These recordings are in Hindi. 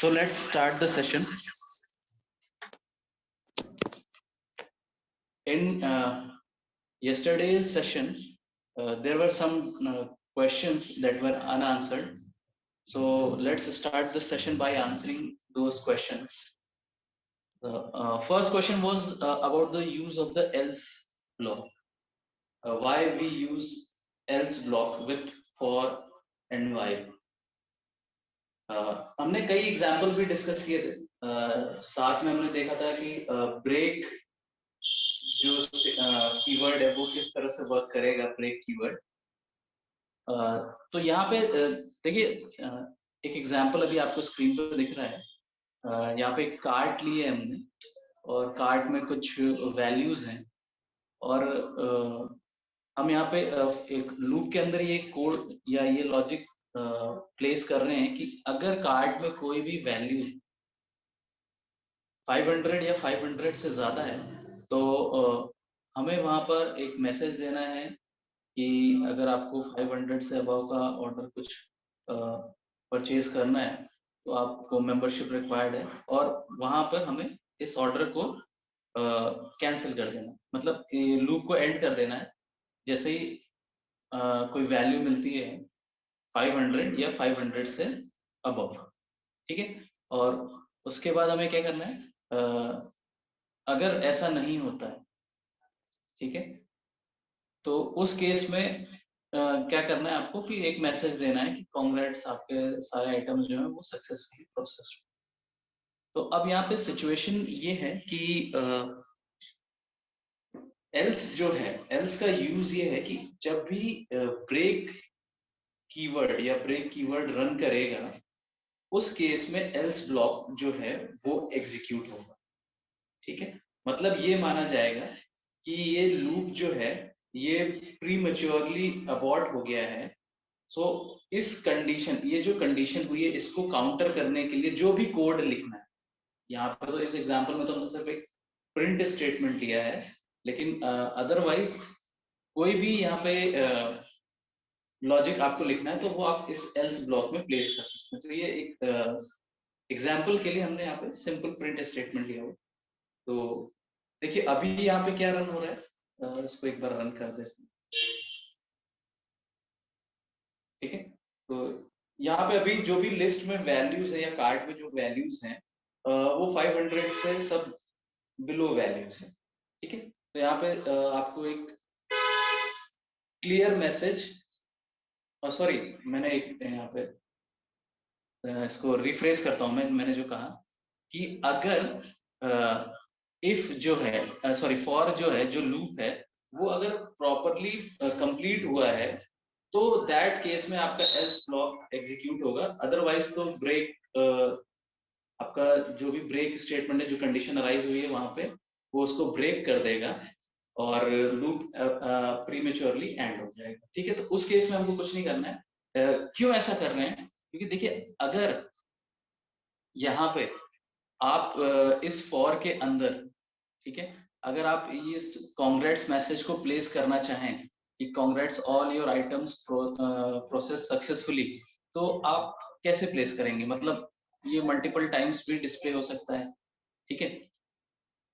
So let's start the session. In yesterday's session, there were some questions that were unanswered. So let's start the session by answering those questions. The first question was about the use of the else block. Why we use else block with, for and while. हमने कई एग्जाम्पल भी डिस्कस किए थे. साथ में हमने देखा था कि ब्रेक जो कीवर्ड है वो किस तरह से वर्क करेगा. Break keyword. तो यहाँ पे देखिए एक एग्जाम्पल अभी आपको स्क्रीन पर दिख रहा है. यहाँ पे कार्ट लिए हमने और कार्ट में कुछ वैल्यूज हैं और हम यहाँ पे एक लूप के अंदर ये कोड या ये लॉजिक प्लेस कर रहे हैं कि अगर कार्ट में कोई भी वैल्यू 500 या 500 से ज्यादा है तो हमें वहां पर एक मैसेज देना है कि अगर आपको 500 से अबव का ऑर्डर कुछ परचेज करना है तो आपको मेंबरशिप रिक्वायर्ड है और वहां पर हमें इस ऑर्डर को कैंसिल कर देना, मतलब लूप को एंड कर देना है जैसे ही कोई वैल्यू मिलती है 500 या 500 से अबव. ठीक है. और उसके बाद हमें क्या करना है, अगर ऐसा नहीं होता है, ठीक है, तो उस केस में क्या करना है आपको कि एक मैसेज देना है कि कांग्रेट्स, आपके सारे आइटम्स जो है वो सक्सेसफुली प्रोसेस्ड. तो अब यहाँ पे सिचुएशन ये है कि एल्स जो है, एल्स का यूज ये है कि जब भी ब्रेक कीवर्ड या ब्रेक कीवर्ड रन करेगा उस केस में एल्स ब्लॉक जो है वो एग्जीक्यूट होगा. ठीक है. मतलब ये माना जाएगा कि ये लूप जो है ये प्रीमैच्योरली अबॉर्ट हो गया है. सो इस कंडीशन, ये जो कंडीशन हुई है इसको काउंटर करने के लिए जो भी कोड लिखना है, यहाँ पर तो इस एग्जांपल में तो हमने सिर्फ एक प्रिंट स्टेटमेंट लिया है, लेकिन अदरवाइज कोई भी यहाँ पे लॉजिक आपको लिखना है तो वो आप इस एल्स ब्लॉक में प्लेस कर सकते हैं. तो ये एक एग्जांपल के लिए हमने यहाँ पे सिंपल प्रिंट स्टेटमेंट लिया हो. तो देखिए अभी यहाँ पे क्या रन हो रहा है, इसको एक बार रन कर देते हैं. ठीक है. तो यहाँ पे अभी जो भी लिस्ट में वैल्यूज है या कार्ड में जो वैल्यूज हैं वो 500 से सब बिलो वैल्यूज है. ठीक है. तो यहाँ पे आपको एक क्लियर मैसेज, सॉरी मैंने एक यहाँ पे इसको रिफ्रेश करता हूं. मैंने जो कहा कि अगर इफ जो है, सॉरी फॉर जो है, जो लूप है वो अगर प्रॉपरली कंप्लीट हुआ है तो दैट केस में आपका एल्स ब्लॉक एग्जीक्यूट होगा. अदरवाइज तो ब्रेक, आपका जो भी ब्रेक स्टेटमेंट है, जो कंडीशन अराइज हुई है वहां पे वो उसको ब्रेक कर देगा और लूप प्रीमेच्योरली एंड हो जाएगा. ठीक है. तो उस केस में हमको कुछ नहीं करना है. क्यों ऐसा कर रहे हैं? क्योंकि देखिए अगर यहाँ पे आप इस फॉर के अंदर, ठीक है, अगर आप इस कांग्रेट्स मैसेज को प्लेस करना चाहें कि congrats all your items process successfully, तो आप कैसे प्लेस करेंगे? मतलब ये मल्टीपल टाइम्स भी डिस्प्ले हो सकता है. ठीक है.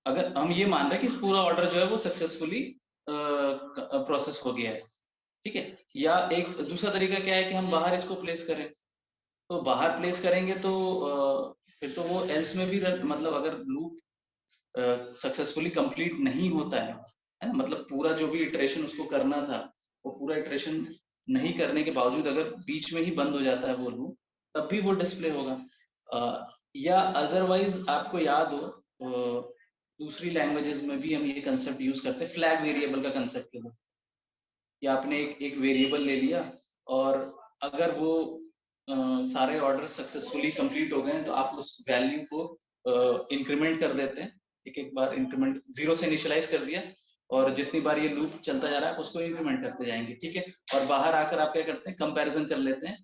अगर हम ये मान रहे हैं कि पूरा ऑर्डर जो है वो सक्सेसफुली प्रोसेस हो गया है. ठीक है. या एक दूसरा तरीका क्या है कि हम बाहर इसको प्लेस करें. तो बाहर प्लेस करेंगे तो फिर तो वो एल्स में भी मतलब अगर लूप सक्सेसफुली कंप्लीट नहीं होता है ना, मतलब पूरा जो भी इटरेशन उसको करना था वो पूरा इटरेशन नहीं करने के बावजूद अगर बीच में ही बंद हो जाता है वो लूप, तब भी वो डिस्प्ले होगा. या अदरवाइज आपको याद हो दूसरी लैंग्वेजेस में भी हम ये कंसेप्ट यूज करते हैं, फ्लैग वेरिएबल का कंसेप्ट है कि आपने एक वेरिएबल ले लिया और अगर वो सारे ऑर्डर सक्सेसफुली कंप्लीट हो गए तो आप उस वैल्यू को इंक्रीमेंट कर देते हैं. एक बार इंक्रीमेंट 0 से इनिशियलाइज कर दिया और जितनी बार ये लूप चलता जा रहा है उसको इंक्रीमेंट करते जाएंगे. ठीक है. और बाहर आकर आप क्या करते हैं, कंपैरिजन कर लेते हैं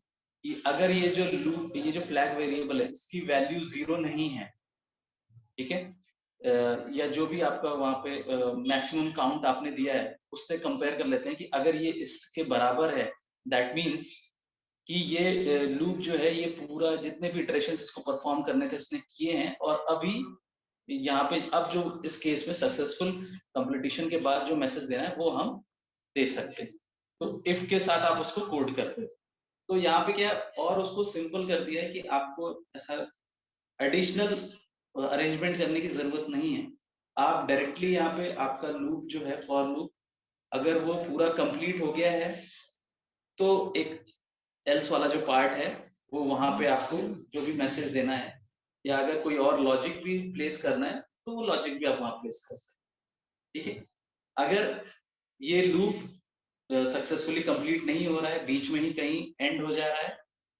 कि अगर ये जो लूप, ये जो फ्लैग वेरिएबल है इसकी वैल्यू 0 नहीं है, ठीक है, या जो भी आपका वहां पे मैक्सिमम काउंट आपने दिया है उससे कंपेयर कर लेते हैं कि अगर ये इसके बराबर है, दैट मीन्स कि ये लूप जो है ये पूरा जितने भी इटरेशंस इसको परफॉर्म करने थे इसने किए हैं, और अभी यहाँ पे अब जो इस केस में सक्सेसफुल कंप्लीशन के बाद जो मैसेज देना है वो हम दे सकते हैं। तो इफ के साथ आप उसको कोड करते हो, तो यहाँ पे क्या और उसको सिंपल कर दिया है कि आपको ऐसा एडिशनल अरेंजमेंट करने की जरूरत नहीं है। आप डायरेक्टली यहाँ पे आपका लूप जो है फॉर लूप, अगर वो पूरा कंप्लीट हो गया है तो एक एल्स वाला जो पार्ट है वो वहां पे आपको जो भी मैसेज देना है, या अगर कोई और लॉजिक भी प्लेस करना है तो वो लॉजिक भी आप वहां प्लेस कर सकते हैं। ठीक है, अगर ये लूप सक्सेसफुली कंप्लीट नहीं हो रहा है, बीच में ही कहीं एंड हो जा रहा है,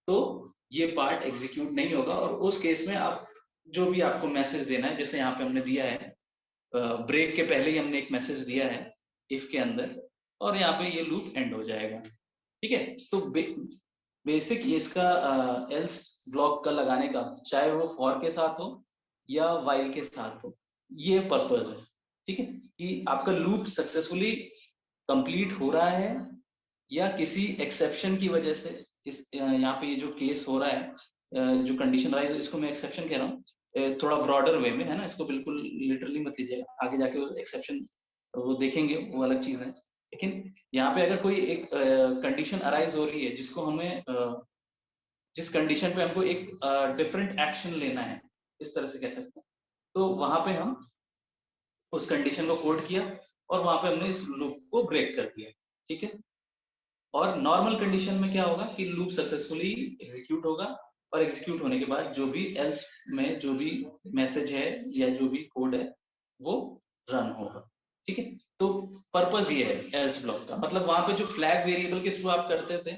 तो ये पार्ट एग्जीक्यूट नहीं होगा, और उस केस में आप जो भी आपको मैसेज देना है, जैसे यहाँ पे हमने दिया है ब्रेक के पहले ही हमने एक मैसेज दिया है इफ के अंदर, और यहाँ पे ये लूप एंड हो जाएगा। ठीक है, तो बेसिक इसका एल्स ब्लॉक का लगाने का, चाहे वो फॉर के साथ हो या वाइल के साथ हो, ये पर्पज है। ठीक है, कि आपका लूप सक्सेसफुली कंप्लीट हो रहा है या किसी एक्सेप्शन की वजह से, इस यहाँ पे ये जो केस हो रहा है, जो कंडीशन राइज, इसको मैं एक्सेप्शन कह रहा हूँ थोड़ा ब्रॉडर वे में, है ना, इसको बिल्कुल लिटरली मत लीजिएगा, आगे जाके एक्सेप्शन वो देखेंगे, वो अलग चीज है। लेकिन यहाँ पे अगर कोई एक कंडीशन अराइज हो रही है जिसको हमें जिस कंडीशन पे हमको एक डिफरेंट एक्शन लेना है, इस तरह से कह सकते हैं, तो वहां पे हम उस कंडीशन को कोड किया और वहां पे हमने इस लूप को ब्रेक कर दिया। ठीक है, और नॉर्मल कंडीशन में क्या होगा कि लूप सक्सेसफुली एग्जीक्यूट होगा, और एग्जीक्यूट होने के बाद जो भी एल्स में जो भी मैसेज है या जो भी कोड है वो रन होगा। ठीक है, तो पर्पस ये है एल्स ब्लॉक का, मतलब वहां पे जो फ्लैग वेरिएबल के थ्रू आप करते थे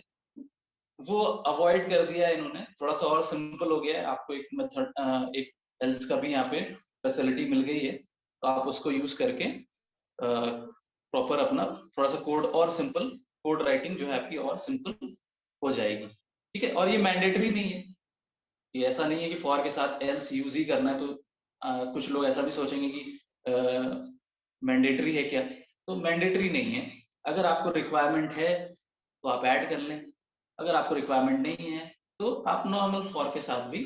वो अवॉइड कर दिया है इन्होंने, थोड़ा सा और सिंपल हो गया है, आपको एक मेथड एक एल्स का भी यहाँ पे फैसिलिटी मिल गई है, तो आप उसको यूज करके प्रॉपर अपना थोड़ा सा कोड और सिंपल, कोड राइटिंग जो है आपकी और सिंपल हो जाएगी। ठीक है, और ये मैंडेटरी नहीं है, ये ऐसा नहीं है कि फॉर के साथ एल्स यूज ही करना है, तो कुछ लोग ऐसा भी सोचेंगे कि मैंडेटरी है क्या, तो मैंडेटरी नहीं है। अगर आपको रिक्वायरमेंट है तो आप ऐड कर लें, अगर आपको रिक्वायरमेंट नहीं है तो आप नॉर्मल फॉर के साथ भी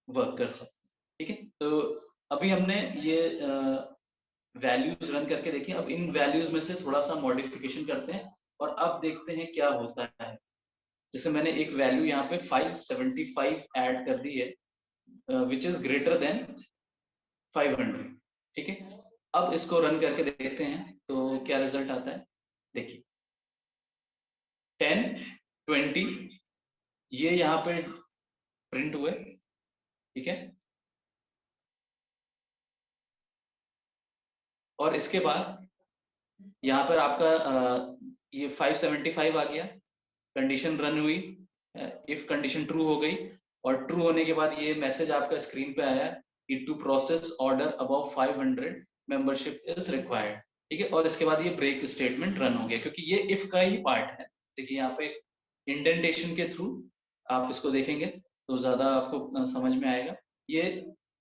वर्क कर सकते हैं। ठीक है, तो अभी हमने ये वैल्यूज रन करके देखिए, अब इन वैल्यूज में से थोड़ा सा मॉडिफिकेशन करते हैं और अब देखते हैं क्या होता है। जैसे मैंने एक वैल्यू यहाँ पे 575 ऐड कर दी है विच इज ग्रेटर देन 500। ठीक है, अब इसको रन करके देखते हैं तो क्या रिजल्ट आता है। देखिए 10 20 ये यहाँ पे प्रिंट हुए। ठीक है, और इसके बाद यहाँ पर आपका ये 575 आ गया, कंडीशन रन हुई, इफ कंडीशन ट्रू हो गई, और ट्रू होने के बाद ये मैसेज आपका स्क्रीन पे आया कि to process order above 500 membership is required. ठीक है, और इसके बाद ये ब्रेक स्टेटमेंट रन हो गया, क्योंकि ये इफ का ही पार्ट है। देखिए यहाँ पे इंडेंटेशन के थ्रू आप इसको देखेंगे तो ज्यादा आपको समझ में आएगा। ये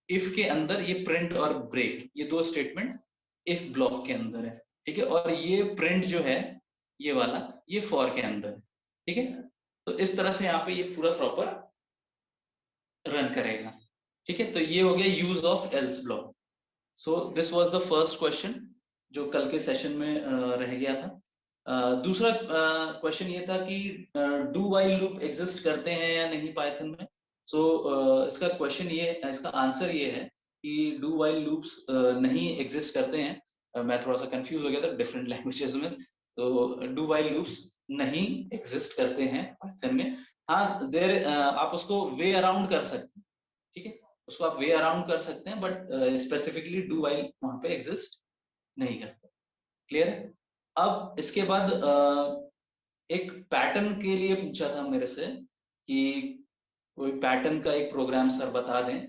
इफ के अंदर ये प्रिंट और ब्रेक, ये दो स्टेटमेंट इफ ब्लॉक के अंदर है। ठीक है, और ये प्रिंट जो है ये वाला, ये फॉर के अंदर है। ठीक है, तो इस तरह से यहाँ पे ये पूरा प्रॉपर रन करेगा। ठीक है, तो ये हो गया use of else block. So this was the first question जो कल के सेशन में रह गया था। दूसरा क्वेश्चन ये था कि डू वाइल लूप एग्जिस्ट करते हैं या नहीं पाइथन में। सो इसका क्वेश्चन ये, इसका आंसर ये है कि डू वाइल लूप्स नहीं एग्जिस्ट करते हैं। मैं थोड़ा सा कंफ्यूज हो गया था डिफरेंट लैंग्वेजेस में, तो डू वाइल लूप्स नहीं एग्जिस्ट करते हैं पाइथन में। हाँ देर आप उसको वे अराउंड कर सकते हैं। ठीक है, उसको आप वे अराउंड कर सकते हैं, बट स्पेसिफिकली डू वाइल वहां पे एग्जिस्ट नहीं करता। क्लियर है। अब इसके बाद एक पैटर्न के लिए पूछा था मेरे से कि कोई पैटर्न का एक प्रोग्राम सर बता दें,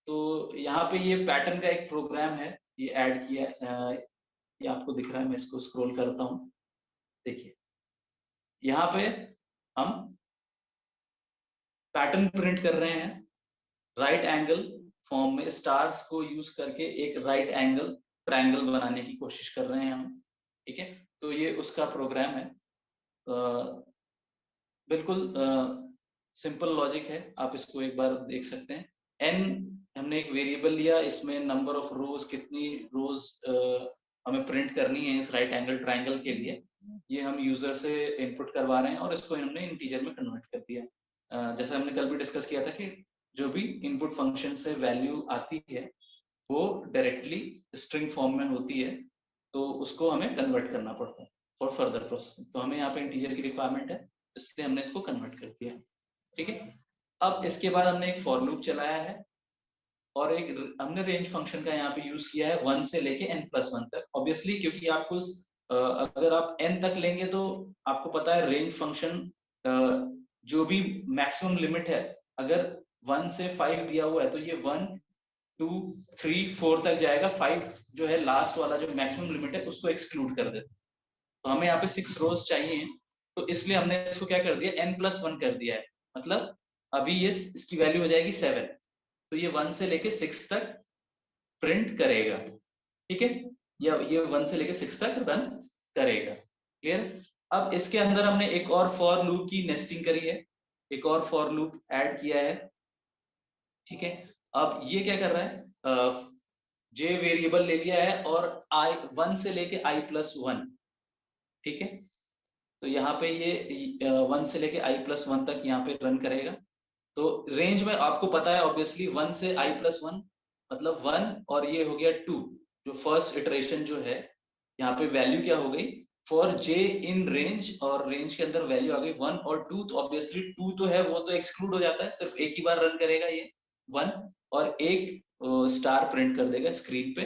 तो यहाँ पे ये पैटर्न का एक प्रोग्राम है, ये ऐड किया ये आपको दिख रहा है, मैं इसको स्क्रॉल करता हूँ। देखिए यहाँ पे हम पैटर्न प्रिंट कर रहे हैं, राइट एंगल फॉर्म में स्टार्स को यूज करके एक राइट एंगल ट्रायंगल बनाने की कोशिश कर रहे हैं हम। ठीक है, तो ये उसका प्रोग्राम है। बिल्कुल सिंपल लॉजिक है, आप इसको एक बार देख सकते हैं। n हमने एक वेरिएबल लिया, इसमें नंबर ऑफ रोज, कितनी रोज हमें प्रिंट करनी है इस राइट एंगल ट्रायंगल के लिए, ये हम यूजर से इनपुट करवा रहे हैं और इसको हमने इंटीजर में कन्वर्ट कर दिया। जैसा हमने कल भी डिस्कस किया था कि जो भी इनपुट फंक्शन से वैल्यू आती है वो डायरेक्टली स्ट्रिंग फॉर्म में होती है, तो उसको हमें कन्वर्ट करना पड़ता है फॉर फर्दर प्रोसेसिंग। तो हमें यहाँ पे इंटीजर की रिक्वायरमेंट है, इसलिए हमने इसको कन्वर्ट कर दिया। ठीक है, अब इसके बाद हमने एक फॉर लूप चलाया है और एक हमने रेंज फंक्शन का यहाँ पे यूज किया है 1 से लेके n+1 तक। ऑब्वियसली क्योंकि आपको अगर आप n तक लेंगे तो आपको पता है रेंज फंक्शन जो भी मैक्सिमम लिमिट है, अगर 1 से 5 दिया हुआ है तो ये 1 2 3 4 तक जाएगा, 5 जो है लास्ट वाला जो मैक्सिमम लिमिट है उसको एक्सक्लूड कर देते। तो हमें यहाँ पे 6 रोज चाहिए, तो इसलिए हमने इसको क्या कर दिया, n+1 कर दिया है। मतलब अभी ये इसकी वैल्यू हो जाएगी 7, तो ये 1 से लेके 6 तक प्रिंट करेगा। ठीक है, या ये 1 से लेके 6 तक रन करेगा। क्लियर? अब इसके अंदर हमने एक और फॉर लूप की नेस्टिंग करी है, एक और फॉर लूप ऐड किया है। ठीक है, अब ये क्या कर रहा है, जे वेरिएबल ले लिया है और i 1 से लेके i+1। ठीक है, तो यहाँ पे ये 1 से लेके i+1 तक यहाँ पे रन करेगा। तो रेंज में आपको पता है ऑब्वियसली 1 से i+1 मतलब 1 और ये हो गया 2, जो फर्स्ट इटरेशन जो है यहाँ पे वैल्यू क्या हो गई फॉर j इन रेंज, और रेंज के अंदर वैल्यू आ गई 1 और 2। तो ऑब्वियसली 2 तो है वो तो एक्सक्लूड हो जाता है, सिर्फ एक ही बार रन करेगा ये 1, और एक स्टार प्रिंट कर देगा स्क्रीन पे।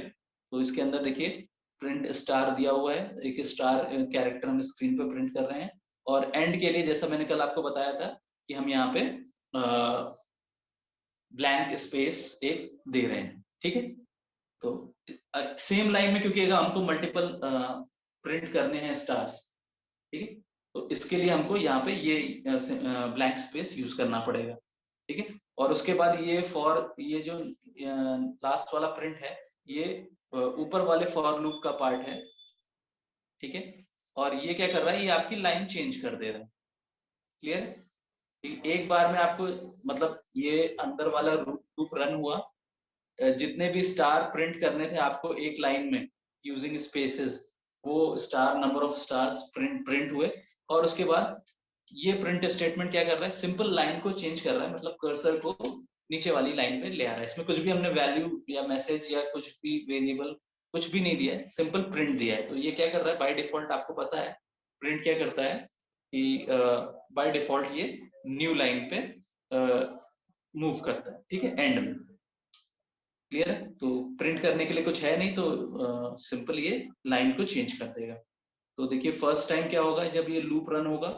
तो इसके अंदर देखिए प्रिंट स्टार दिया हुआ है, एक स्टार कैरेक्टर हम स्क्रीन पे प्रिंट कर रहे हैं। और एंड के लिए जैसा मैंने कल आपको बताया था कि हम यहाँ पे ब्लैंक स्पेस एक दे रहे हैं। ठीक है, तो सेम लाइन में क्योंकि हमको मल्टीपल प्रिंट करने हैं स्टार्स, ठीक है, तो इसके लिए हमको यहाँ पे ये ब्लैंक स्पेस यूज करना पड़ेगा। ठीक है, और उसके बाद ये फॉर, ये जो लास्ट वाला प्रिंट है ये ऊपर वाले फॉर लूप का पार्ट है। ठीक है, और ये क्या कर रहा है, ये आपकी लाइन चेंज कर दे रहा है। क्लियर? एक बार में आपको मतलब ये अंदर वाला लूप रन हुआ, जितने भी स्टार प्रिंट करने थे आपको एक लाइन में यूजिंग स्पेसेस, वो star number of stars print हुए। और उसके बाद ये प्रिंट स्टेटमेंट क्या कर रहा है, सिंपल लाइन को चेंज कर रहा है, मतलब कर्सर को नीचे वाली लाइन पे ले आ रहा है। इसमें कुछ भी हमने वैल्यू या मैसेज या कुछ भी वेरिएबल कुछ भी नहीं दिया है, सिंपल प्रिंट दिया है। तो ये क्या कर रहा है बाय डिफॉल्ट, आपको पता है प्रिंट क्या करता है कि बाय डिफॉल्ट ये न्यू लाइन पे मूव करता है। ठीक है, एंड में। क्लियर है? तो प्रिंट करने के लिए कुछ है नहीं, तो सिंपल ये लाइन को चेंज कर देगा। तो देखिए फर्स्ट टाइम क्या होगा जब ये लूप रन होगा,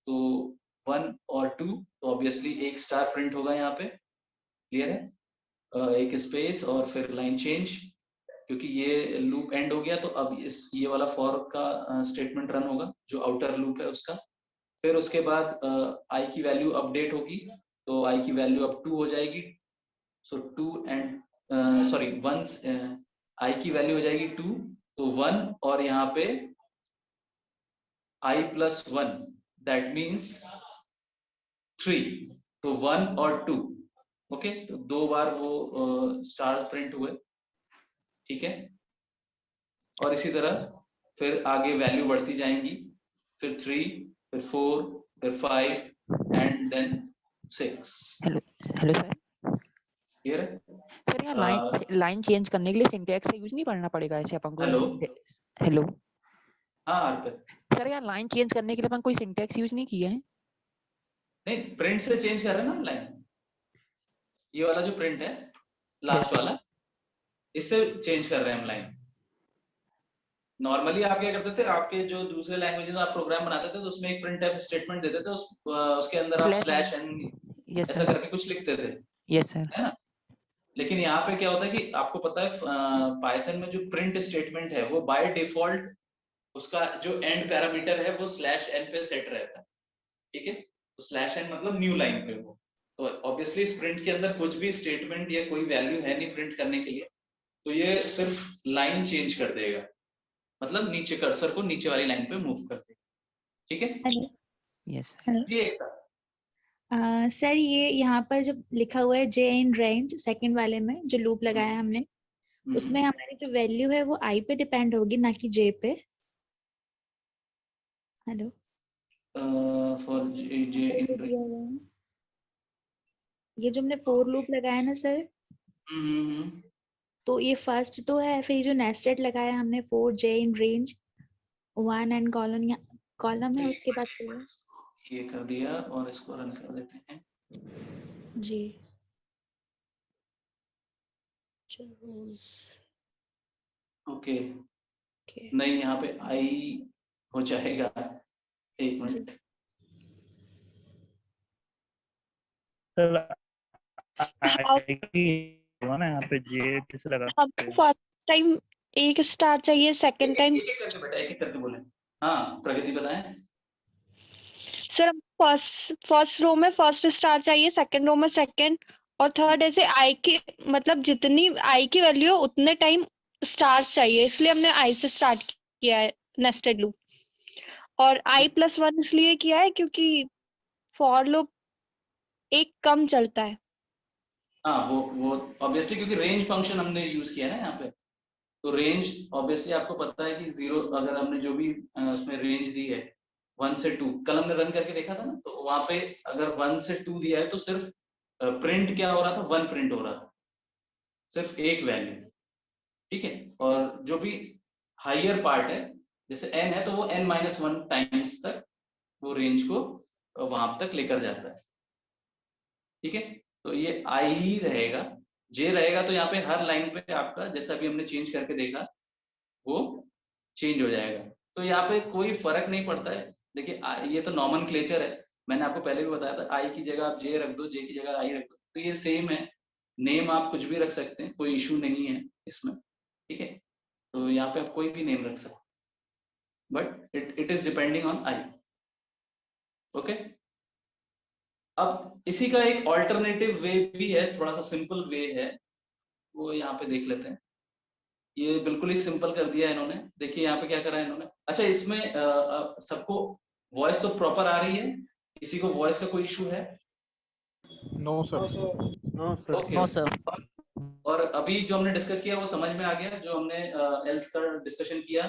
तो 1 और 2, तो ऑब्वियसली एक स्टार प्रिंट होगा यहाँ पे। क्लियर है? एक स्पेस और फिर लाइन चेंज, क्योंकि ये लूप एंड हो गया तो अब इस ये वाला फॉर का स्टेटमेंट रन होगा जो आउटर लूप है उसका। फिर उसके बाद आई की वैल्यू अपडेट होगी, तो आई की वैल्यू अब 2 हो जाएगी। सो 2 एंड सॉरी 1, आई की वैल्यू हो जाएगी 2, तो 1 और यहाँ पे i+1 दैट मीन्स 3, तो 1 और 2। ओके, तो 2 बार वो स्टार प्रिंट हुए। ठीक है, और इसी तरह फिर आगे वैल्यू बढ़ती जाएंगी, फिर 3, फिर 4, फिर 5 and then 6। Hello hello sir. Clear है? सर यहाँ लाइन चेंज करने के लिए सिंटैक्स का यूज नहीं करना पड़ेगा ऐसे अपन को? Hello, hello. हाँ अर्पित। सर यहाँ लाइन चेंज करने के लिए अपन कोई सिंटैक्स यूज नहीं किया है? नहीं, प्रिंट से चेंज कर रहे हैं ना लाइन, ये वाला जो प्रिंट है लास्ट वाला, इससे चेंज कर रहे हैं हम लाइन। नॉर्मली आप क्या करते थे, आपके जो दूसरे लैंग्वेज में आप प्रोग्राम बनाते थे तो उसमें एक प्रिंट एफ स्टेटमेंट देते थे, उसके अंदर आप स्लैश एन ऐसा करके कुछ लिखते थे। Yes sir. है ना? लेकिन यहाँ पे क्या होता है कि आपको पता है पाइथन में जो प्रिंट स्टेटमेंट है वो बाय डिफॉल्ट उसका जो एंड पैरामीटर है वो स्लैश एन पे सेट रहता है। ठीक है, तो स्लैश एन मतलब न्यू लाइन पे वो, तो ऑब्वियसली इस प्रिंट के अंदर कुछ भी स्टेटमेंट या कोई वैल्यू है नहीं प्रिंट करने के लिए, तो ये सिर्फ लाइन चेंज कर देगा, मतलब नीचे कर्सर को नीचे वाली लाइन पे मूव कर देगा। ठीक है, यस। ये एक था। सर ये यहाँ पर जो लिखा हुआ है जे इन रेंज सेकंड वाले में जो लूप लगाया है हमने, उसमें हमारी जो वैल्यू है वो आई पे डिपेंड होगी ना कि जे पे। हेलो, फॉर जे इन दिया हुआ है ये जो हमने फोर लूप लगाया ना सर, तो ये फर्स्ट तो है, फिर जो नेस्टेड लगाया हमने four J in range one and column column है, उसके बाद क्या है? ये कर दिया और इसको रन कर देते हैं जी। ओके। ओके नहीं यहाँ पे आई हो जाएगा, एक जी। मिनट। सर होगा ना यहाँ पे जे किसे लगा सकते हमको हैं? फर्स्ट टाइम एक स्टार चाहिए, सेकंड टाइम एक एक करके बेटा, एक एक करके बोले। हाँ प्रगति बताएं। सर फर्स्ट रो में फर्स्ट स्टार चाहिए, सेकंड रो में सेकंड, और थर्ड ऐसे आई के मतलब जितनी आई की वैल्यू हो उतने टाइम स्टार्स चाहिए, इसलिए हमने आई से स्टार्ट किया है नेस्टेड लूप। और आई प्लस वन इसलिए किया है क्योंकि फॉर लूप एक कम चलता है। हाँ वो ऑब्वियसली क्योंकि रेंज फंक्शन हमने यूज किया है ना यहाँ पे, तो रेंज ऑब्वियसली आपको पता है कि 0 अगर हमने जो भी उसमें रेंज दी है 1 से 2, कल हमने रन करके देखा था ना, तो वहां पे अगर 1 से 2 दिया है तो सिर्फ प्रिंट क्या हो रहा था, 1 प्रिंट हो रहा था, सिर्फ एक वैल्यू। ठीक है, और जो भी हायर पार्ट है जैसे n है तो वो n-1 टाइम्स तक वो रेंज को वहां तक लेकर जाता है। ठीक है, तो ये आई ही रहेगा, जे रहेगा तो यहाँ पे हर लाइन पे आपका जैसा अभी हमने चेंज करके देखा वो चेंज हो जाएगा। तो यहाँ पे कोई फर्क नहीं पड़ता है। देखिए ये तो नॉमनक्लेचर है, मैंने आपको पहले भी बताया था, आई की जगह आप जे रख दो, जे की जगह आई रख दो, तो ये सेम है। नेम आप कुछ भी रख सकते हैं, कोई इशू नहीं है इसमें। ठीक है, तो यहाँ पे आप कोई भी नेम रख सकते हैं, but it is depending on I. Okay, अब इसी का एक ऑल्टरनेटिव वे भी है, थोड़ा सा सिंपल वे है, वो यहाँ पे देख लेते हैं। ये बिल्कुल ही सिंपल कर दिया है इन्होंने। देखिए यहाँ पे क्या करा है इन्होंने। अच्छा इसमें सबको वॉइस तो प्रॉपर आ रही है, किसी को वॉइस का कोई इशू है? No sir, no sir. Okay, no sir. और अभी जो हमने डिस्कस किया वो समझ में आ गया, जो हमने एल्स का डिस्कशन किया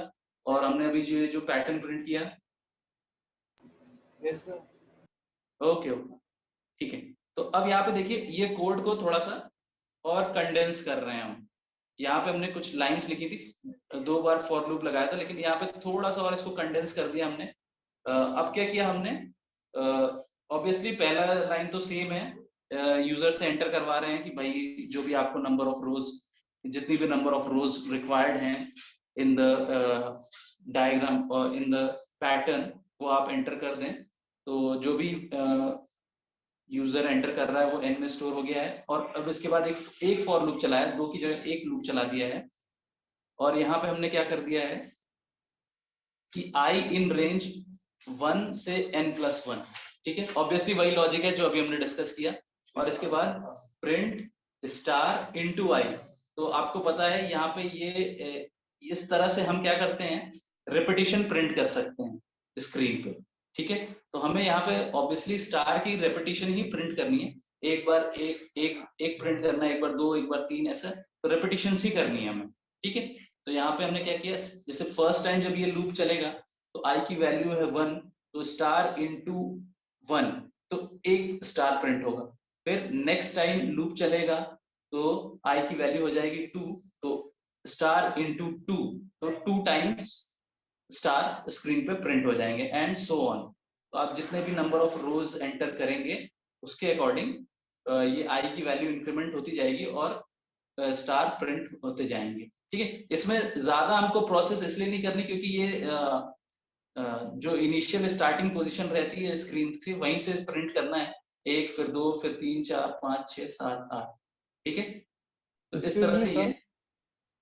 और हमने अभी जो पैटर्न प्रिंट किया? Yes sir. ओके ओके, ठीक है। तो अब यहाँ पे देखिए ये कोड को थोड़ा सा और कंडेंस कर रहे हैं हम। यहाँ पे हमने कुछ लाइंस लिखी थी, 2 बार फॉर लूप लगाया था, लेकिन यहाँ पे थोड़ा सा और इसको कंडेंस कर दिया हमने। अब क्या किया हमने, ऑब्वियसली पहला लाइन तो सेम है, यूजर से एंटर करवा रहे हैं कि भाई जो भी आपको नंबर ऑफ रोज, जितनी भी नंबर ऑफ रोज रिक्वायर्ड हैं इन द डायग्राम और इन द पैटर्न वो आप एंटर कर दें। तो जो भी यूजर एंटर कर रहा है वो n में स्टोर हो गया है। और अब इसके बाद एक फॉर लूप चलाया, 2 की जगह एक लूप चला दिया है। और यहाँ पे हमने क्या कर दिया है कि i इन रेंज 1 से n+1। ठीक है, ऑब्वियसली वही लॉजिक है जो अभी हमने डिस्कस किया। और इसके बाद प्रिंट स्टार इनटू i। तो आपको पता है यहाँ पे ये इस तरह से हम क्या करते हैं, रिपीटिशन प्रिंट कर सकते हैं स्क्रीन पे। ठीक है, तो हमें यहाँ पे ऑब्वियसली स्टार की रेपिटेशन ही प्रिंट करनी है, एक बार एक प्रिंट करना है, एक बार 2, एक बार 3, ऐसा तो रेपिटेशन ही करनी है हमें। ठीक है, तो यहाँ पे हमने क्या किया, जैसे फर्स्ट टाइम जब ये लूप चलेगा तो आई की वैल्यू है 1, तो स्टार इंटू 1 तो एक स्टार प्रिंट होगा। फिर नेक्स्ट टाइम लूप चलेगा तो आई की वैल्यू हो जाएगी 2, तो स्टार इंटू 2 तो 2 टाइम्स स्टार स्क्रीन पे प्रिंट हो जाएंगे, एंड सो ऑन। तो आप जितने भी नंबर ऑफ रोज एंटर करेंगे उसके अकॉर्डिंग ये आई की वैल्यू इंक्रीमेंट होती जाएगी और स्टार प्रिंट होते जाएंगे। ठीक है, इसमें ज्यादा हमको प्रोसेस इसलिए नहीं करनी क्योंकि ये जो इनिशियल स्टार्टिंग पोजीशन रहती है स्क्रीन से वहीं से प्रिंट करना है, 1 फिर 2 फिर 3 4 5 6 7 8। ठीक है, तो इस तरह से ये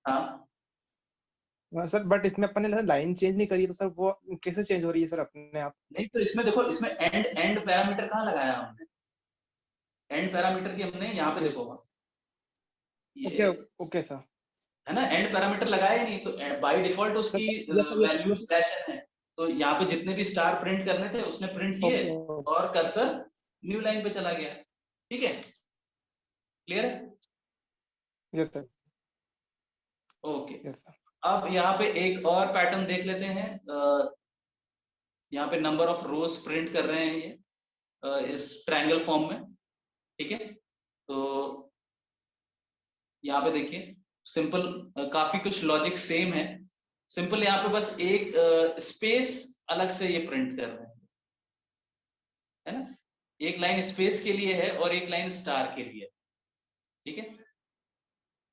हाँ सर, बट इसमें अपन ने लाइन चेंज नहीं करी, तो सर वो कैसे चेंज हो रही है सर अपने आप? नहीं, तो इसमें देखो, इसमें एंड पैरामीटर कहाँ लगाया हमने, एंड पैरामीटर की हमने यहाँ पे देखो ओके ओके सर, है ना, एंड पैरामीटर लगाया ही नहीं, तो बाय डिफॉल्ट उसकी वैल्यू स्लैश है। तो यहाँ पे जितने भी स्टार प्रिंट करने थे उसने प्रिंट किए और कर्सर न्यू लाइन पे चला गया। ठीक है, क्लियर है? Yes sir, okay, yes sir. अब यहाँ पे एक और पैटर्न देख लेते हैं। यहाँ पे नंबर ऑफ रोज प्रिंट कर रहे हैं ये इस ट्रायंगल फॉर्म में। ठीक है, तो यहाँ पे देखिए सिंपल, काफी कुछ लॉजिक सेम है। सिंपल यहाँ पे बस एक स्पेस अलग से ये प्रिंट कर रहे हैं, है ना? एक लाइन स्पेस के लिए है और एक लाइन स्टार के लिए। ठीक है,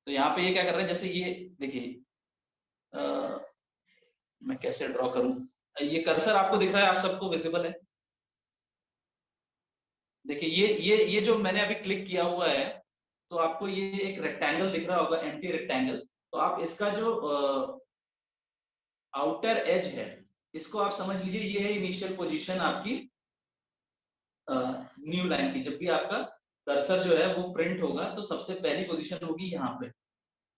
तो यहाँ पे ये क्या कर रहे हैं, जैसे ये देखिए, मैं कैसे ड्रॉ करूं, ये कर्सर आपको दिख रहा है, आप सबको विजिबल है? देखिए ये जो मैंने अभी क्लिक किया हुआ है, तो आपको ये एक रेक्टेंगल दिख रहा होगा, एम्प्टी रेक्टेंगल। तो आप इसका जो आउटर एज है, इसको आप समझ लीजिए ये है इनिशियल पोजीशन आपकी न्यू लाइन की। जब भी आपका कर्सर जो है वो प्रिंट होगा तो सबसे पहली पोजीशन होगी यहाँ पे,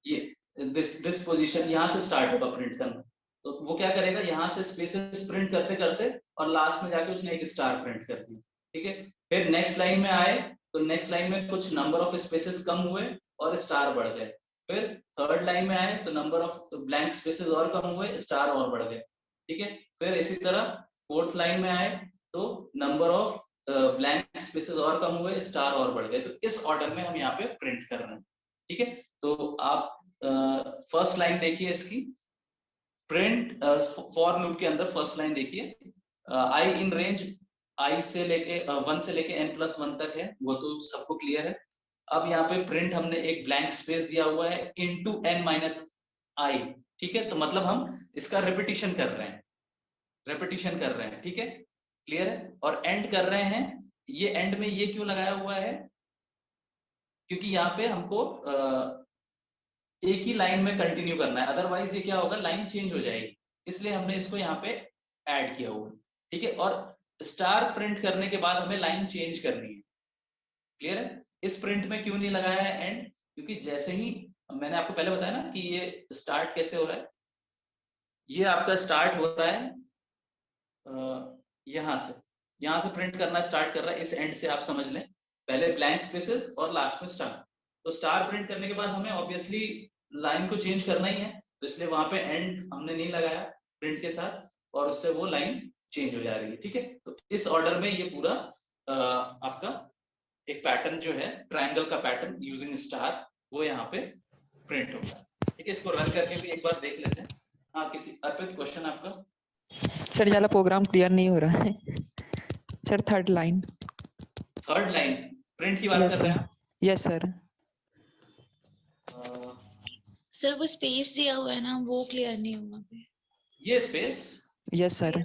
ये दिस पोजीशन, यहाँ से स्टार्ट होगा प्रिंट करना। तो वो क्या करेगा, यहाँ से स्पेसेस प्रिंट करते करते और लास्ट में जाके उसने एक स्टार प्रिंट कर दिया। ठीक है, फिर नेक्स्ट लाइन में आए तो नेक्स्ट लाइन में कुछ नंबर ऑफ स्पेसेस कम हुए और स्टार बढ़ गए। फिर थर्ड लाइन में आए तो नंबर ऑफ ब्लैंक स्पेसेस और कम हुए, स्टार और बढ़ गए। ठीक है, फिर इसी तरह फोर्थ लाइन में आए तो नंबर ऑफ ब्लैंक स्पेसेस और कम हुए, स्टार और बढ़ गए। तो इस ऑर्डर में हम यहाँ पे प्रिंट कर रहे हैं। ठीक है, तो आप फर्स्ट लाइन देखिए इसकी, प्रिंट फॉर लूप के अंदर फर्स्ट लाइन देखिए, आई इन रेंज आई से लेके 1 से लेके n+1 तक है, वो तो सबको क्लियर है। अब यहाँ पे प्रिंट हमने एक ब्लैंक स्पेस दिया हुआ है इनटू n-i। ठीक है, तो मतलब हम इसका रिपीटिशन कर रहे हैं, ठीक है, क्लियर है? और एंड कर रहे हैं, ये एंड में ये क्यों लगाया हुआ है, क्योंकि यहाँ पे हमको एक ही लाइन में कंटिन्यू करना है, अदरवाइज ये क्या होगा, लाइन चेंज हो जाएगी, इसलिए हमने इसको यहाँ पे ऐड किया हुआ है। ठीक है, और स्टार प्रिंट करने के बाद हमें लाइन चेंज करनी है, क्लियर है? इस प्रिंट में क्यों नहीं लगाया है एंड, क्योंकि जैसे ही मैंने आपको पहले बताया ना कि ये स्टार्ट कैसे हो रहा है, ये आपका स्टार्ट होता है यहाँ से प्रिंट करना स्टार्ट कर रहा है, इस एंड से आप समझ लें, पहले ब्लैंक स्पेसेस और लास्ट में स्टार। तो स्टार प्रिंट करने के बाद हमें ऑब्वियसली लाइन को चेंज करना ही है, तो इसलिए वहां पे एंड हमने नहीं लगाया प्रिंट के साथ, और उससे वो लाइन चेंज हो जा रही है। ठीक है, तो इस ऑर्डर में ये पूरा आपका एक पैटर्न जो है ट्रायंगल का पैटर्न यूजिंग स्टार, वो यहाँ पे प्रिंट होगा। ठीक है, इसको रन करके भी एक बार देख लेते हैं। हाँ, किसी अर्पित क्वेश्चन आपका? सर ज्यादा प्रोग्राम क्लियर नहीं हो रहा है सर। थर्ड लाइन प्रिंट की बात कर रहे हैं आप? Yes sir. सर वो स्पेस दिया हुआ है ना, वो क्लियर नहीं हुआ पे। ये स्पेस, यस सर।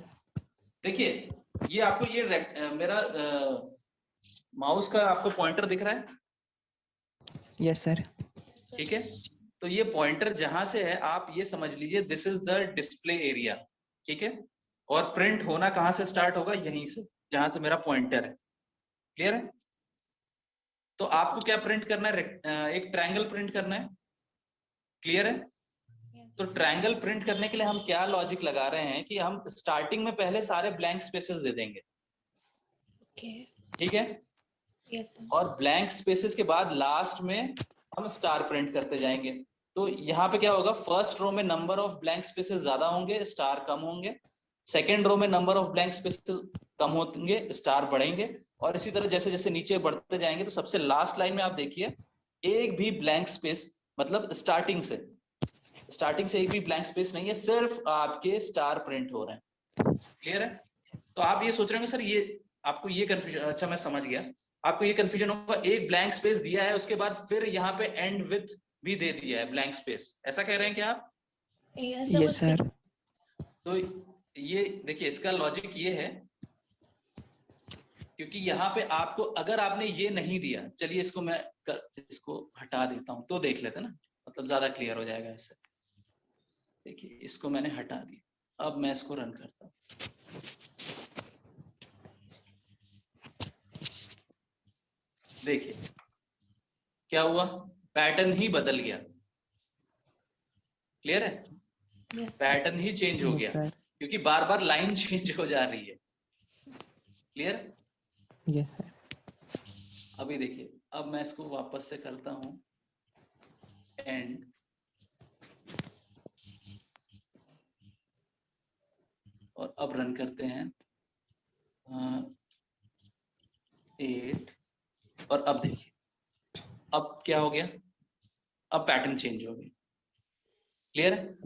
देखिए ये आपको ये मेरा माउस का आपको पॉइंटर दिख रहा है? Yes sir. ठीक है, तो ये पॉइंटर जहां से है आप ये समझ लीजिए this is the display area. ठीक है, और प्रिंट होना कहां से स्टार्ट होगा, यहीं से, जहां से मेरा पॉइंटर है। क्लियर है? तो आपको क्या प्रिंट करना है, एक ट्रायंगल प्रिंट करना है। क्लियर है? तो ट्रायंगल प्रिंट करने के लिए हम क्या लॉजिक लगा रहे हैं कि हम स्टार्टिंग में पहले सारे ब्लैंक स्पेसेस दे देंगे। ठीक है, यस सर। और ब्लैंक स्पेसेस के बाद लास्ट में हम स्टार प्रिंट करते जाएंगे। तो यहाँ पे क्या होगा, फर्स्ट रो में नंबर ऑफ ब्लैंक स्पेसेस ज्यादा होंगे, स्टार कम होंगे। सेकेंड रो में नंबर ऑफ ब्लैंक स्पेसेस कम होंगे, स्टार बढ़ेंगे। और इसी तरह जैसे जैसे नीचे बढ़ते जाएंगे तो सबसे लास्ट लाइन में आप देखिए एक भी ब्लैंक स्पेस, मतलब स्टार्टिंग से एक भी ब्लैंक स्पेस नहीं है, सिर्फ आपके स्टार प्रिंट हो रहे हैं। क्लियर है? तो आप ये सोच रहे होंगे सर ये आपको ये कंफ्यूजन, अच्छा मैं समझ गया, आपको ये कंफ्यूजन होगा, एक ब्लैंक स्पेस दिया है उसके बाद फिर यहाँ पे एंड विथ भी दे दिया है ब्लैंक स्पेस, ऐसा कह रहे हैं क्या आप? Yes sir. तो ये देखिए इसका लॉजिक ये है, क्योंकि यहाँ पे आपको अगर आपने ये नहीं दिया, चलिए इसको मैं इसको हटा देता हूं तो देख लेते ना, मतलब ज्यादा क्लियर हो जाएगा इससे। देखिए इसको मैंने हटा दिया, अब मैं इसको रन करता हूं। देखिए क्या हुआ, पैटर्न ही बदल गया। क्लियर है? पैटर्न ही चेंज हो गया, क्योंकि बार बार लाइन चेंज हो जा रही है। क्लियर? Yes sir. अभी देखिए, अब मैं इसको वापस से करता हूं एंड, और अब रन करते हैं 8, और अब देखिए अब क्या हो गया, अब पैटर्न चेंज हो गया। क्लियर है?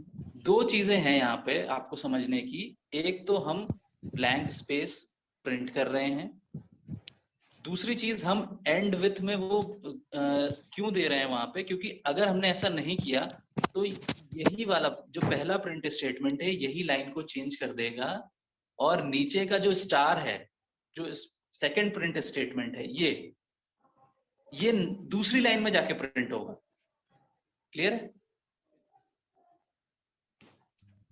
दो चीजें हैं यहाँ पे आपको समझने की। एक तो हम ब्लैंक स्पेस प्रिंट कर रहे हैं, दूसरी चीज हम एंड विथ में वो क्यों दे रहे हैं वहां पे, क्योंकि अगर हमने ऐसा नहीं किया तो यही वाला जो पहला प्रिंट स्टेटमेंट है यही लाइन को चेंज कर देगा, और नीचे का जो स्टार है, जो सेकंड प्रिंट स्टेटमेंट है, ये दूसरी लाइन में जाके प्रिंट होगा। क्लियर है?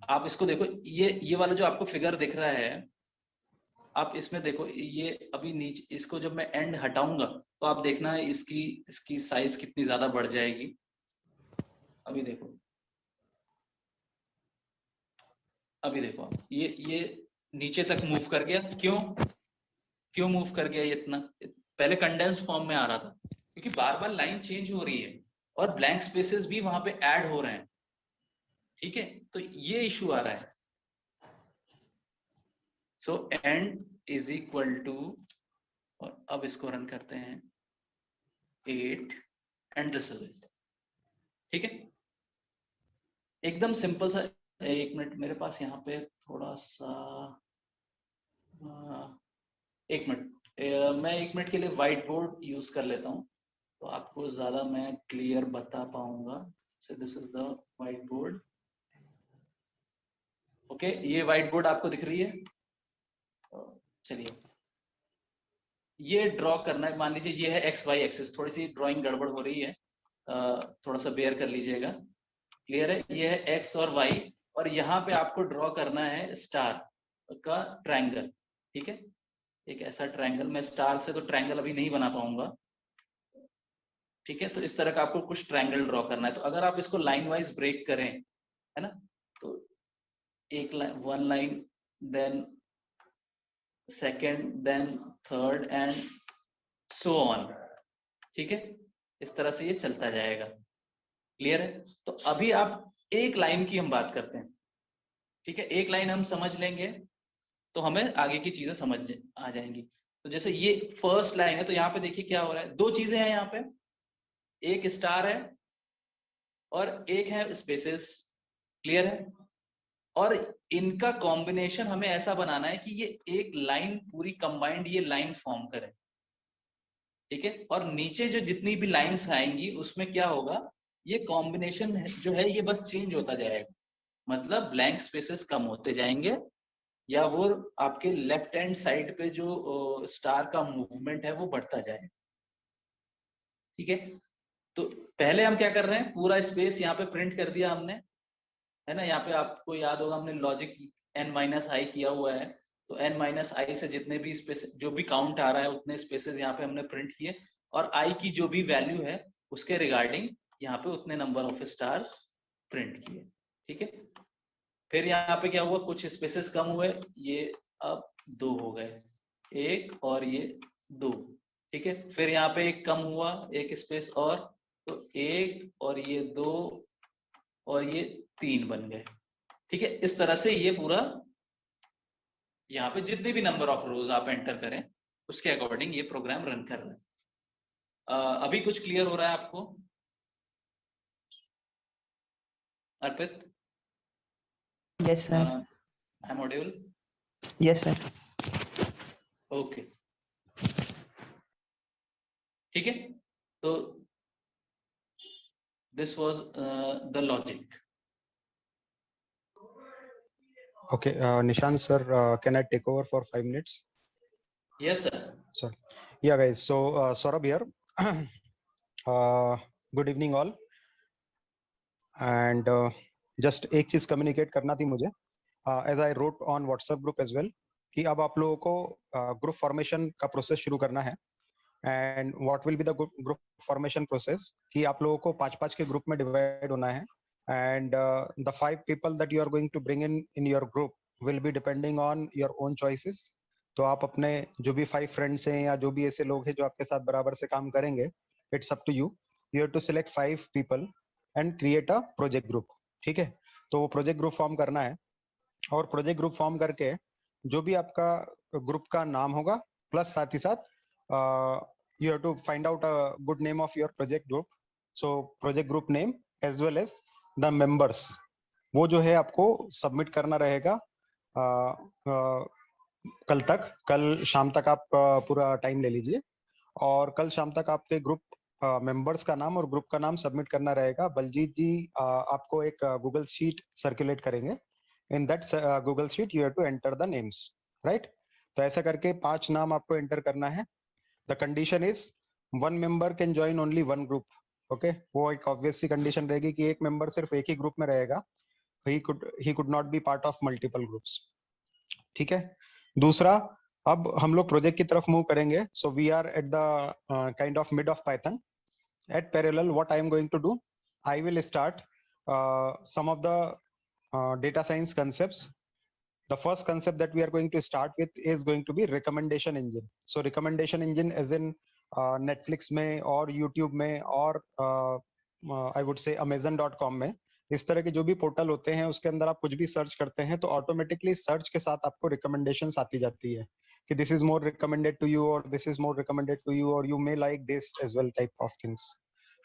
आप इसको देखो, ये वाला जो आपको फिगर दिख रहा है, आप इसमें देखो, ये अभी नीचे इसको जब मैं एंड हटाऊंगा तो आप देखना है इसकी साइज कितनी ज्यादा बढ़ जाएगी। अभी देखो, अभी देखो आप, ये नीचे तक मूव कर गया। क्यों मूव कर गया ये इतना? पहले कंडेंस फॉर्म में आ रहा था, क्योंकि बार बार लाइन चेंज हो रही है और ब्लैंक स्पेसेस भी वहां पे ऐड हो रहे हैं। ठीक है, तो ये इशू आ रहा है। So and is equal to, और अब इसको रन करते हैं 8 एंड दिस इज इट। ठीक है, एकदम सिंपल सा। एक मिनट, मेरे पास यहाँ पे थोड़ा सा एक मिनट, मैं 1 मिनट के लिए व्हाइट बोर्ड यूज कर लेता हूँ तो आपको ज्यादा मैं क्लियर बता पाऊंगा। So this is the white board. Okay, ये व्हाइट बोर्ड आपको दिख रही है? चलिए, ये ड्रॉ करना है। मान लीजिए ये है एक्स वाई एक्सिस, थोड़ी सी ड्राइंग गड़बड़ हो रही है, थोड़ा सा बेयर कर लीजिएगा। क्लियर है? ये है एक्स और वाई, और यहाँ पे आपको ड्रॉ करना है स्टार का ट्रायंगल। ठीक है, एक ऐसा ट्रायंगल, मैं स्टार से तो ट्रायंगल अभी नहीं बना पाऊंगा। ठीक है, तो इस तरह का आपको कुछ ट्रायंगल ड्रॉ करना है। तो अगर आप इसको लाइन वाइज ब्रेक करें, है ना, तो एक line, one line, then second, then third and so on. ठीक है, इस तरह से ये चलता जाएगा। क्लियर है? तो अभी आप एक लाइन की हम बात करते हैं। ठीक है, एक लाइन हम समझ लेंगे तो हमें आगे की चीजें समझ आ जाएंगी। तो जैसे ये फर्स्ट लाइन है, तो यहाँ पे देखिए क्या हो रहा है, दो चीजें हैं यहाँ पे, एक स्टार है और एक है स्पेसेस। क्लियर है? और इनका कॉम्बिनेशन हमें ऐसा बनाना है कि ये एक लाइन पूरी कंबाइंड ये लाइन फॉर्म करे। ठीक है, और नीचे जो जितनी भी लाइंस आएंगी उसमें क्या होगा, ये कॉम्बिनेशन जो है ये बस चेंज होता जाएगा। मतलब ब्लैंक स्पेसेस कम होते जाएंगे, या वो आपके लेफ्ट हैंड साइड पे जो स्टार का मूवमेंट है वो बढ़ता जाएगा। ठीक है, तो पहले हम क्या कर रहे हैं, पूरा स्पेस यहाँ पे प्रिंट कर दिया हमने, है ना। यहाँ पे आपको याद होगा हमने लॉजिक n-i किया हुआ है, तो n-i से जितने भी स्पेस जो भी काउंट आ रहा है उतने स्पेसेस यहाँ पे हमने प्रिंट किए, और i की जो भी वैल्यू है उसके रिगार्डिंग यहाँ पे उतने नंबर ऑफ स्टार्स प्रिंट किए। ठीक है, फिर यहाँ पे क्या हुआ, कुछ स्पेसेस कम हुए, ये अब 2 हो गए, एक और ये 2। ठीक है, फिर यहाँ पे एक कम हुआ, एक स्पेस और, तो 1 और ये 2 और ये 3 बन गए। ठीक है, इस तरह से ये पूरा यहाँ पे जितने भी नंबर ऑफ रोज आप एंटर करें उसके अकॉर्डिंग ये प्रोग्राम रन कर रहा है। अभी कुछ क्लियर हो रहा है आपको Arpit? Yes sir. I am audible? Yes sir. Okay, ठीक है, तो this was the logic. Okay, Nishant sir, can I take over for 5 minutes? Yes sir. Sorry. Yeah guys, so Saurabh here. Good evening all. And just एक चीज communicate करना थी मुझे, as I wrote on WhatsApp group as well, कि अब आप लोगों को group formation का process शुरू करना है। And what will be the group formation process, कि आप लोगों को 5-5 के group में divide होना है, and the 5 people that you are going to bring in your group will be depending on your own choices, तो आप अपने जो भी 5 फ्रेंड्स हैं या जो भी ऐसे लोग हैं जो आपके साथ बराबर से काम करेंगे, it's up to you have to select 5 people and create a project group. ठीक है, तो वो प्रोजेक्ट ग्रुप फॉर्म करना है, और प्रोजेक्ट ग्रुप फॉर्म करके जो भी आपका ग्रुप का नाम होगा, प्लस साथ ही साथ you have to find out a good name of your project group. So project group name as well as the members, वो जो है आपको सबमिट करना रहेगा कल तक। कल शाम तक आप पूरा टाइम ले लीजिए, और कल शाम तक आपके ग्रुप मेंबर्स का नाम और ग्रुप का नाम सबमिट करना रहेगा। बलजीत जी आपको एक गूगल शीट सर्कुलेट करेंगे, in that Google sheet you have to enter the names, right. तो ऐसा करके 5 नाम आपको एंटर करना है। The condition is 1 member can join only 1 group. Okay, वो एक ऑब्वियस सी कंडीशन रहेगी कि एक मेंबर सिर्फ एक ही ग्रुप में रहेगा, he could not be part of multiple groups। ठीक है, दूसरा, अब हम लोग प्रोजेक्ट की तरफ मूव करेंगे। So we are at the kind of mid of Python. At parallel what I am going to do, I will start some of the data science concepts. The first concept that we are going to start with is going to be recommendation engine. So recommendation engine as in Netflix में और YouTube में और I would say Amazon.com में, इस तरह के जो भी पोर्टल होते हैं उसके अंदर आप कुछ भी सर्च करते हैं तो ऑटोमेटिकली सर्च के साथ आपको रिकमेंडेशंस आती जाती है कि this is more recommended to you और this is more recommended to you और you may like this as well type of things.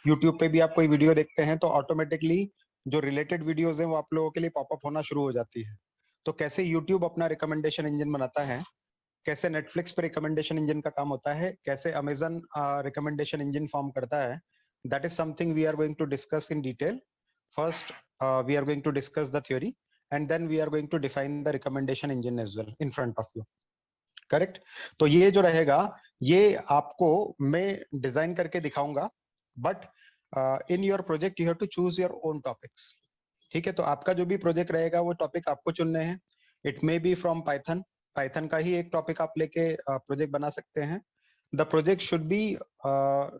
YouTube पे भी आप कोई वीडियो देखते हैं तो ऑटोमेटिकली जो रिलेटेड वीडियोज हैं वो आप लोगों के लिए पॉपअप होना शुरू हो जाती है। तो कैसे यूट्यूब अपना रिकमेंडेशन इंजन बनाता है, कैसे नेटफ्लिक्स पे रिकमेंडेशन इंजन का काम होता है, कैसे अमेजन रिकमेंडेशन इंजन फॉर्म करता है, that is something we are going to discuss in detail. First, we are going to discuss the theory and then we are going to define the recommendation engine as well in front of you. Correct? तो ये जो रहेगा ये आपको मैं डिजाइन करके दिखाऊंगा, but in your project you have to choose your own topics. ठीक है, तो आपका जो भी प्रोजेक्ट रहेगा वो टॉपिक आपको चुनने हैं। It may B from Python, Python का ही एक टॉपिक आप लेके प्रोजेक्ट बना सकते हैं। The project should be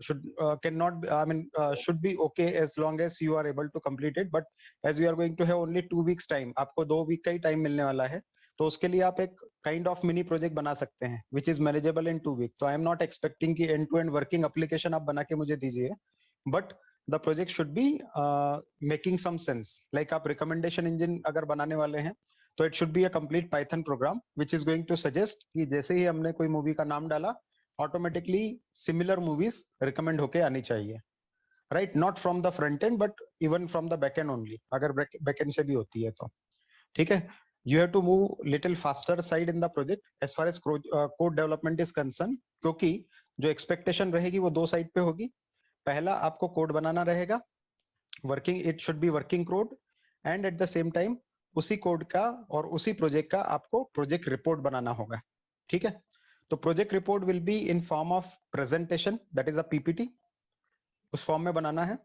should be okay as long as you are able to complete it, but as you are going to have only 2 weeks time, आपको 2 वीक का ही टाइम मिलने वाला है, तो उसके लिए आप एक काइंड ऑफ मिनी प्रोजेक्ट बना सकते हैं which is manageable in 2 weeks। तो आई एम नॉट एक्सपेक्टिंग कि end to end working application आप बना के मुझे दीजिए, but the project should be making some sense. Like आप रिकमेंडेशन इंजन अगर बनाने वाले हैं तो it should be a complete Python program which is going to suggest कि जैसे ही हमने कोई मूवी का नाम डाला ऑटोमेटिकली सिमिलर मूवीज रिकमेंड होके आनी चाहिए, right. Not from the front end but even from the back end only, अगर बैक एंड से भी होती है तो ठीक है। You have to move little faster side in the project as far as code development is concern, क्योंकि जो एक्सपेक्टेशन रहेगी वो 2 साइड पे होगी। पहला, आपको कोड बनाना रहेगा, working, it should be working code, and at the same time उसी कोड का और उसी प्रोजेक्ट का आपको प्रोजेक्ट रिपोर्ट बनाना होगा। ठीक है, तो project report will be in form of presentation, that is a PPT, उस फॉर्म में बनाना है,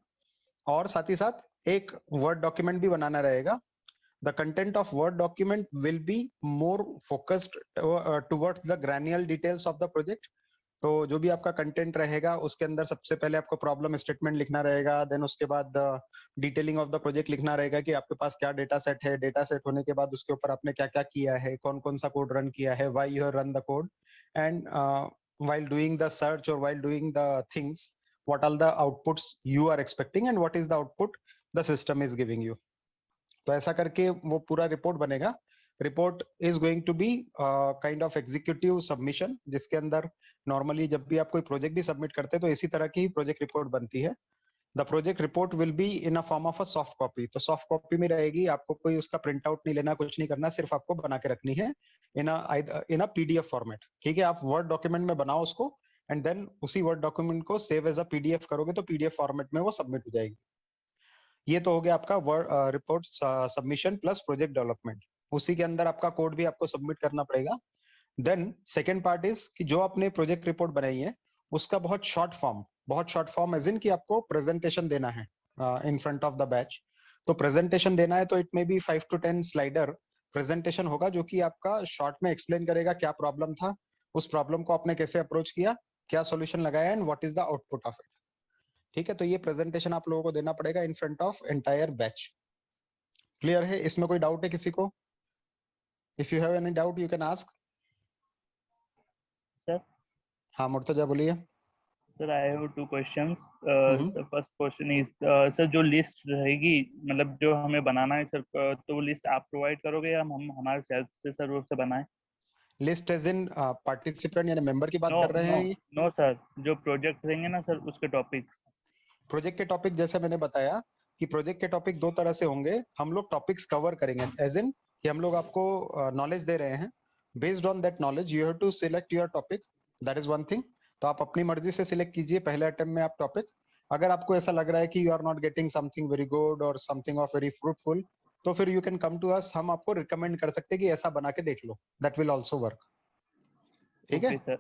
और साथ ही साथ एक वर्ड डॉक्यूमेंट भी बनाना रहेगा। The content of word document will be more focused towards the granular details of the project. तो जो भी आपका कंटेंट रहेगा उसके अंदर सबसे पहले आपको प्रॉब्लम स्टेटमेंट लिखना रहेगा, देन उसके बाद डिटेलिंग ऑफ द प्रोजेक्ट लिखना रहेगा कि आपके पास क्या डेटा सेट है, डेटा सेट होने के बाद उसके ऊपर आपने क्या क्या किया है, कौन कौन सा कोड रन किया है, why you have run the code, and while doing the search or while doing the things, what are the outputs you are expecting and what is the output the system is giving you। तो ऐसा करके वो पूरा रिपोर्ट बनेगा। Report is going to be kind of executive submission, जिसके अंदर नॉर्मली जब भी आप कोई प्रोजेक्ट भी सबमिट करते हैं तो इसी तरह की प्रोजेक्ट रिपोर्ट बनती है। The project report will be in a form of a soft copy, तो सॉफ्ट कॉपी में रहेगी, आपको कोई उसका प्रिंट आउट नहीं लेना, कुछ नहीं करना, सिर्फ आपको बना के रखनी है इन अ पीडीएफ फॉर्मेट। ठीक है, आप वर्ड डॉक्यूमेंट में बनाओ उसको एंड देन उसी वर्ड डॉक्यूमेंट को सेव एज अ पीडीएफ करोगे तो पीडीएफ फॉर्मेट में वो सबमिट हो जाएगी। ये तो हो गया आपका word report submission plus project development. उसी के अंदर आपका कोड भी आपको सबमिट करना पड़ेगा। देन सेकेंड पार्ट इज कि जो आपने प्रोजेक्ट रिपोर्ट बनाई है उसका बहुत शॉर्ट फॉर्म एज इन कि आपको प्रेजेंटेशन देना है in front of the batch. तो प्रेजेंटेशन देना है तो it may B 5 to 10 slider presentation होगा जो कि आपका शॉर्ट में एक्सप्लेन करेगा क्या प्रॉब्लम था, उस प्रॉब्लम को आपने कैसे अप्रोच किया, क्या सॉल्यूशन लगाया and what is the output of it. ठीक है, तो ये प्रेजेंटेशन आप लोगों को देना पड़ेगा in front of entire batch. Clear है? इसमें कोई डाउट है किसी को? If you have any doubt you can ask. हाँ मुर्तजा बोलिए। Sir I have two questions. Hmm. The first question is sir, जो लिस्ट रहेगी मतलब जो हमें बनाना है सर, तो वो लिस्ट आप प्रोवाइड करोगे या हम हमारे सेल्फ से सर उससे बनाएं? लिस्ट एज इन पार्टिसिपेंट यानी मेंबर की बात नो कर रहे नो हैं? नो सर, जो प्रोजेक्ट रहेंगे ना सर उसके टॉपिक। प्रोजेक्ट के टॉपिक जैसे मैंने बताया कि प्रोजेक्ट के टॉपिक दो तरह से होंगे। हम लोग टॉपिक्स कवर करेंगे एज इन कि हम लोग आपको नॉलेज दे रहे हैं। Based on that knowledge you have to select your topic, that is one thing. तो आप अपनी मर्जी से सिलेक्ट कीजिए पहले अटेम्प्ट में आप टॉपिक। अगर आपको ऐसा लग रहा है कि you are not getting something very good और समथिंग ऑफ वेरी फ्रूटफुल, तो फिर you can come to us, हम आपको रिकमेंड कर सकते हैं कि ऐसा बना के देख लो, दैट विल ऑल्सो वर्क। ठीक है ओके सर।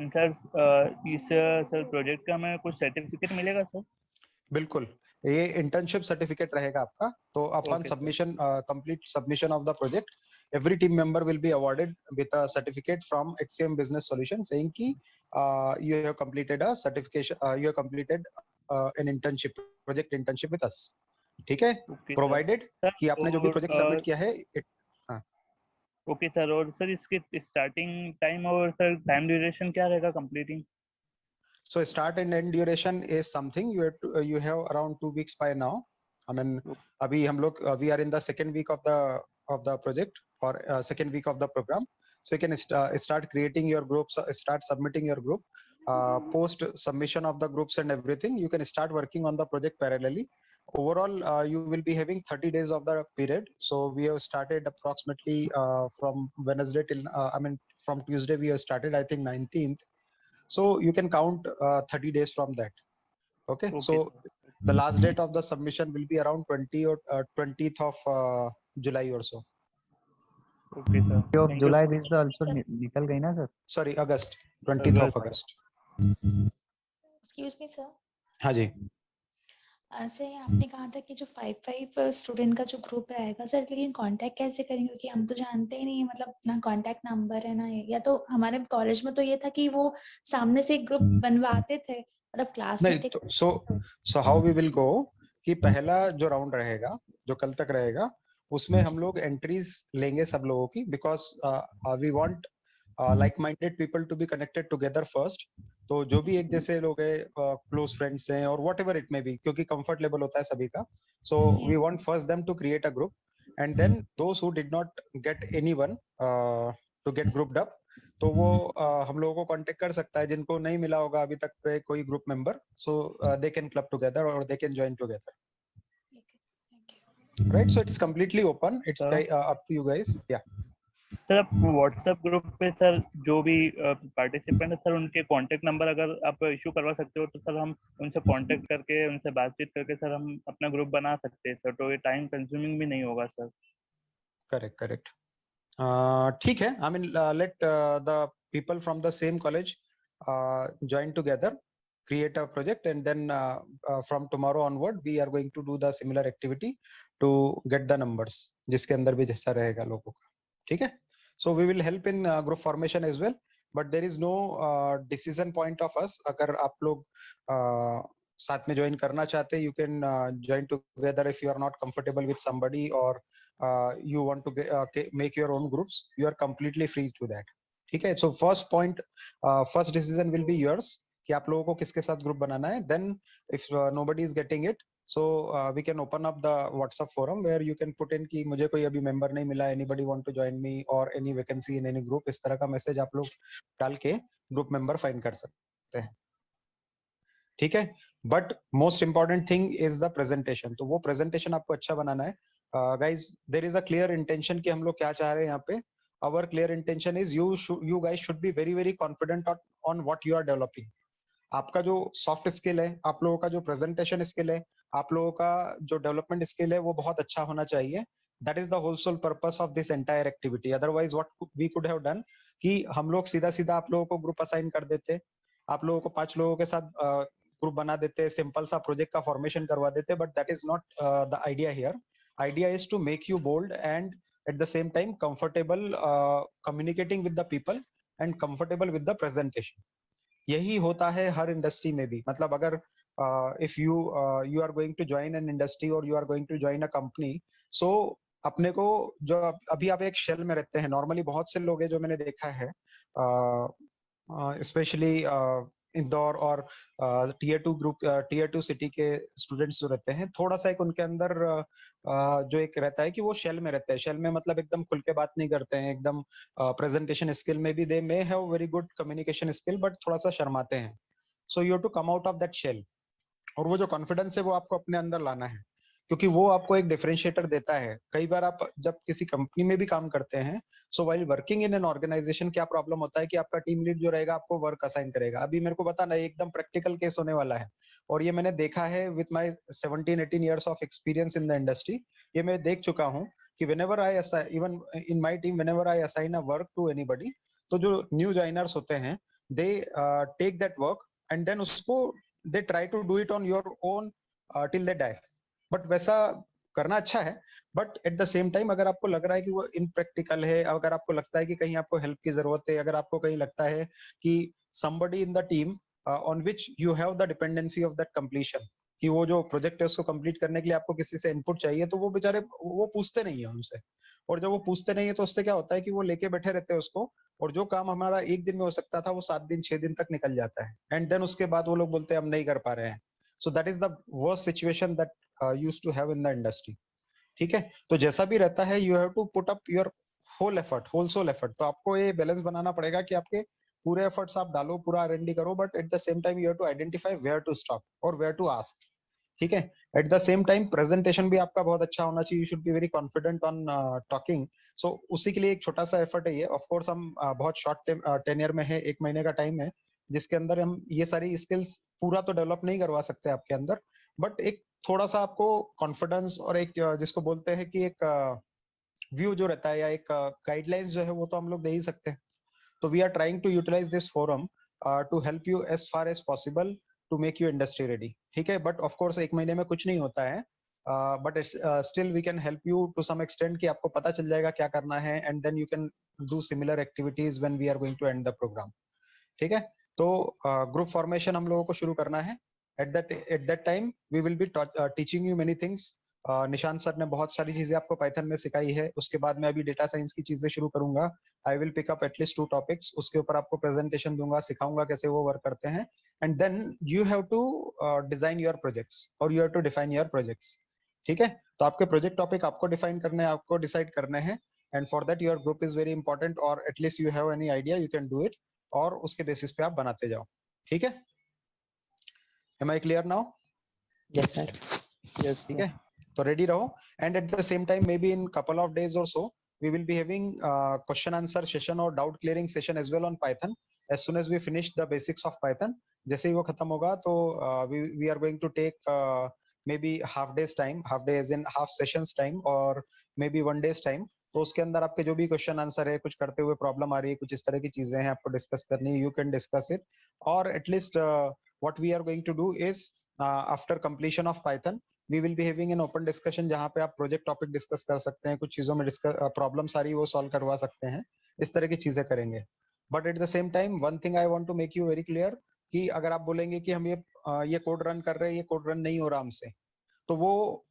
सर इस सर प्रोजेक्ट का हमें कुछ सर्टिफिकेट मिलेगा सर? बिल्कुल, ये इंटर्नशिप सर्टिफिकेट रहेगा आपका। तो upon Okay, sir. Submission, complete submission of the project, every team member will be awarded with a certificate from HCM Business Solution saying कि you have completed a certification, you have completed an internship, project internship with us. ठीक है, Okay, provided sir. कि आपने जो भी और प्रोजेक्ट सबमिट किया है ओके सर, और सर इसके स्टार्टिंग टाइम और सर टाइम ड्यूरेशन क्या रहेगा completing? So start and end duration is something you have to, you have around 2 weeks by now. I mean, अभी हम लोग we are in the second week of the project or second week of the program. So you can start creating your groups, start submitting your group. Post submission of the groups and everything, you can start working on the project parallelly. Overall, you will be having 30 days of the period. So we have started approximately from Wednesday till I mean from Tuesday we have started, I think 19th. So you can count 30 days from that. Okay, Okay. so the last date of the submission will be around 20 or 20th of July or so. Okay sir. of Thank you. July this also निकल गई ना sir? Sorry, August, 20th of August. Excuse me sir, हाँ जी। ऐसे आपने कहा था कि जो 5 स्टूडेंट का जो ग्रुप रहेगा सर, लेकिन कांटेक्ट कैसे करेंगे? क्योंकि हम तो जानते ही नहीं, मतलब ना कांटेक्ट नंबर है ना ये। या तो हमारे कॉलेज में तो ये था कि वो सामने से एक ग्रुप बनवाते थे, मतलब क्लास में नहीं, so how we will go कि पहला जो राउंड रहेगा जो कल तक रहेगा उसमें हम लोग एंट्रीज लेंगे सब लोगों की, because we want like minded people to be connected together first. तो जो भी एक जैसे लोग हैं, क्लोज फ्रेंड्स हैं और whatever it may be, क्योंकि कंफर्ट लेवल होता है सभी का। So we want first them to create a group and then those who did not get anyone to get grouped up, तो वो हम लोगों को कांटेक्ट कर सकता है जिनको नहीं मिला होगा अभी तक पे कोई group member. So they can club together और they can join together, right? So it's completely open, it's up to you guys. या सर आप व्हाट्सएप ग्रुप पे सर जो भी पार्टिसिपेंट है सर उनके कांटेक्ट नंबर अगर आप इशू करवा सकते हो तो सर हम उनसे कांटेक्ट करके उनसे बातचीत करके सर हम अपना ग्रुप बना सकते हैं सर, तो ये टाइम कंज्यूमिंग भी नहीं होगा सर। करेक्ट करेक्ट, ठीक है। I mean let the people from the same college join together, create a project, and then from tomorrow onward we are going to do the similar activity to get the numbers जिसके अंदर भी जैसा रहेगा लोगों का। ठीक है, so we will help in group formation as well, but there is no decision point of us। अगर आप लोग साथ में ज्वाइन करना चाहते हैं, you can join together if you are not comfortable with somebody or you want to make your own groups, you are completely free to that। ठीक है, so first point, first decision will be yours कि आप लोगों को किसके साथ ग्रुप बनाना है। then if nobody is getting it, so we can open up the WhatsApp forum where you can put in कि मुझे कोई अभी मेंबर नहीं मिला, anybody want to join me or any vacancy in any group, इस तरह का मैसेज आप लोग डाल के ग्रुप मेंबर फाइंड कर सकते हैं। ठीक है, but most important thing is the presentation. तो वो प्रेजेंटेशन आपको अच्छा बनाना है। Guys there is a clear intention कि हम लोग क्या चाह रहे हैं यहाँ पे। our clear intention is you guys should be very very confident on what you are developing। आपका जो सॉफ्ट स्किल है, आप लोगों का जो प्रेजेंटेशन स्किल है, आप लोगों का जो डेवलपमेंट स्किल है वो बहुत अच्छा होना चाहिए। That is the whole sole purpose of this entire activity. Otherwise what we could have done कि हम लोग सीधा सीधा आप लोगों को ग्रुप असाइन कर देते, आप लोगों को 5 लोगों के साथ ग्रुप बना देते, सिंपल सा प्रोजेक्ट का फॉर्मेशन करवा देते, but that is not the idea here. Idea is to make you bold and at the same time comfortable communicating with the people and comfortable with the presentation। यही होता है हर इंडस्ट्री में भी। मतलब अगर if you are going to join an industry or you are going to join a company, so अपने को जो अभी आप एक शेल में रहते हैं, नॉर्मली बहुत से लोग हैं जो मैंने देखा है स्पेशली इंदौर और टीयर टू सिटी के स्टूडेंट्स जो रहते हैं, थोड़ा सा एक उनके अंदर जो एक रहता है कि वो शेल में रहते हैं। शेल में मतलब एकदम खुल के बात नहीं करते हैं, एकदम प्रेजेंटेशन स्किल में भी they may have very good communication skill but थोड़ा सा शर्माते हैं। So you have to come out of that shell, और वो जो कॉन्फिडेंस है वो आपको अपने अंदर लाना है, क्योंकि वो आपको एक डिफरेंशिएटर देता है। कई बार आप जब किसी कंपनी में भी काम करते हैं, so while working in an organization क्या प्रॉब्लम होता है कि आपका टीम लीड जो रहेगा आपको वर्क असाइन करेगा। अभी मेरे को बताना है, एकदम प्रैक्टिकल केस होने वाला है, और ये मैंने देखा है with my 17-18 years of experience in the industry. ये मैं देख चुका हूँ कि whenever I even in my team whenever I assign a work to anybody, तो जो न्यू जॉइनर्स होते हैं they take that work and then उसको they try to do it on your own till they die. But वैसा करना अच्छा है, but at the same time अगर आपको लग रहा है कि वो इनप्रैक्टिकल है, अगर आपको लगता है कि कहीं आपको हेल्प की जरूरत है, अगर आपको कहीं लगता है कि somebody in the team on which you have the dependency of that completion, कि वो जो प्रोजेक्ट है उसको कंप्लीट करने के लिए आपको किसी से इनपुट चाहिए, तो वो बेचारे वो पूछते नहीं है उनसे। और जब वो पूछते नहीं है तो उससे क्या होता है कि वो लेके बैठे रहते हैं उसको, और जो काम हमारा एक दिन में हो सकता था वो 7 दिन 6 दिन तक निकल जाता है, एंड देन उसके बाद वो लोग बोलते हैं हम नहीं कर पा रहे हैं। So that is the worst situation that used to have in the industry. ठीक है, तो जैसा भी रहता है you have to put up your whole effort, whole soul effort. तो आपको ये बैलेंस बनाना पड़ेगा कि आपके पूरे एफर्ट्स आप डालो, पूरा R&D करो, but at the same time you have to identify where to stop और वेयर टू आस्क। ठीक है, at the same time presentation भी आपका बहुत अच्छा होना चाहिए, you should be very confident on talking. So उसी के लिए एक छोटा सा एफर्ट है ये। ऑफ कोर्स हम बहुत शॉर्ट टेन्योर में है, 1 महीने का टाइम है, जिसके अंदर हम ये सारी स्किल्स पूरा तो डेवलप नहीं करवा सकते आपके अंदर, बट एक थोड़ा सा आपको कॉन्फिडेंस और एक जिसको बोलते हैं कि एक व्यू जो रहता है या एक गाइडलाइंस जो है वो तो हम लोग दे ही सकते हैं। तो we are trying to utilize this forum to help you as far as possible to make you industry ready. ठीक है, बट ऑफ कोर्स 1 महीने में कुछ नहीं होता है, but still we can help you to some extent कि आपको पता चल जाएगा क्या करना है, and then you can do similar activities when we are going to end the program. ठीक है, तो ग्रुप फॉर्मेशन हम लोगों को शुरू करना है। At that time we will be teaching you many things. Nishant sir ने बहुत सारी चीजें आपको पाइथन में सिखाई है, उसके बाद मैं अभी डेटा साइंस की चीजें शुरू करूंगा। I will pick up at least 2 topics, उसके ऊपर आपको प्रेजेंटेशन दूंगा, सिखाऊंगा कैसे वो वर्क करते हैं, and then you have to design your projects और you have to define your projects. ठीक है, तो आपके प्रोजेक्ट टॉपिक आपको डिफाइन करने हैं, आपको डिसाइड करने हैं, and for that your group is very important, और at least you have any idea, you can do it, और उसके बेसिस पे आप बनाते जाओ। ठीक है, am I clear now? Yes sir. Yes, ठीक है, तो रेडी रहो। And at the same time may be in couple of days और so we will be having question answer session और doubt clearing session as well on Python as soon as we finish the basics of Python। जैसे ही वो खत्म होगा तो we are going to take maybe half days time, half day as in half sessions time, और maybe 1 day's time। तो उसके अंदर आपके जो भी क्वेश्चन आंसर है, कुछ करते हुए प्रॉब्लम आ रही है, कुछ इस तरह की चीजें हैं आपको डिस्कस करनी है, यू कैन डिस्कस इट। और at least what we are going to do is after completion of Python we will be having an open discussion, जहाँ पे आप प्रोजेक्ट टॉपिक डिस्कस कर सकते हैं, कुछ चीजों में प्रॉब्लम सारी वो सॉल्व करवा सकते हैं, इस तरह की चीजें करेंगे। But at the same time one thing I want to make you very clear कि अगर आप बोलेंगे कि हम ये कोड रन कर रहे हैं, ये कोड रन नहीं हो रहा हमसे, तो वो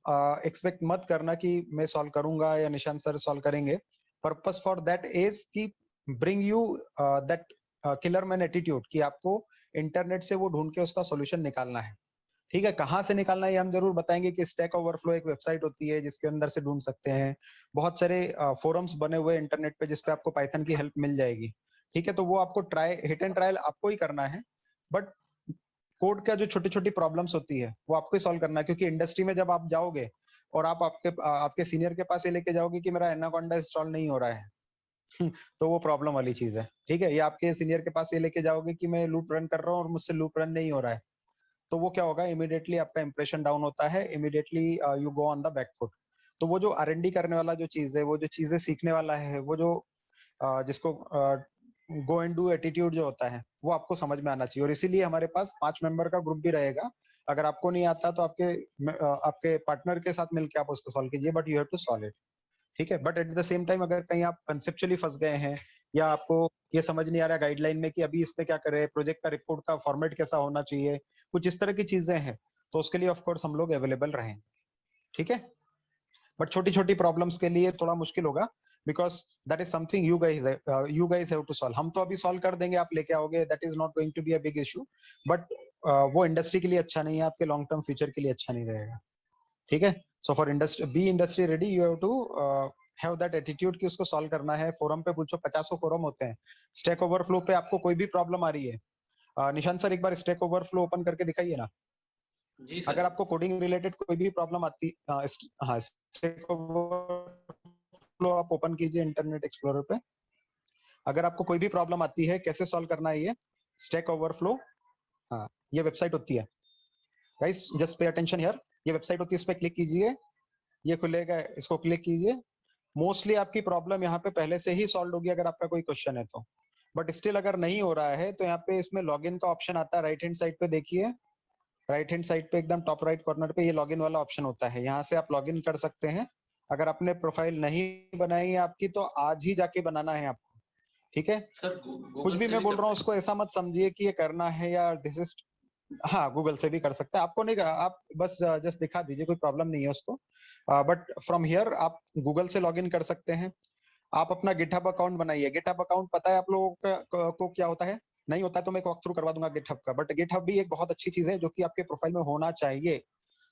एक्सपेक्ट मत करना कि मैं सॉल्व करूंगा या निशांत सर सॉल्व करेंगे। पर्पस फॉर दैट इज कि bring you that killer man attitude, कि आपको इंटरनेट से वो ढूंढ के उसका सॉल्यूशन निकालना है। ठीक है, कहाँ से निकालना है ये हम जरूर बताएंगे कि स्टैक ओवरफ्लो एक वेबसाइट होती है जिसके अंदर से ढूंढ सकते हैं, बहुत सारे फोरम्स बने हुए इंटरनेट पे जिसपे आपको पाइथन की हेल्प मिल जाएगी। ठीक है, तो वो आपको हिट एंड ट्रायल आपको ही करना है, बट कोड का जो छोटी छोटी प्रॉब्लम्स होती है वो आपको ही सॉल्व करना है, क्योंकि इंडस्ट्री में जब आप जाओगे और आप आपके सीनियर के पास ये लेके जाओगे कि मेरा एनाकोंडा इंस्टॉल नहीं हो रहा है तो वो प्रॉब्लम वाली चीज है। ठीक है, या आपके सीनियर के पास ये लेके जाओगे कि मैं लूप रन कर रहा हूँ और मुझसे लूप रन नहीं हो रहा है, तो वो क्या होगा, इमीडिएटली आपका इंप्रेशन डाउन होता है, immediately you go on the back foot. तो वो जो R&D करने वाला जो चीज है, वो जो चीजें सीखने वाला है, वो जो जिसको गो एंड डू एटीट्यूड जो होता है, वो आपको समझ में आना चाहिए। और इसीलिए हमारे पास 5 मेंबर का ग्रुप भी रहेगा। अगर आपको नहीं आता तो आपके पार्टनर के साथ मिलकर आप उसको सॉल्व कीजिए, but you have to solve it. ठीक है, but at the same time अगर कहीं आप कंसेप्चुअली फंस गए हैं या आपको ये समझ नहीं आ रहा गाइडलाइन में कि अभी इस पे क्या करें, प्रोजेक्ट का रिपोर्ट का फॉर्मेट कैसा होना चाहिए, कुछ इस तरह की चीजें हैं, तो उसके लिए ऑफ कोर्स हम लोग अवेलेबल रहें। ठीक है, बट छोटी छोटी प्रॉब्लम्स के लिए थोड़ा मुश्किल होगा, because that is something you guys have to solve. हम तो अभी solve कर देंगे, आप लेके आओगे, that is not going to be a big issue, but वो industry के लिए अच्छा नहीं है, आपके long term future के लिए अच्छा नहीं रहेगा, ठीक है? So for industry ready, you have to have that attitude कि उसको solve करना है. Forum पे पूछो, 50 forum होते हैं. Stack Overflow पे आपको कोई भी problem आ रही है, निशांत सर एक बार Stack Overflow ओपन करके दिखाइए ना. जी सर. अगर आपको कोडिंग रिलेटेड कोई भी प्रॉब्लम आती, हाँ, Stack Overflow आप ओपन कीजिए इंटरनेट एक्सप्लोरर पे. अगर आपको कोई भी प्रॉब्लम आती है, कैसे सॉल्व करना है ये Stack Overflow, हाँ, ये वेबसाइट होती है. Guys just pay attention here, ये वेबसाइट होती है, इस पे क्लिक कीजिए, ये खुलेगा, इसको क्लिक कीजिए. मोस्टली आपकी प्रॉब्लम यहाँ पे पहले से ही सॉल्व होगी अगर आपका कोई क्वेश्चन है तो, बट स्टिल अगर नहीं हो रहा है तो यहाँ पे इसमें लॉगिन का ऑप्शन आता है. राइट हैंड साइड पे देखिए, राइट हैंड साइड पे एकदम टॉप राइट कॉर्नर पे ये लॉगिन वाला ऑप्शन होता है. यहाँ से आप लॉगिन कर सकते हैं. अगर आपने प्रोफाइल नहीं बनाई है आपकी तो आज ही जाके बनाना है आपको, ठीक है? सर कुछ भी मैं बोल रहा हूँ उसको ऐसा मत समझिए कि ये करना है या दिस इज, हाँ गूगल से भी कर सकते हैं. आपको नहीं, आप बस जस्ट दिखा दीजिए, कोई प्रॉब्लम नहीं है उसको. बट फ्रॉम हियर आप गूगल से लॉगिन कर सकते हैं. आप अपना गिटहब अकाउंट बनाइए. गिटहब अकाउंट पता है आप लोगों को क्या होता है? नहीं होता है तो मैं वॉक थ्रू करवा दूंगा गिटहब का. बट गिटहब भी एक बहुत अच्छी चीज है जो कि आपके प्रोफाइल में होना चाहिए.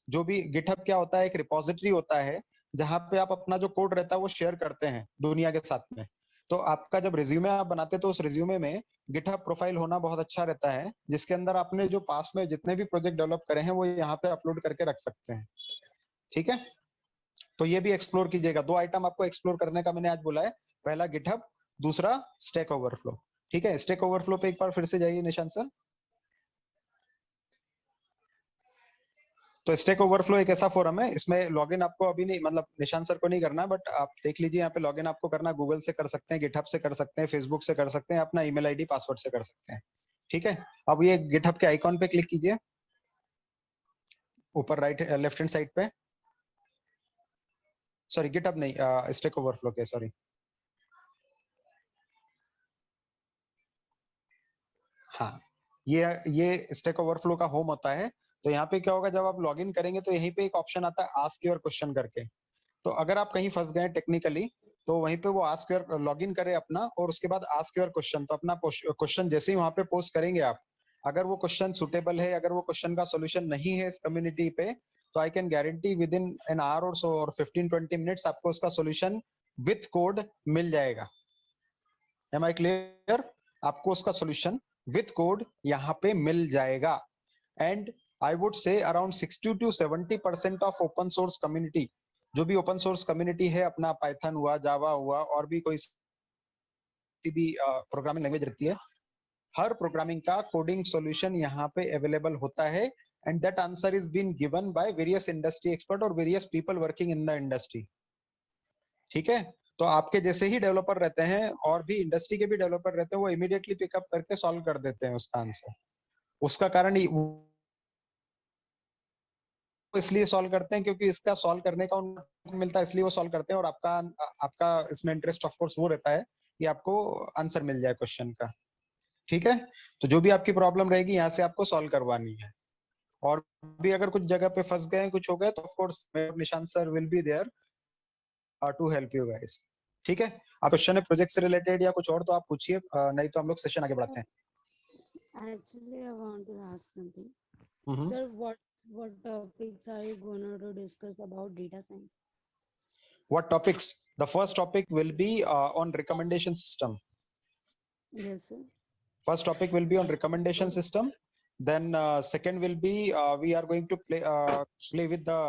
जो भी गिटहब क्या होता है, एक रिपोजिटरी होता है जहां पे आप अपना जो कोड रहता है वो शेयर करते हैं दुनिया के साथ में. तो आपका जब रिज्यूमे आप बनाते हैं तो उस रिज्यूमे में गिटहब प्रोफाइल होना बहुत अच्छा रहता है, जिसके अंदर आपने जो पास में जितने भी प्रोजेक्ट डेवलप करे हैं वो यहाँ पे अपलोड करके रख सकते हैं, ठीक है? तो ये भी एक्सप्लोर कीजिएगा. 2 आइटम आपको एक्सप्लोर करने का मैंने आज बोला है. पहला गिटहब, दूसरा स्टैक ओवरफ्लो, ठीक है? स्टैक ओवरफ्लो पे एक बार फिर से जाइए निशांत सर. तो स्टैक ओवरफ्लो एक ऐसा फोरम है, इसमें लॉगिन आपको अभी नहीं, मतलब निशांत सर को नहीं करना, बट आप देख लीजिए यहाँ पे लॉगिन आपको करना, गूगल से कर सकते हैं, गिटहब से कर सकते हैं, फेसबुक से कर सकते हैं, अपना ईमेल आईडी पासवर्ड से कर सकते हैं, ठीक है? अब ये गिटहब के आइकॉन पे क्लिक कीजिए, ऊपर राइट लेफ्ट हैंड साइड पे, सॉरी गिटहब नहीं, स्टैक ओवरफ्लो के, सॉरी. हाँ, ये स्टैक ओवरफ्लो का होम होता है. तो यहाँ पे क्या होगा, जब आप लॉगिन करेंगे तो यहीं पे एक ऑप्शन आता है आस्क योर क्वेश्चन करके. तो अगर आप कहीं फंस गए टेक्निकली तो वहीं पे वो आस्क योर, लॉगिन करे अपना और उसके बाद आस्क योर क्वेश्चन. तो अपना क्वेश्चन जैसे ही वहां पे पोस्ट करेंगे आप, अगर वो क्वेश्चन सुटेबल है, अगर वो क्वेश्चन का सोल्यूशन नहीं है इस कम्युनिटी पे, तो I can guarantee with in an hour और सो और 15-20 मिनट्स आपको उसका सोल्यूशन विथ कोड मिल जाएगा. Am I clear? आपको उसका सोल्यूशन विथ कोड यहाँ पे मिल जाएगा. And I would say around 60 to 70% of open source community, जो भी ओपन सोर्स कम्युनिटी है, अपना पाइथन हुआ, जावा हुआ, और भी कोई भी प्रोग्रामिंग लैंग्वेज रहती है, हर प्रोग्रामिंग का कोडिंग सॉल्यूशन यहाँ पे अवेलेबल होता है. And that answer is been given by various industry expert और various people working in the industry, ठीक है? तो आपके जैसे ही डेवलपर रहते हैं और भी इंडस्ट्री के भी डेवलपर रहते हैं, वो इमीडिएटली पिकअप करके सॉल्व कर देते हैं उसका आंसर. उसका कारण इसलिए सॉल्व करते हैं क्योंकि इसका सॉल्व करने का उनको मिलता है, इसलिए वो सॉल्व करते हैं. और आपका इसमें इंटरेस्ट ऑफ कोर्स वो रहता है कि आपको आंसर मिल जाए क्वेश्चन का, ठीक है? तो जो भी आपकी प्रॉब्लम रहेगी यहाँ से आपको सॉल्व करवानी है. और भी अगर कुछ जगह पे फंस गए, कुछ हो गए, तो of course Nishant sir will be there to help you guys, ठीक है? आप क्वेश्चन है प्रोजेक्ट से रिलेटेड या कुछ और तो आप पूछिए, नहीं तो हम लोग सेशन आगे बढ़ाते हैं. Actually, I want to ask something. Mhm. Sir, what topics are you going to discuss about data science? What topics? The first topic will be on recommendation system. Yes, sir. First topic will be on recommendation system. Then second will be we are going to play with the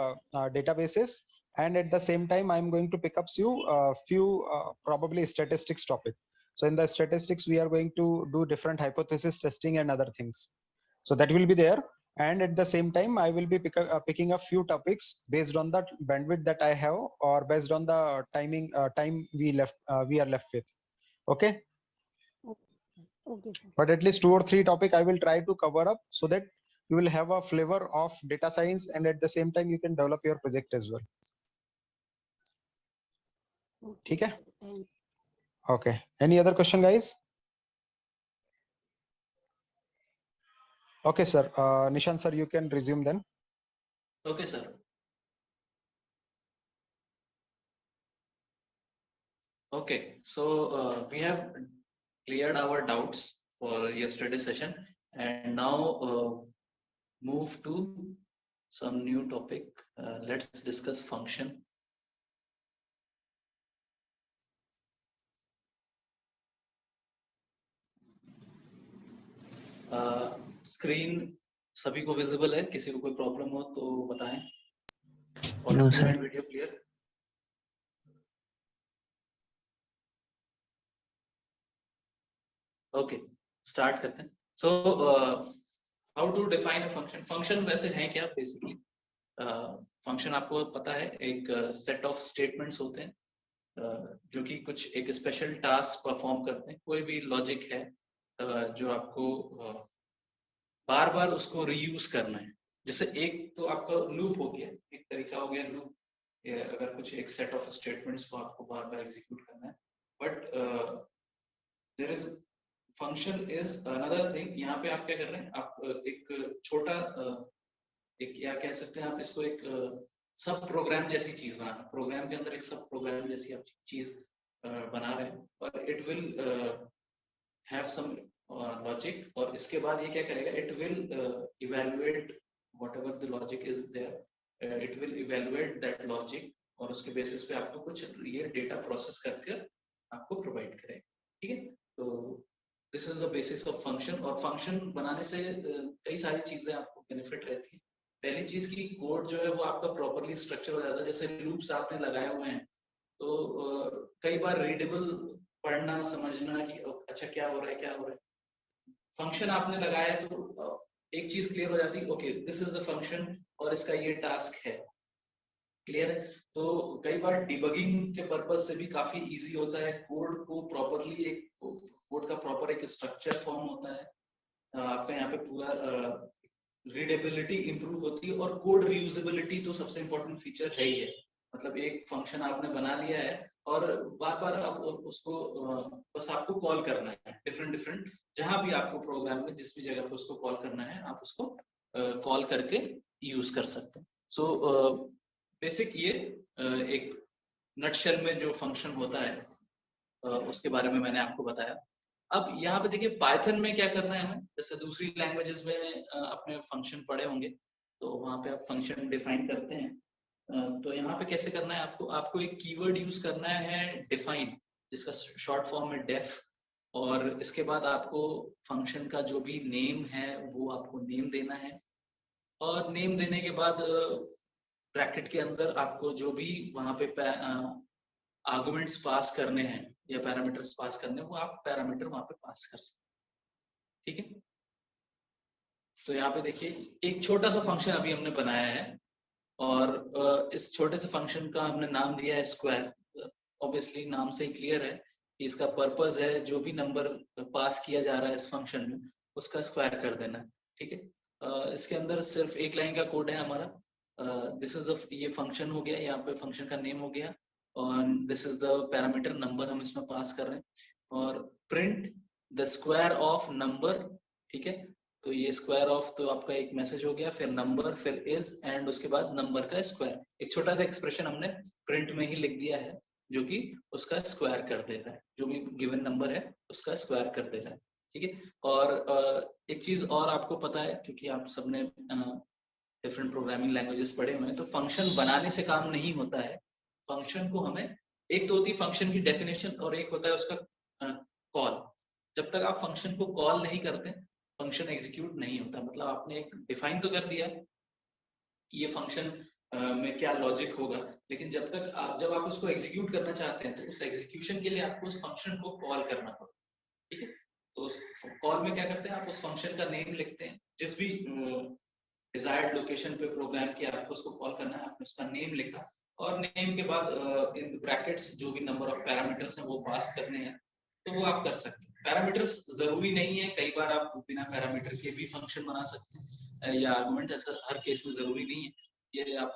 databases, and at the same time I'm going to pick up few probably statistics topic. So in the statistics we are going to do different hypothesis testing and other things. So that will be there. And at the same time I will be picking up few topics based on the bandwidth that I have, or based on the time we are left with. Okay. Okay, sir. But at least 2 or 3 topic I will try to cover up so that you will have a flavor of data science, and at the same time you can develop your project as well. Okay. ठीक है? Thank Okay. Any other question, guys? Okay, sir. Nishan sir, you can resume then. Okay, sir. Okay, so we have cleared our doubts for yesterday session, and now move to some new topic. Let's discuss function. Screen सभी को विजिबल है? किसी को कोई प्रॉब्लम हो तो बताएं। No, sir. Video clear? Okay, start करते हैं। So how to define a function. Function वैसे है क्या बेसिकली? फंक्शन आपको पता है एक सेट ऑफ स्टेटमेंट्स होते हैं जो कि कुछ एक स्पेशल टास्क परफॉर्म करते हैं। कोई भी लॉजिक है जो आपको बार बार उसको रीयूज करना है। जैसे एक तो आपका लूप हो गया, एक तरीका हो गया लूप, अगर कुछ एक सेट ऑफ स्टेटमेंट्स को आपको बार बार एग्जीक्यूट करना है। But there is function is another thing. यहाँ पे आप क्या कर रहे हैं, आप एक छोटा एक क्या कह सकते हैं आप इसको, एक सब प्रोग्राम जैसी चीज बनाना। प्रोग्राम के अंदर एक सब प्रोग्राम जैसी आप चीज बना रहे हैं, और it will have some logic, और इसके बाद ये क्या करेगा, it will evaluate whatever the logic is there, it will evaluate that logic, और उसके बेसिस पे आपको कुछ ये डेटा प्रोसेस करके आपको प्रोवाइड करेगा। ठीक है, तो this is the basis of function. और फंक्शन बनाने से कई सारी चीजें आपको बेनिफिट रहती है। पहली चीज की कोड जो है वो आपका प्रॉपर्ली स्ट्रक्चर हो जाता है। जैसे लूप्स आपने लगाए हुए हैं तो कई बार रीडेबल, पढ़ना समझना कि अच्छा क्या हो रहा है क्या हो रहा है। फंक्शन आपने लगाया है तो एक चीज क्लियर हो जाती है, okay this is the function और इसका ये टास्क है। क्लियर है? तो कई बार डिबगिंग के पर्पज से भी काफी इजी होता है। कोड को प्रॉपरली, एक कोड का प्रॉपर एक स्ट्रक्चर फॉर्म होता है। आपका यहाँ पे पूरा रीडेबिलिटी इंप्रूव होती है, और कोड रीयूजेबिलिटी तो सबसे इंपॉर्टेंट फीचर है ही है। मतलब एक फंक्शन आपने बना लिया है और बार बार आप उसको बस आपको कॉल करना है, डिफरेंट जहां भी आपको प्रोग्राम में जिस भी जगह पे उसको कॉल करना है आप उसको कॉल करके यूज कर सकते हैं। सो बेसिक ये एक नटशेल में जो फंक्शन होता है उसके बारे में मैंने आपको बताया। अब यहाँ पे देखिए पाइथन में क्या करना है हमें। जैसे दूसरी लैंग्वेजेस में अपने फंक्शन पढ़े होंगे तो वहां पे आप फंक्शन डिफाइन करते हैं। तो यहाँ पे कैसे करना है, आपको एक कीवर्ड यूज करना है डिफाइन, जिसका शॉर्ट फॉर्म है डेफ। और इसके बाद आपको फंक्शन का जो भी नेम है वो आपको नेम देना है, और नेम देने के बाद ब्रैकेट के अंदर आपको जो भी वहां पे आर्गुमेंट्स पास करने हैं या पैरामीटर्स पास करने हैं वो आप पैरामीटर वहां पे पास कर सकते। ठीक है, तो यहाँ पे देखिए एक छोटा सा फंक्शन अभी हमने बनाया है, और इस छोटे से फंक्शन का हमने नाम दिया है स्क्वायर। ऑब्वियसली नाम से ही क्लियर है कि इसका पर्पस है जो भी नंबर पास किया जा रहा है इस फंक्शन में उसका स्क्वायर कर देना। ठीक है, इसके अंदर सिर्फ एक लाइन का कोड है हमारा। दिस इज द, ये फंक्शन हो गया, यहाँ पे फंक्शन का नेम हो गया, और this is the parameter number हम इसमें पास कर रहे हैं, और print the square of number. ठीक है, तो ये स्क्वायर ऑफ तो आपका एक मैसेज हो गया, फिर नंबर, फिर इज, एंड उसके बाद नंबर का स्क्वायर। एक छोटा सा एक्सप्रेशन हमने प्रिंट में ही लिख दिया है जो कि उसका स्क्वायर कर दे रहा है, जो भी गिवन नंबर है उसका स्क्वायर कर दे रहा है। ठीक है, और एक चीज और आपको पता है क्योंकि आप सबने डिफरेंट प्रोग्रामिंग लैंग्वेजेस पढ़े हुए हैं, तो फंक्शन बनाने से काम नहीं होता है। फंक्शन को हमें, एक तो होती है फंक्शन की डेफिनेशन और एक होता है उसका कॉल। जब तक आप फंक्शन को कॉल नहीं करते फंक्शन एग्जीक्यूट नहीं होता। मतलब आपने एक डिफाइन तो कर दिया कि ये फंक्शन में क्या लॉजिक होगा, लेकिन जब आप उसको एग्जीक्यूट करना चाहते हैं तो उस एग्जीक्यूशन के लिए आपको उस फंक्शन को कॉल करना पड़ता है। ठीक है, तो उस कॉल में क्या करते हैं, आप उस फंक्शन का नेम लिखते हैं, जिस भी डिजायर्ड लोकेशन पे प्रोग्राम की आपको उसको कॉल करना है, आपने उसका नेम लिखा, और नेम के बाद इन ब्रैकेट्स जो भी नंबर ऑफ पैरामीटर्स हैं वो पास करने हैं, तो वो आप कर सकते हैं। पैरामीटर्स जरूरी नहीं है, कई बार आप बिना पैरामीटर के भी फंक्शन बना सकते हैं, या आर्गुमेंट, ऐसा हर केस में जरूरी नहीं है। ये आप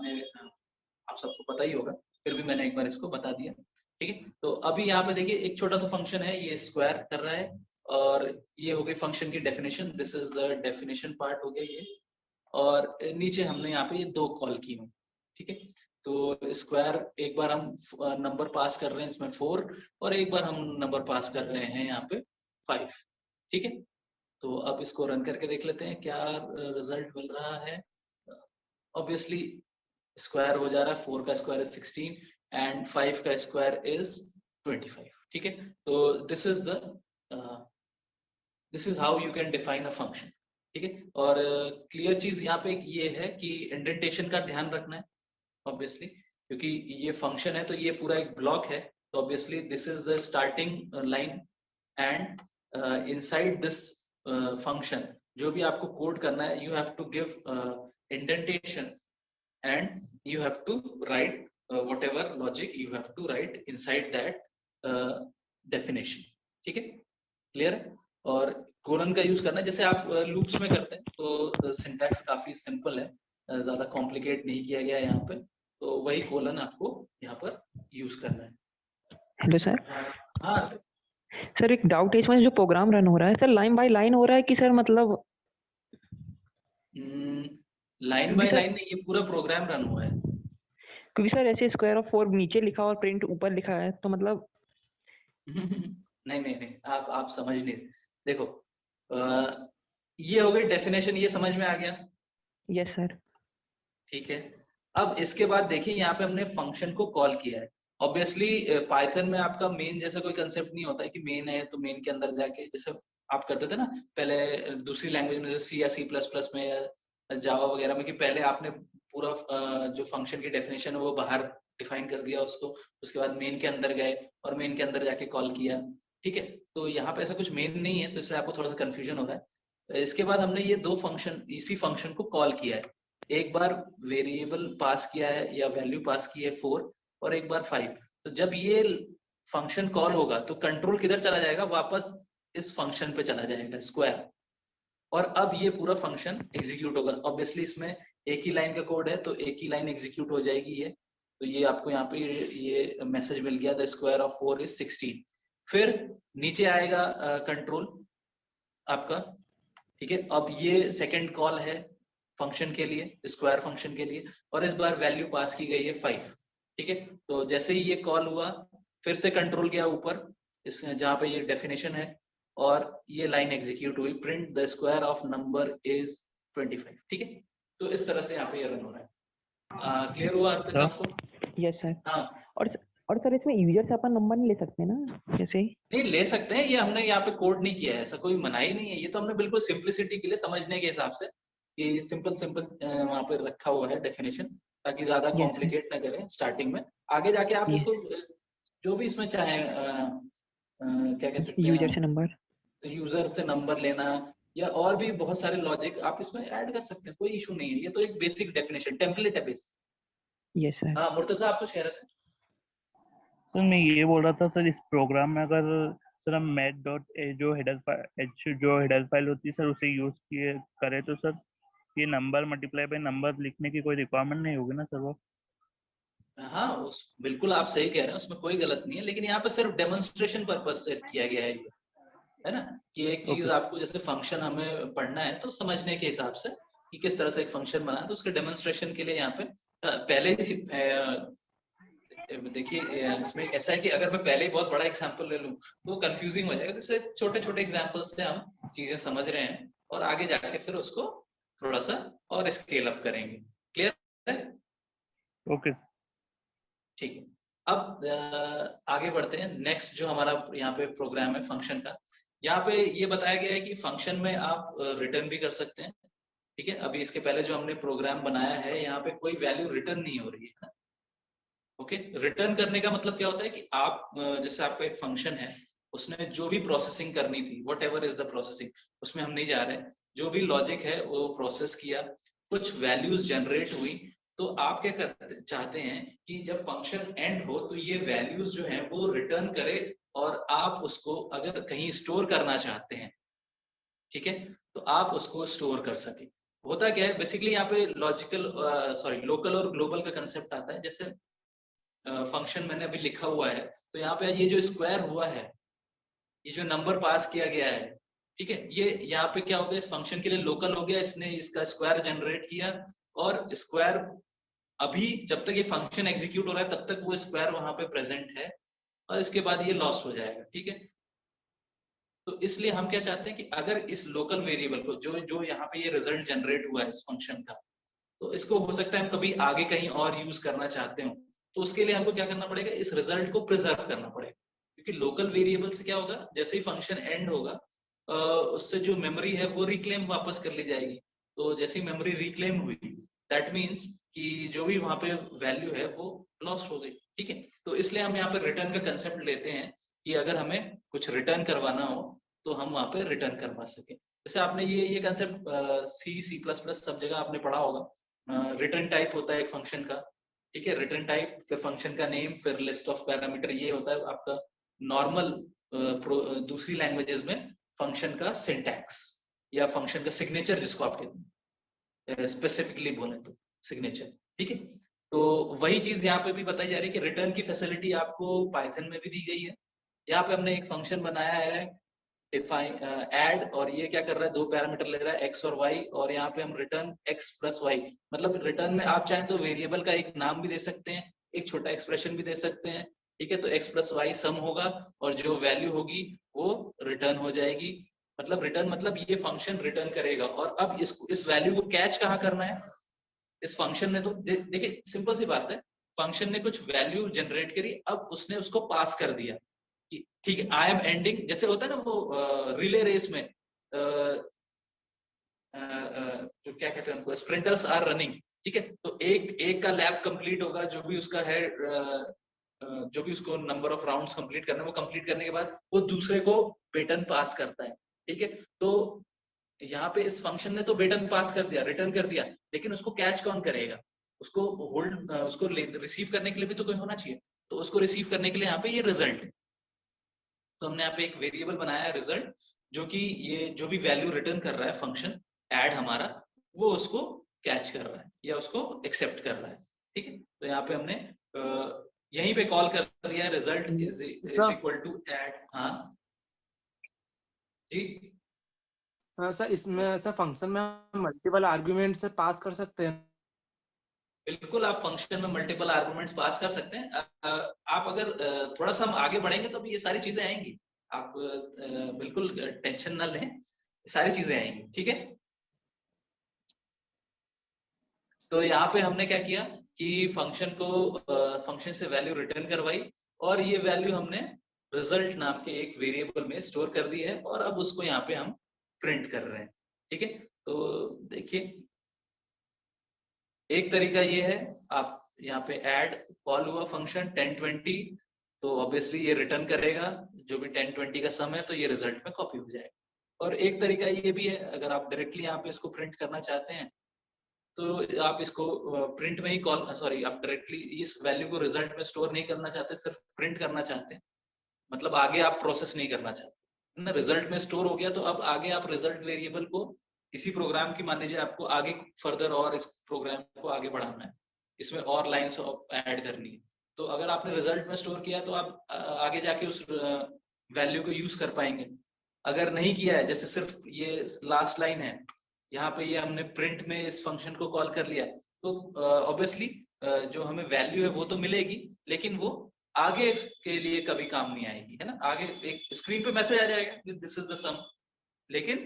सबको पता ही होगा, फिर भी मैंने एक बार इसको बता दिया। ठीक है, तो अभी यहाँ पे देखिए एक छोटा सा फंक्शन है, ये स्क्वायर कर रहा है, और ये हो गई फंक्शन की definition. This is the definition part हो गया ये, और नीचे हमने यहाँ पे ये दो कॉल की हुई। ठीक है, तो स्क्वायर एक बार हम नंबर पास कर रहे हैं इसमें 4 और एक बार हम नंबर पास कर रहे हैं यहाँ पे 5। ठीक है, तो अब इसको रन करके देख लेते हैं क्या रिजल्ट मिल रहा है। ऑब्वियसली स्क्वायर हो जा रहा है, 4 का स्क्वायर इज 16 एंड 5 का स्क्वायर इज 25। ठीक है, तो this is how you can define a function. ठीक है, और क्लियर चीज यहाँ पे ये है कि इंडेंटेशन का ध्यान रखना है ऑब्वियसली, क्योंकि ये फंक्शन है तो ये पूरा एक ब्लॉक है, तो obviously this is the starting line and inside this function जो भी आपको कोड करना है you have to give indentation and you have to write whatever logic you have to write inside that definition। ठीक है, क्लियर है। और कोलन का यूज करना है जैसे आप लूप्स में करते हैं, तो सिंटैक्स काफी सिंपल है, ज्यादा कॉम्प्लिकेट नहीं किया गया है यहाँ पे, तो वही कोलन आपको यहाँ पर यूज करना है। Hello sir. हाँ सर एक डाउट है, इसमें जो प्रोग्राम रन हो रहा है सर लाइन बाय लाइन हो रहा है कि सर मतलब लाइन बाय लाइन नहीं, ये पूरा प्रोग्राम रन हुआ है। क्योंकि सर ऐसे स्क्वायर ऑफ 4 नीचे लिखा और प्रिंट ऊपर लिखा है तो मतलब नहीं आप समझ नहीं, देखो ये हो गई डेफिनेशन, ये समझ में आ गया। Yes sir. ठीक है, अब इसके बाद देखिए यहाँ पे हमने फंक्शन को कॉल किया है। ऑब्वियसली पाइथन में आपका मेन जैसा कोई कंसेप्ट नहीं होता है कि मेन है तो मेन के अंदर जाके जैसे आप करते थे ना पहले दूसरी लैंग्वेज में, जैसे C या C++ में या जावा वगैरह में, कि पहले आपने पूरा जो फंक्शन की डेफिनेशन है वो बाहर डिफाइन कर दिया उसको, उसके बाद मेन के अंदर गए और मेन के अंदर जाके कॉल किया। ठीक है, तो यहाँ पे ऐसा कुछ मेन नहीं है, तो इसलिए आपको थोड़ा सा कंफ्यूजन हो रहा है। इसके बाद हमने ये दो फंक्शन इसी फंक्शन को कॉल किया है, एक बार वेरिएबल पास किया है या वैल्यू पास की है 4 और एक बार 5। तो जब ये फंक्शन कॉल होगा तो कंट्रोल किधर चला जाएगा, वापस इस फंक्शन पे चला जाएगा स्क्वायर, और अब ये पूरा फंक्शन एग्जीक्यूट होगा। ऑब्वियसली इसमें एक ही लाइन का कोड है तो एक ही लाइन एग्जीक्यूट हो जाएगी ये, तो ये आपको यहाँ पे ये मैसेज मिल गया, द स्क्वायर ऑफ 4 इज 16। फिर नीचे आएगा कंट्रोल आपका। ठीक है, अब ये सेकंड कॉल है फंक्शन के लिए, स्क्वायर फंक्शन के लिए, और इस बार वैल्यू पास की गई है 5। ठीक है, तो जैसे ही ये कॉल हुआ फिर से कंट्रोल गया ऊपर इस जहाँ पे ये डेफिनेशन है, और ये लाइन एग्जीक्यूट हुई, print the square of number is 25। ठीक है, तो इस तरह से यहाँ पे ये रन हो रहा है। क्लियर हुआ अर्पित आपको? Yes sir. हाँ, और सर इसमें यूजर से अपन नंबर नहीं ले सकते ना जैसे? नहीं ले सकते हैं, ये हमने यहाँ पे कोड नहीं किया है, ऐसा कोई मनाही नहीं है, ये तो हमने बिल्कुल सिंप्लिसिटी के लिए समझने के हिसाब से ये सिंपल वहाँ पे रखा हुआ है डेफिनेशन, ताकि ज्यादा कॉम्प्लिकेट ना करें स्टार्टिंग में। आगे जाके आप इसको जो भी इसमें चाहे क्या कह सकते हैं, यूजर से नंबर लेना या और भी बहुत सारे लॉजिक आप इसमें ऐड कर सकते हैं, कोई इशू नहीं है। ये तो एक बेसिक डेफिनेशन टेम्पलेट है बेसिक। Yes sir. हाँ मुर्तजा आप कुछ कह रहे थे? सर मैं ये बोल रहा था सर, इस प्रोग्राम में अगर सर हम जो हेडर फाइल होती है सर उसे यूज किए करें तो सर ये नंबर मल्टीप्लाई बाय नंबर लिखने की कोई रिक्वायरमेंट नहीं होगी ना सर वो? हाँ बिल्कुल आप सही कह रहे हैं, उसमें कोई गलत नहीं है, लेकिन यहाँ पे सिर्फ डेमोन्स्ट्रेशन पर्पज से किया गया है ये, है ना, कि एक चीज आपको जैसे फंक्शन हमें पढ़ना है तो समझने के हिसाब से कि किस तरह से एक फंक्शन बना है, तो उसके डेमोन्स्ट्रेशन के लिए यहाँ पे पहले देखिए इसमें ऐसा है कि अगर मैं पहले ही बहुत बड़ा एग्जांपल ले लूं तो कंफ्यूजिंग हो जाएगा, तो इसलिए छोटे छोटे एग्जांपल्स से हम चीजें समझ रहे हैं और आगे जाके फिर उसको थोड़ा सा और स्केल अप करेंगे। क्लियर है? ओके ठीक है, अब आगे बढ़ते हैं। नेक्स्ट जो हमारा यहाँ पे प्रोग्राम है फंक्शन का, यहाँ पे ये बताया गया है कि फंक्शन में आप रिटर्न भी कर सकते हैं। ठीक है, अभी इसके पहले जो हमने प्रोग्राम बनाया है यहाँ पे कोई वैल्यू रिटर्न नहीं हो रही है ना। ओके, रिटर्न करने का मतलब क्या होता है कि आप जैसे आपका एक फंक्शन है उसने जो भी प्रोसेसिंग करनी थी, what ever is the processing, उसमें हम नहीं जा रहे, जो भी लॉजिक है वो प्रोसेस किया, कुछ वैल्यूज जनरेट हुई, तो आप क्या करते चाहते हैं कि जब फंक्शन एंड हो तो ये वैल्यूज जो हैं वो रिटर्न करे और आप उसको अगर कहीं स्टोर करना चाहते हैं, ठीक है, तो आप उसको स्टोर कर सके। होता क्या है बेसिकली यहाँ पे लोकल और ग्लोबल का कंसेप्ट आता है। जैसे फंक्शन मैंने अभी लिखा हुआ है तो यहाँ पे ये जो स्क्वायर हुआ है, ये जो नंबर पास किया गया है, ठीक है, ये यहाँ पे क्या हो गया, इस फंक्शन के लिए लोकल हो गया, इसने इसका स्क्वायर जनरेट किया और स्क्वायर अभी जब तक ये फंक्शन एग्जीक्यूट हो रहा है तब तक वो स्क्वायर वहां पे प्रेजेंट है और इसके बाद ये लॉस्ट हो जाएगा, ठीक है। तो इसलिए हम क्या चाहते हैं कि अगर इस लोकल वेरिएबल को जो जो यहाँ पे ये रिजल्ट जनरेट हुआ है इस फंक्शन का, तो इसको हो सकता है हम कभी आगे कहीं और यूज करना चाहते हो, तो उसके लिए हमको क्या करना पड़ेगा, इस रिजल्ट को प्रिजर्व करना पड़ेगा। क्योंकि लोकल वेरिएबल से क्या होगा, जैसे ही फंक्शन एंड होगा उससे जो मेमोरी है वो रिक्लेम वापस कर ली जाएगी। तो जैसे ही मेमोरी रिक्लेम हुई दैट मीन्स कि जो भी वहां पे वैल्यू है वो लॉस्ट हो गई, ठीक है। तो इसलिए हम यहाँ पे रिटर्न का कंसेप्ट लेते हैं कि अगर हमें कुछ रिटर्न करवाना हो तो हम वहां पे रिटर्न करवा सके। जैसे आपने ये कंसेप्ट C++ सब जगह आपने पढ़ा होगा। रिटर्न टाइप होता है एक फंक्शन का, ठीक है। रिटर्न टाइप, फिर फंक्शन का नेम, फिर लिस्ट ऑफ पैरामीटर, ये होता है आपका नॉर्मल दूसरी लैंग्वेजेस में फंक्शन का सिंटैक्स या फंक्शन का सिग्नेचर जिसको आप कहते हैं, स्पेसिफिकली बोले तो सिग्नेचर, ठीक है। तो वही चीज यहाँ पे भी बताई जा रही है कि रिटर्न की फैसिलिटी आपको पाइथन में भी दी गई है। यहाँ पे हमने एक फंक्शन बनाया है डिफाइन ऐड, और ये क्या कर रहा है, दो पैरामीटर ले रहा है x और y, और यहाँ पे हम रिटर्न x प्लस वाई, मतलब रिटर्न में आप चाहें तो वेरिएबल का एक नाम भी दे सकते हैं, एक छोटा एक्सप्रेशन भी दे सकते हैं, ठीक है। तो x प्लस वाई सम होगा और जो वैल्यू होगी वो रिटर्न हो जाएगी। मतलब रिटर्न मतलब ये फंक्शन रिटर्न करेगा। और अब इस वैल्यू को कैच कहाँ करना है, इस फंक्शन ने तो देखिए सिंपल सी बात है, फंक्शन ने कुछ वैल्यू जनरेट करी, अब उसने उसको पास कर दिया कि ठीक है आई एम एंडिंग, जैसे होता है ना वो रिले रेस में जो क्या कहते हैं उनको, स्प्रिंटर्स आर रनिंग, ठीक है। तो एक का लैप कंप्लीट होगा, जो भी उसका है जो भी उसको नंबर ऑफ राउंड्स कंप्लीट करना है, वो कंप्लीट करने के बाद वो दूसरे को बेटन पास करता है, ठीक है। तो यहाँ पे इस फंक्शन ने तो बेटन पास कर दिया, रिटर्न कर दिया, लेकिन उसको कैच कौन करेगा, उसको होल्ड उसको रिसीव करने के लिए भी तो कोई होना चाहिए। तो उसको रिसीव करने के लिए यहाँ पे ये रिजल्ट है। तो हमने यहाँ पे एक वेरिएबल बनाया है रिजल्ट, जो कि ये जो भी वैल्यू रिटर्न कर रहा है फंक्शन ऐड हमारा, वो उसको कैच कर रहा है या उसको एक्सेप्ट कर रहा है, ठीक है। तो यहाँ पे हमने यहीं पे कॉल कर दिया है result is equal to add. हाँ जी सर, इसमें ऐसा फंक्शन में हम मल्टीपल आर्गुमेंट से पास कर सकते हैं? बिल्कुल, आप फंक्शन में मल्टीपल आर्गुमेंट्स पास कर सकते हैं। आप अगर थोड़ा सा हम आगे बढ़ेंगे तो ये सारी चीजें आएंगी, आप बिल्कुल टेंशन ना लें, सारी चीजें आएंगी, ठीक है। तो यहाँ पे हमने क्या किया कि फंक्शन को फंक्शन से वैल्यू रिटर्न करवाई, और ये वैल्यू हमने रिजल्ट नाम के एक वेरिएबल में स्टोर कर दी है, और अब उसको यहाँ पे हम प्रिंट कर रहे हैं, ठीक है। तो देखिए एक तरीका ये है, आप यहाँ पे ऐड कॉल हुआ फंक्शन 1020, तो ऑब्वियसली ये रिटर्न करेगा जो भी 1020 का सम है, तो ये रिजल्ट में कॉपी हो जाएगा। और एक तरीका ये भी है, अगर आप डायरेक्टली यहाँ पे इसको प्रिंट करना चाहते हैं तो आप इसको प्रिंट में ही कॉल, सॉरी आप डायरेक्टली इस वैल्यू को रिजल्ट में स्टोर नहीं करना चाहते, सिर्फ प्रिंट करना चाहते हैं, मतलब आगे आप प्रोसेस नहीं करना चाहते ना, रिजल्ट में स्टोर हो गया, तो अब आगे आप रिजल्ट वेरिएबल को इसी प्रोग्राम की, मान लीजिए आपको आगे फर्दर और इस प्रोग्राम को आगे बढ़ाना है, इसमें और लाइंस ऐड करनी है, तो अगर आपने रिजल्ट में स्टोर किया तो आप आगे जाके उस वैल्यू को यूज कर पाएंगे। अगर नहीं किया है, जैसे सिर्फ ये लास्ट लाइन है, यहाँ पे ये हमने प्रिंट में इस फंक्शन को कॉल कर लिया, तो ऑब्वियसली जो हमें वैल्यू है वो तो मिलेगी, लेकिन वो आगे के लिए कभी काम नहीं आएगी, है ना। आगे एक स्क्रीन पे मैसेज आ जाएगा दिस इज द सम, लेकिन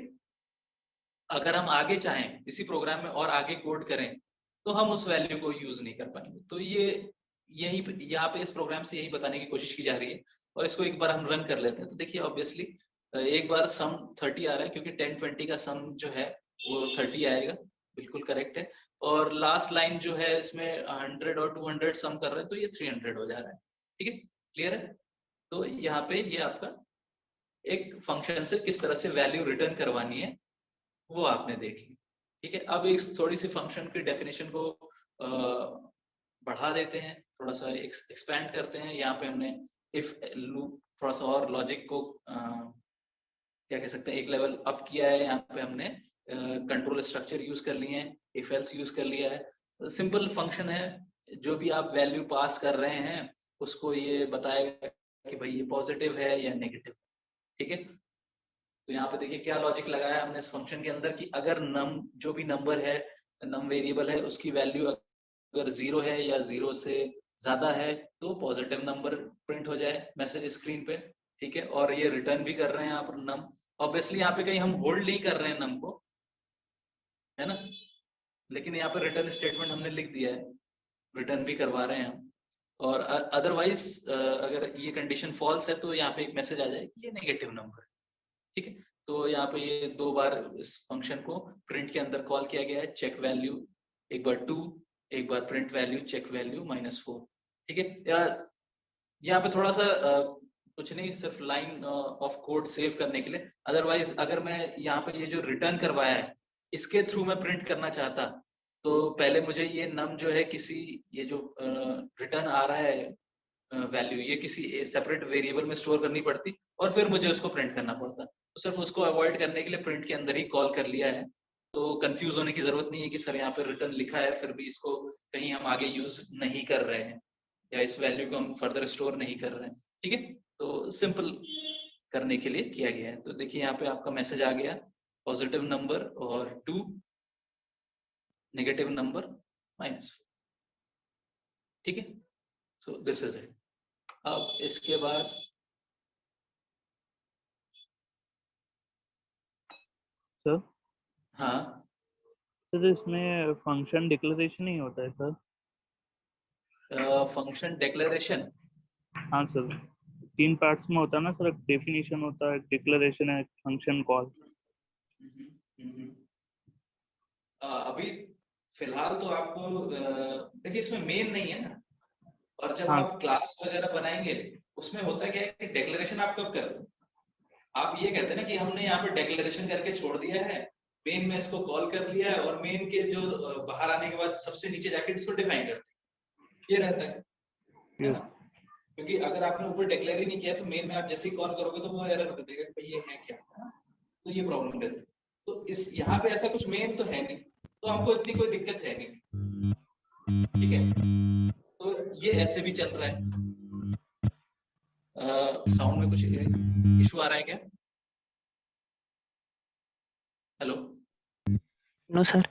अगर हम आगे चाहें इसी प्रोग्राम में और आगे कोड करें तो हम उस वैल्यू को यूज नहीं कर पाएंगे। तो ये यहाँ पे इस प्रोग्राम से यही बताने की कोशिश की जा रही है, और इसको एक बार हम रन कर लेते हैं। तो देखिए ऑब्वियसली एक बार सम 30 आ रहा है, क्योंकि 1020 का सम जो है वो 30 आएगा, बिल्कुल करेक्ट है। और लास्ट लाइन जो है इसमें 100 और 200 सम कर रहे हैं, तो ये 300 हो जा रहा है, ठीक है, क्लियर है। तो यहाँ पे ये आपका एक फंक्शन से किस तरह से वैल्यू रिटर्न करवानी है वो आपने देख ली, ठीक है। अब एक थोड़ी सी फंक्शन की डेफिनेशन को बढ़ा देते हैं, थोड़ा सा एक्सपैंड करते हैं। यहाँ पे हमने इफ लूप थोड़ा सा और लॉजिक को क्या कह सकते हैं, एक लेवल अप किया है। यहाँ पे हमने कंट्रोल स्ट्रक्चर यूज कर लिए हैं, इफ एल्स यूज कर लिया है। सिंपल फंक्शन है, जो भी आप वैल्यू पास कर रहे हैं उसको ये बताएगा कि भाई ये पॉजिटिव है या नेगेटिव, ठीक है। तो यहाँ पे देखिए क्या लॉजिक लगाया हमने इस फंक्शन के अंदर कि अगर नम जो भी नंबर है, नम वेरिएबल है, उसकी वैल्यू अगर 0 है या 0 से ज्यादा है तो पॉजिटिव नंबर प्रिंट हो जाए मैसेज स्क्रीन पे, ठीक है। और ये रिटर्न भी कर रहे हैं यहाँ पर नम, ऑब्वियसली यहाँ पे कहीं हम होल्ड नहीं कर रहे हैं नम को, है ना, लेकिन यहाँ पे रिटर्न स्टेटमेंट हमने लिख दिया है, रिटर्न भी करवा रहे हैं हम। और अदरवाइज अगर ये कंडीशन फॉल्स है तो यहाँ पे एक मैसेज आ जाएगी ये नेगेटिव नंबर, ठीक है। तो यहाँ पे ये 2 बार इस फंक्शन को प्रिंट के अंदर कॉल किया गया है, चेक वैल्यू एक बार 2, एक बार प्रिंट वैल्यू चेक वैल्यू -4, ठीक है। यहाँ पे थोड़ा सा कुछ नहीं, सिर्फ लाइन ऑफ कोड सेव करने के लिए। अदरवाइज अगर मैं यहाँ पे ये जो रिटर्न करवाया है इसके थ्रू मैं प्रिंट करना चाहता तो पहले मुझे ये नम जो है किसी, ये जो रिटर्न आ रहा है वैल्यू, ये किसी सेपरेट वेरिएबल में स्टोर करनी पड़ती और फिर मुझे उसको प्रिंट करना पड़ता। तो सिर्फ उसको अवॉइड करने के लिए प्रिंट के अंदर ही कॉल कर लिया है। तो कंफ्यूज होने की जरूरत नहीं है कि सर यहाँ पे रिटर्न लिखा है फिर भी इसको कहीं हम आगे यूज नहीं कर रहे हैं या इस वैल्यू को हम फर्दर स्टोर नहीं कर रहे हैं, ठीक है। तो सिंपल करने के लिए किया गया है। तो देखिए यहाँ पे आपका मैसेज आ गया, पॉजिटिव नंबर और 2, नेगेटिव नंबर -4, ठीक है। So this is it. अब इसके बाद सर हाँ सर इसमें फंक्शन डिक्लेरेशन ही होता है सर? फंक्शन डिक्लेरेशन, हाँ सर, 3 पार्ट्स में होता है ना सर, एक डेफिनेशन होता है, डिक्लेरेशन है, फंक्शन कॉल। अभी फिलहाल तो आपको देखिए इसमें मेन नहीं है ना, और जब हाँ। आप क्लास वगैरह बनाएंगे उसमें होता क्या है कि डिक्लेरेशन आप कब करते हैं, आप ये कहते हैं ना कि हमने यहाँ पे डिक्लेरेशन करके छोड़ दिया है, मेन में इसको कॉल कर लिया है और मेन के जो बाहर आने के बाद सबसे नीचे जाके इसको डिफाइन करते हैं, ये रहता है ना। क्योंकि अगर आपने ऊपर डिक्लेयर ही नहीं किया तो मेन में आप जैसे ही कॉल करोगे तो वो एरर दे देगा कि ये है क्या, तो ये प्रॉब्लम रहती है। तो इस यहाँ पे ऐसा कुछ मेन तो है नहीं, तो हमको इतनी कोई दिक्कत है नहीं, ठीक है। तो ये ऐसे भी चल रहा है। साउंड में कुछ इशू आ रहा है क्या? Hello? No sir.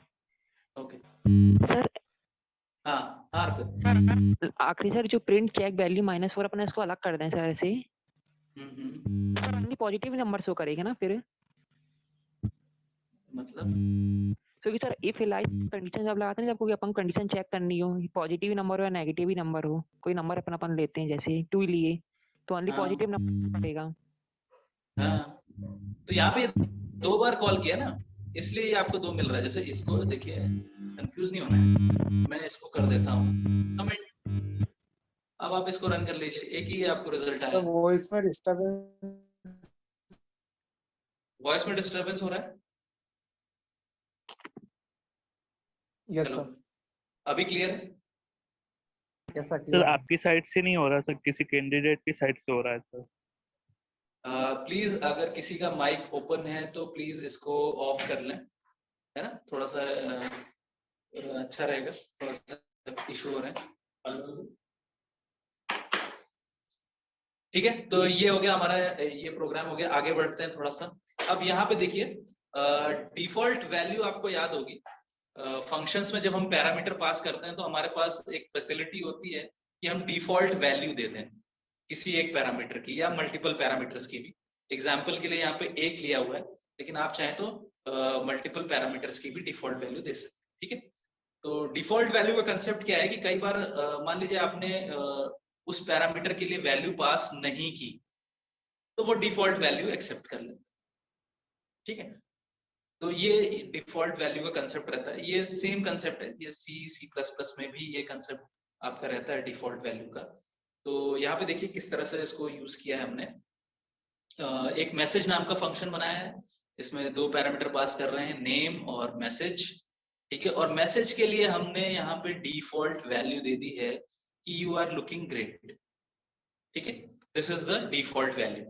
Okay sir हाँ हाँ आखिरी सर जो प्रिंट चेक वैल्यू -4 अपने इसको अलग कर दें सर ऐसे ही। Sir only positive number show करेगा ना फिर? मतलब क्योंकि सर इफ एलाइज कंडीशन जब लगाते हैं जब कोई अपन कंडीशन चेक करनी हो, पॉजिटिव नंबर हो या नेगेटिव ही नंबर हो, कोई नंबर अपन लेते हैं जैसे 2 लिए तो ओनली पॉजिटिव नंबर पड़ेगा। हाँ तो यहाँ पे 2 बार कॉल किया ना, इसलिए ये आपको 2 मिल रहा है। जैसे इसको देखिए, कंफ्यूज नहीं होना है, मैं इसको कर देता हूँ कमेंट, अब आप इसको रन कर लीजिए, एक ही आपको रिजल्ट आया। वॉइस में डिस्टर्बेंस हो रहा है? Yes hello, sir. अभी क्लियर है? यस सर आपकी साइड से नहीं हो रहा सर, किसी कैंडिडेट की साइड से हो रहा है सर। प्लीज अगर किसी का माइक ओपन है तो प्लीज इसको ऑफ कर लें, है ना, थोड़ा सा अच्छा रहेगा, थोड़ा सा इशू हो रहा है। ठीक है, तो ये हो गया हमारा, ये प्रोग्राम हो गया। आगे बढ़ते हैं थोड़ा सा। अब यहाँ पे देखिए डिफॉल्ट वैल्यू आपको याद होगी, फंक्शंस में जब हम पैरामीटर पास करते हैं तो हमारे पास एक फैसिलिटी होती है कि हम डिफॉल्ट वैल्यू दे दें किसी एक पैरामीटर की या मल्टीपल पैरामीटर्स की भी। एग्जाम्पल के लिए यहाँ पे एक लिया हुआ है, लेकिन आप चाहें तो मल्टीपल पैरामीटर्स की भी डिफॉल्ट वैल्यू दे सकते हैं, ठीक है। तो डिफॉल्ट वैल्यू का कंसेप्ट क्या है कि कई बार मान लीजिए आपने उस पैरामीटर के लिए वैल्यू पास नहीं की तो वो डिफॉल्ट वैल्यू एक्सेप्ट कर लेता है, ठीक है। तो ये डिफॉल्ट वैल्यू का कंसेप्ट रहता है, ये सेम कंसेप्ट है, ये C++ में भी ये कंसेप्ट आपका रहता है डिफॉल्ट वैल्यू का। तो यहाँ पे देखिए किस तरह से इसको यूज किया है हमने। एक मैसेज नाम का फंक्शन बनाया है, इसमें 2 पैरामीटर पास कर रहे हैं, नेम और मैसेज, ठीक है। और मैसेज के लिए हमने यहाँ पे डिफॉल्ट वैल्यू दे दी है कि यू आर लुकिंग ग्रेट, ठीक है, this is the default value.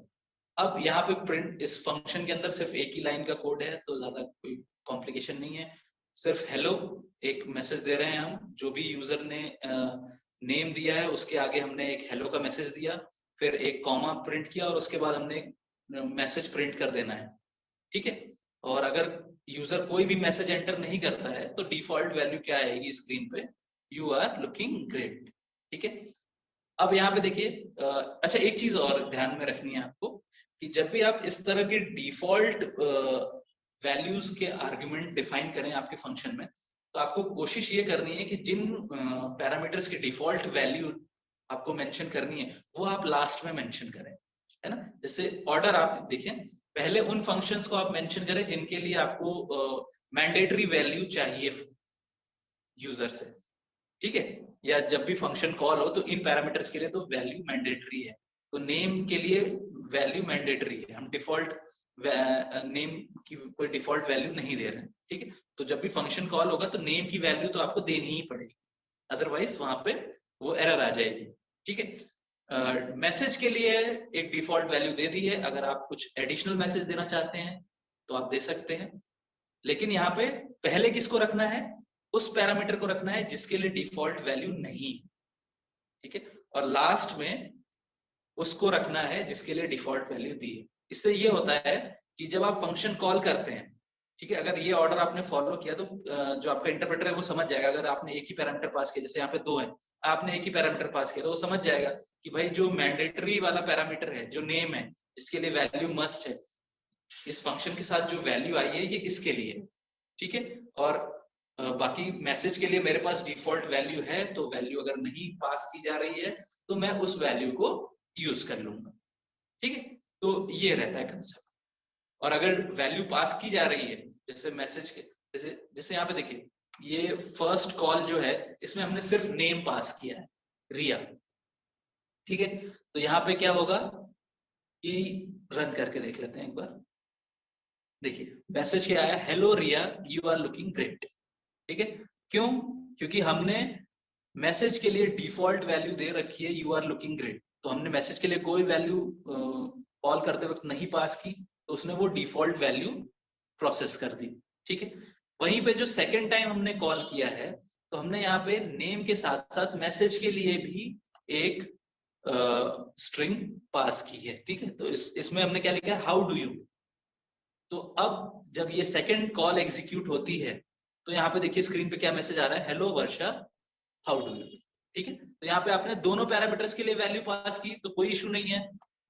अब यहाँ पे प्रिंट, इस फंक्शन के अंदर सिर्फ एक ही लाइन का कोड है तो ज्यादा कोई कॉम्प्लिकेशन नहीं है, सिर्फ हेलो एक मैसेज दे रहे हैं हम, जो भी यूजर ने नेम दिया है उसके आगे हमने एक हेलो का मैसेज दिया, फिर एक कॉमा प्रिंट किया और उसके बाद हमने मैसेज प्रिंट कर देना है, ठीक है। और अगर यूजर कोई भी मैसेज एंटर नहीं करता है तो डिफॉल्ट वैल्यू क्या आएगी स्क्रीन पे, यू आर लुकिंग ग्रेट। ठीक है, अब यहाँ पे देखिए अच्छा एक चीज और ध्यान में रखनी है आपको कि जब भी आप इस तरह के डिफॉल्ट वैल्यूज के आर्गुमेंट डिफाइन करें आपके फंक्शन में, तो आपको कोशिश ये करनी है कि जिन पैरामीटर्स की डिफॉल्ट वैल्यू आपको मेंशन करनी है वो आप लास्ट में मेंशन करें, है ना। जैसे ऑर्डर आप देखिए, पहले उन फंक्शंस को आप मेंशन करें जिनके लिए आपको मैंडेटरी वैल्यू चाहिए यूजर से, ठीक है, या जब भी फंक्शन कॉल हो तो इन पैरामीटर्स के लिए तो वैल्यू मैंडेटरी है। तो नेम के लिए वैल्यू मैंडेटरी है, हम डिफॉल्ट नेम की कोई डिफॉल्ट वैल्यू नहीं दे रहे हैं, ठीक है। तो जब भी फंक्शन कॉल होगा तो नेम की वैल्यू तो आपको देनी ही पड़ेगी, अदरवाइज वहां पे वो एरर आ जाएगी, ठीक है। मैसेज के लिए एक डिफॉल्ट वैल्यू दे दी है, अगर आप कुछ एडिशनल मैसेज देना चाहते हैं तो आप दे सकते हैं, लेकिन यहाँ पे पहले किसको रखना है, उस पैरामीटर को रखना है जिसके लिए डिफॉल्ट वैल्यू नहीं, ठीक है, और लास्ट में उसको रखना है जिसके लिए डिफॉल्ट वैल्यू दी है। इससे ये होता है कि जब आप फंक्शन कॉल करते हैं, ठीक है, अगर ये ऑर्डर आपने फॉलो किया तो जो आपका इंटरप्रेटर है वो समझ जाएगा। अगर आपने एक ही पैरामीटर पास किया, जैसे यहाँ पे 2 है, आपने एक ही पैरामीटर पास किया तो वो समझ जाएगा कि भाई जो मैंडेटरी वाला पैरामीटर है, जो नेम है, जिसके लिए वैल्यू मस्ट है, इस फंक्शन के साथ जो वैल्यू आई है ये इसके लिए, ठीक है। और बाकी मैसेज के लिए मेरे पास डिफॉल्ट वैल्यू है, तो वैल्यू अगर नहीं पास की जा रही है तो मैं उस वैल्यू को यूज कर लूंगा, ठीक है। तो ये रहता है कंसेप्ट। और अगर वैल्यू पास की जा रही है, जैसे मैसेज के जैसे यहाँ पे देखिए, ये फर्स्ट कॉल जो है इसमें हमने सिर्फ नेम पास किया है, रिया, ठीक है। तो यहाँ पे क्या होगा कि रन करके देख लेते हैं एक बार। देखिए मैसेज क्या आया, hello Riya you are looking great, ठीक है। क्यों? क्योंकि हमने मैसेज के लिए डिफॉल्ट वैल्यू दे रखी है यू आर लुकिंग ग्रेट, तो हमने मैसेज के लिए कोई वैल्यू कॉल करते वक्त नहीं पास की, तो उसने वो डिफॉल्ट वैल्यू प्रोसेस कर दी, ठीक है। वहीं पे जो सेकंड टाइम हमने कॉल किया है, तो हमने यहाँ पे नेम के साथ साथ मैसेज के लिए भी एक स्ट्रिंग पास की है, ठीक है। तो इसमें हमने क्या लिखा है, हाउ डू यू। तो अब जब ये सेकंड कॉल एग्जीक्यूट होती है तो यहाँ पे देखिए स्क्रीन पे क्या मैसेज आ रहा है, hello Varsha how do you, ठीक है। तो यहाँ पे आपने दोनों पैरामीटर्स के लिए वैल्यू पास की तो कोई इशू नहीं है,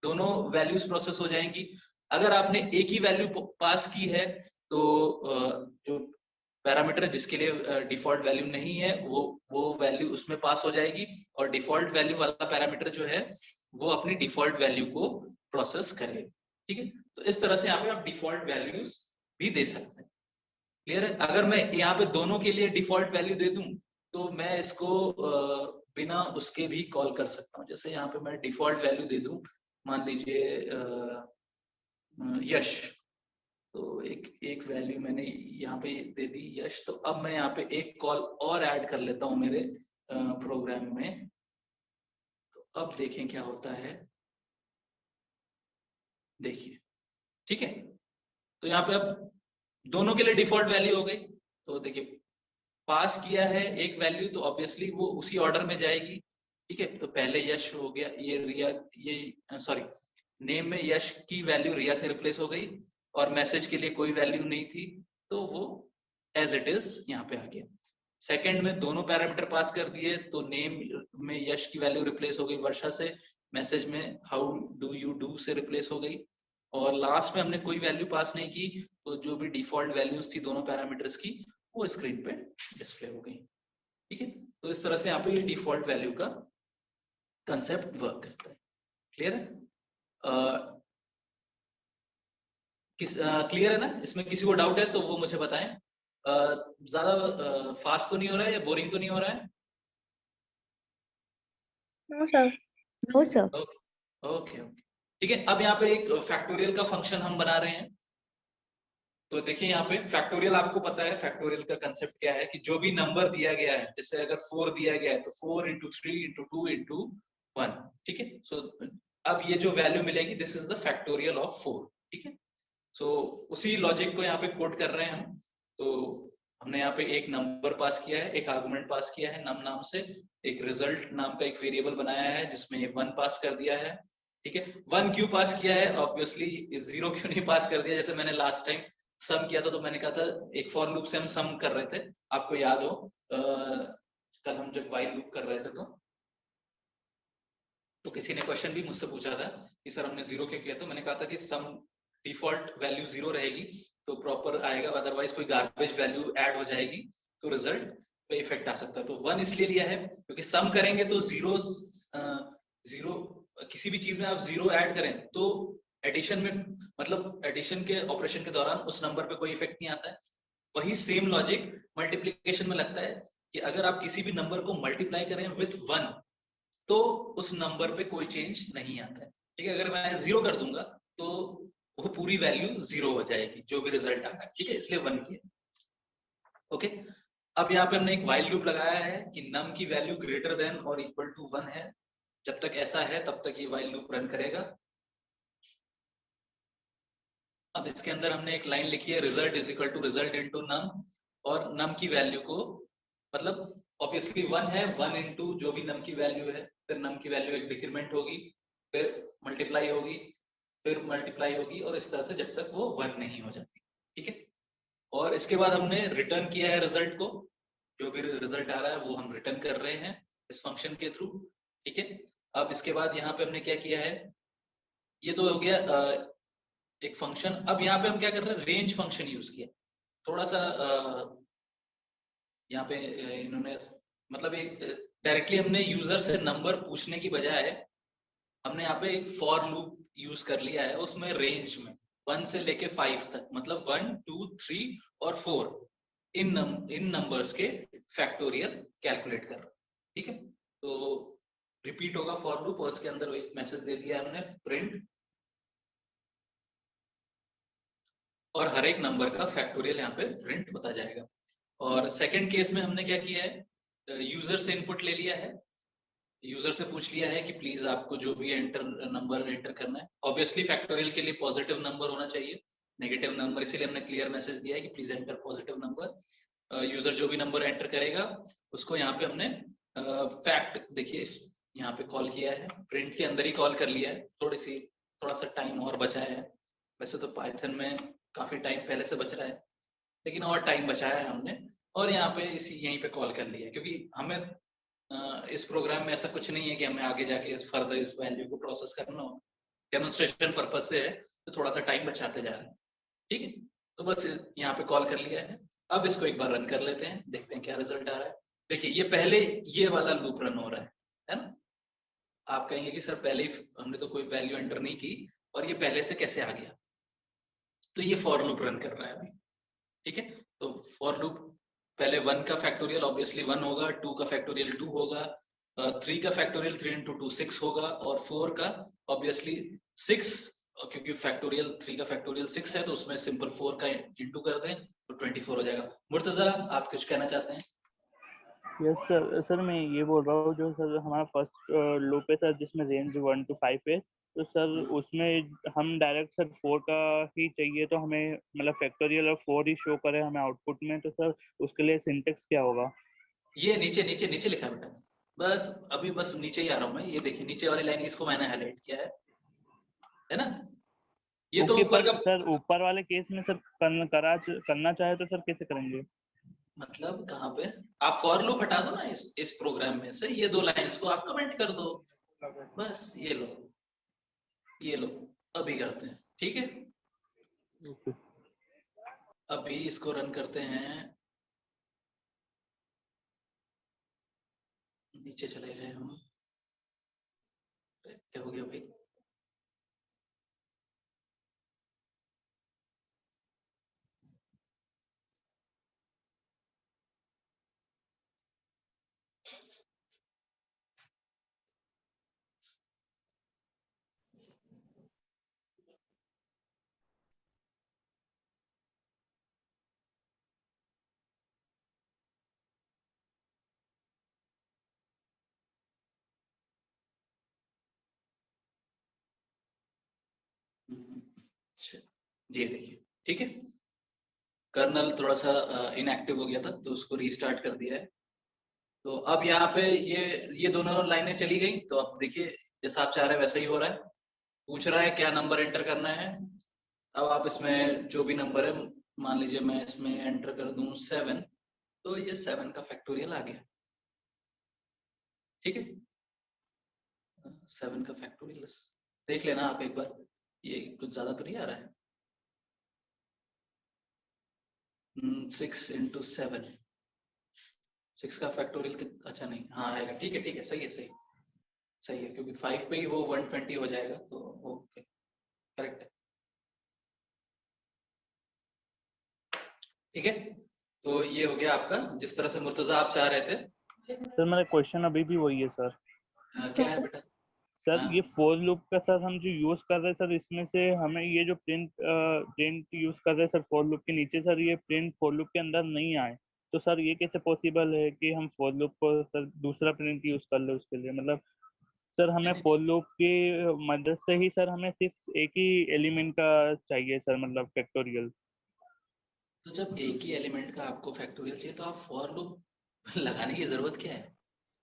दोनों वैल्यूज प्रोसेस हो जाएंगी। अगर आपने एक ही वैल्यू पास की है तो जो पैरामीटर जिसके लिए डिफॉल्ट वैल्यू नहीं है वो वैल्यू उसमें पास हो जाएगी, और डिफॉल्ट वैल्यू वाला पैरामीटर जो है वो अपनी डिफॉल्ट वैल्यू को प्रोसेस करेगा, ठीक है। तो इस तरह से यहाँ पे आप डिफॉल्ट वैल्यूज भी दे सकते हैं, क्लियर है। अगर मैं यहाँ पे दोनों के लिए डिफॉल्ट वैल्यू दे दूं तो मैं इसको बिना उसके भी कॉल कर सकता हूँ। जैसे यहाँ पे मैं डिफॉल्ट वैल्यू दे दूं, मान लीजिए यश, तो एक वैल्यू मैंने यहाँ पे दे दी यश। तो अब मैं यहाँ पे एक कॉल और ऐड कर लेता हूँ मेरे प्रोग्राम में, तो अब देखें क्या होता है, देखिए, ठीक है। तो यहाँ पे अब दोनों के लिए डिफॉल्ट वैल्यू हो गई, तो देखिए पास किया है एक वैल्यू तो ऑब्वियसली वो उसी ऑर्डर में जाएगी, ठीक है। तो पहले यश हो गया, ये रिया, ये सॉरी नेम में यश की वैल्यू रिया से रिप्लेस हो गई, और मैसेज के लिए कोई वैल्यू नहीं थी तो वो एज इट इज यहाँ पे आ गया। सेकंड में दोनों पैरामीटर पास कर दिए, तो नेम में यश की वैल्यू रिप्लेस हो गई वर्षा से, मैसेज में हाउ डू यू डू से रिप्लेस हो गई, और लास्ट में हमने कोई वैल्यू पास नहीं की, तो जो भी डिफॉल्ट वैल्यूज थी दोनों पैरामीटर्स की वो स्क्रीन पे डिस्प्ले हो गई, ठीक है। तो इस तरह से यहाँ पे ये डिफॉल्ट वैल्यू का कंसेप्ट वर्क करता है, क्लियर है। क्लियर है ना, इसमें किसी को डाउट है तो वो मुझे बताएं। ज्यादा फास्ट तो नहीं हो रहा है या बोरिंग तो नहीं हो रहा है? No sir. No sir. Okay okay, ठीक है। अब यहाँ पे एक फैक्टोरियल का फंक्शन हम बना रहे हैं। तो देखिए यहाँ पे फैक्टोरियल, आपको पता है फैक्टोरियल का कंसेप्ट क्या है कि जो भी नंबर दिया गया है, जैसे अगर 4 दिया गया है तो 4 into 3 into 2 into 1, ठीक है। सो अब ये जो वैल्यू मिलेगी this is the factorial of 4, ठीक है। सो उसी लॉजिक को यहाँ पे कोड कर रहे हैं हम। तो हमने यहाँ पे एक नंबर पास किया है, एक आर्गुमेंट पास किया है नम नाम से, एक रिजल्ट नाम का एक वेरिएबल बनाया है जिसमें 1 पास कर दिया है, ठीक है। 1 क्यों पास किया है, ऑब्वियसली 0 क्यों नहीं पास कर दिया। जैसे मैंने लास्ट टाइम सम किया था तो मैंने कहा था एक फॉर लूप से हम सम कर रहे थे, आपको याद हो कल हम जब वाइल लूप कर रहे थे तो किसी ने क्वेश्चन भी मुझसे पूछा था कि सर हमने 0 क्यों किया, तो मैंने कहा था कि सम डिफॉल्ट वैल्यू 0 रहेगी तो प्रॉपर आएगा, अदरवाइज कोई गार्बेज वैल्यू ऐड हो जाएगी तो रिजल्ट पे इफेक्ट आ सकता है। तो 1 इसलिए लिया है क्योंकि सम करेंगे तो जीरो किसी भी चीज में आप 0 ऐड करें तो एडिशन में, मतलब एडिशन के ऑपरेशन के दौरान उस नंबर पे कोई इफेक्ट नहीं आता है। वही सेम लॉजिक मल्टीप्लिकेशन में लगता है कि अगर आप किसी भी नंबर को मल्टीप्लाई करें विथ 1 तो उस नंबर पे कोई चेंज नहीं आता है। ठीक है, अगर मैं 0 कर दूंगा तो वो पूरी वैल्यू 0 हो जाएगी जो भी रिजल्ट आ रहा है। ठीक है, इसलिए 1 किया। ओके, अब यहाँ पे हमने एक व्हाइल लूप लगाया है कि नम की वैल्यू ग्रेटर देन और इक्वल टू 1 है। जब तक ऐसा है तब तक ये व्हाइल लूप रन करेगा। अब इसके अंदर हमने एक लाइन लिखी है, result is equal to result into num, और नम की वैल्यू को मतलब ऑब्वियसली 1 है, 1 इंटू जो भी नम की वैल्यू है, फिर नम की वैल्यू एक डिक्रीमेंट होगी, फिर मल्टीप्लाई होगी, फिर मल्टीप्लाई होगी, और इस तरह से जब तक वो 1 नहीं हो जाती। ठीक है, और इसके बाद हमने रिटर्न किया है रिजल्ट को, जो भी रिजल्ट आ रहा है वो हम रिटर्न कर रहे हैं इस फंक्शन के थ्रू। ठीक है, अब इसके बाद यहाँ पे हमने क्या किया है, ये तो हो गया एक फंक्शन। अब यहाँ पे हम क्या कर रहे हैं, रेंज फंक्शन यूज किया। थोड़ा सा यहाँ पे इन्होंने मतलब एक डायरेक्टली हमने यूजर से नंबर पूछने की बजाय हमने यहाँ पे एक फॉर लूप यूज कर लिया है, उसमें रेंज में 1 से लेके 5 तक, मतलब 1 2 3 और 4 इन नंबर्स के फैक्टोरियल कैलकुलेट कर रहा है। ठीक है, तो रिपीट होगा फॉर लूप, और उसके अंदर एक मैसेज दे दिया हमने प्रिंट, और हर एक नंबर का फैक्टोरियल यहाँ पे प्रिंट होता जाएगा। और सेकंड केस में हमने क्या किया है, यूजर से इनपुट ले लिया है, यूजर से पूछ लिया है कि प्लीज आपको जो भी नंबर एंटर करना है, ऑब्वियसली फैक्टोरियल के लिए पॉजिटिव नंबर होना चाहिए, नेगेटिव नंबर, इसीलिए हमने क्लियर मैसेज दिया है कि please enter positive number. User जो भी नंबर एंटर करेगा उसको यहाँ पे हमने फैक्ट देखिए यहाँ पे कॉल किया है, प्रिंट के अंदर ही कॉल कर लिया है। थोड़ा सा टाइम और बचाया है, वैसे तो पाइथन में काफी टाइम पहले से बच रहा है, लेकिन और टाइम बचाया है हमने, और यहाँ पे यहीं पे कॉल कर लिया है, क्योंकि हमें इस प्रोग्राम में ऐसा कुछ नहीं है कि हमें आगे जाके फर्दर इस वैल्यू को प्रोसेस करना हो, डेमोन्स्ट्रेशन पर्पस से है तो थोड़ा सा टाइम बचाते जा रहे हैं। ठीक है, तो बस यहाँ पे कॉल कर लिया है। अब इसको एक बार रन कर लेते हैं, देखते हैं क्या रिजल्ट आ रहा है। देखिए ये पहले ये वाला लूप रन हो रहा है ना। आप कहेंगे कि सर पहले ही हमने तो कोई वैल्यू एंटर नहीं की और ये पहले से कैसे आ गया, तो ये फॉर लूप रन कर रहा है अभी। ठीक है, तो फॉर लूप पहले 1 का फैक्टोरियल ऑब्वियसली 1 होगा, 2 का फैक्टोरियल 2 होगा, 3 का फैक्टोरियल 3 इंटू 2 6 होगा, और 4 का ऑब्वियसली 6, क्योंकि फैक्टोरियल 3 का फैक्टोरियल 6 है तो उसमें सिंपल 4 का इंटू कर दें तो 24 हो जाएगा। मुर्तजा आप कुछ कहना चाहते हैं? यस सर, सर मैं ये बोल रहा हूँ जो सर हमारा फर्स्ट लूप है सर जिसमें रेंज 1 to 5 है, तो सर उसमें हम डायरेक्ट सर 4 का ही चाहिए, तो हमें मतलब फैक्टोरियल और 4 ही शो करे हमें आउटपुट में, तो सर उसके लिए सिंटेक्स क्या होगा? ये नीचे नीचे नीचे लिखा है बेटा, बस अभी बस नीचे ही आ रहा हूँ मैं, ये देखिए नीचे वाली लाइन, इसको मैंने हाईलाइट किया है ना। ये तो ऊपर का सर ऊपर वाले केस में सर करना चाहे तो सर कैसे करेंगे? मतलब कहाँ पे आप फॉर लूप हटा दो ना इस प्रोग्राम में से, ये 2 लाइंस को आप कमेंट कर दो, बस ये लो अभी करते हैं। ठीक है, अभी इसको रन करते हैं, नीचे चले गए हम, क्या हो गया भाई? ये देखिए, ठीक है, कर्नल थोड़ा सा इनएक्टिव हो गया था तो उसको रीस्टार्ट कर दिया है। तो अब यहाँ पे ये दोनों लाइनें चली गई, तो अब देखिए जैसा आप चाह रहे हैं वैसा ही हो रहा है। पूछ रहा है क्या नंबर एंटर करना है, अब आप इसमें जो भी नंबर है, मान लीजिए मैं इसमें एंटर कर दूं 7, तो ये 7 का फैक्टोरियल आ गया। ठीक है। 7 का फैक्टोरियल देख लेना आप एक बार, ये कुछ ज्यादा तो नहीं आ रहा है। 6 into 7, 6 का फैक्टोरियल अच्छा नहीं, हाँ आएगा, ठीक है, सही है, क्योंकि 5 पे ही वो 120 हो जाएगा, तो ओके करेक्ट है। ठीक है, तो ये हो गया आपका, जिस तरह से मुर्तजा आप चाह रहे थे। सर मेरा क्वेश्चन अभी भी वही है सर। क्या है बेटा? सर हाँ। ये फॉर लूप का सर हम जो यूज कर रहे हैं सर, इसमें से हमें ये जो प्रिंट यूज कर रहे हैं सर फॉर लूप के नीचे, सर ये प्रिंट फॉर लूप के अंदर नहीं आए, तो सर ये कैसे पॉसिबल है कि हम फॉर लूप को सर दूसरा प्रिंट यूज कर ले उसके लिए? मतलब सर हमें फॉर लूप की मदद से ही सर हमें सिर्फ एक ही एलिमेंट का चाहिए सर, मतलब फैक्टोरियल। तो जब एक ही एलिमेंट का आपको फैक्टोरियल चाहिए तो आप फॉर लूप लगाने की जरूरत क्या है?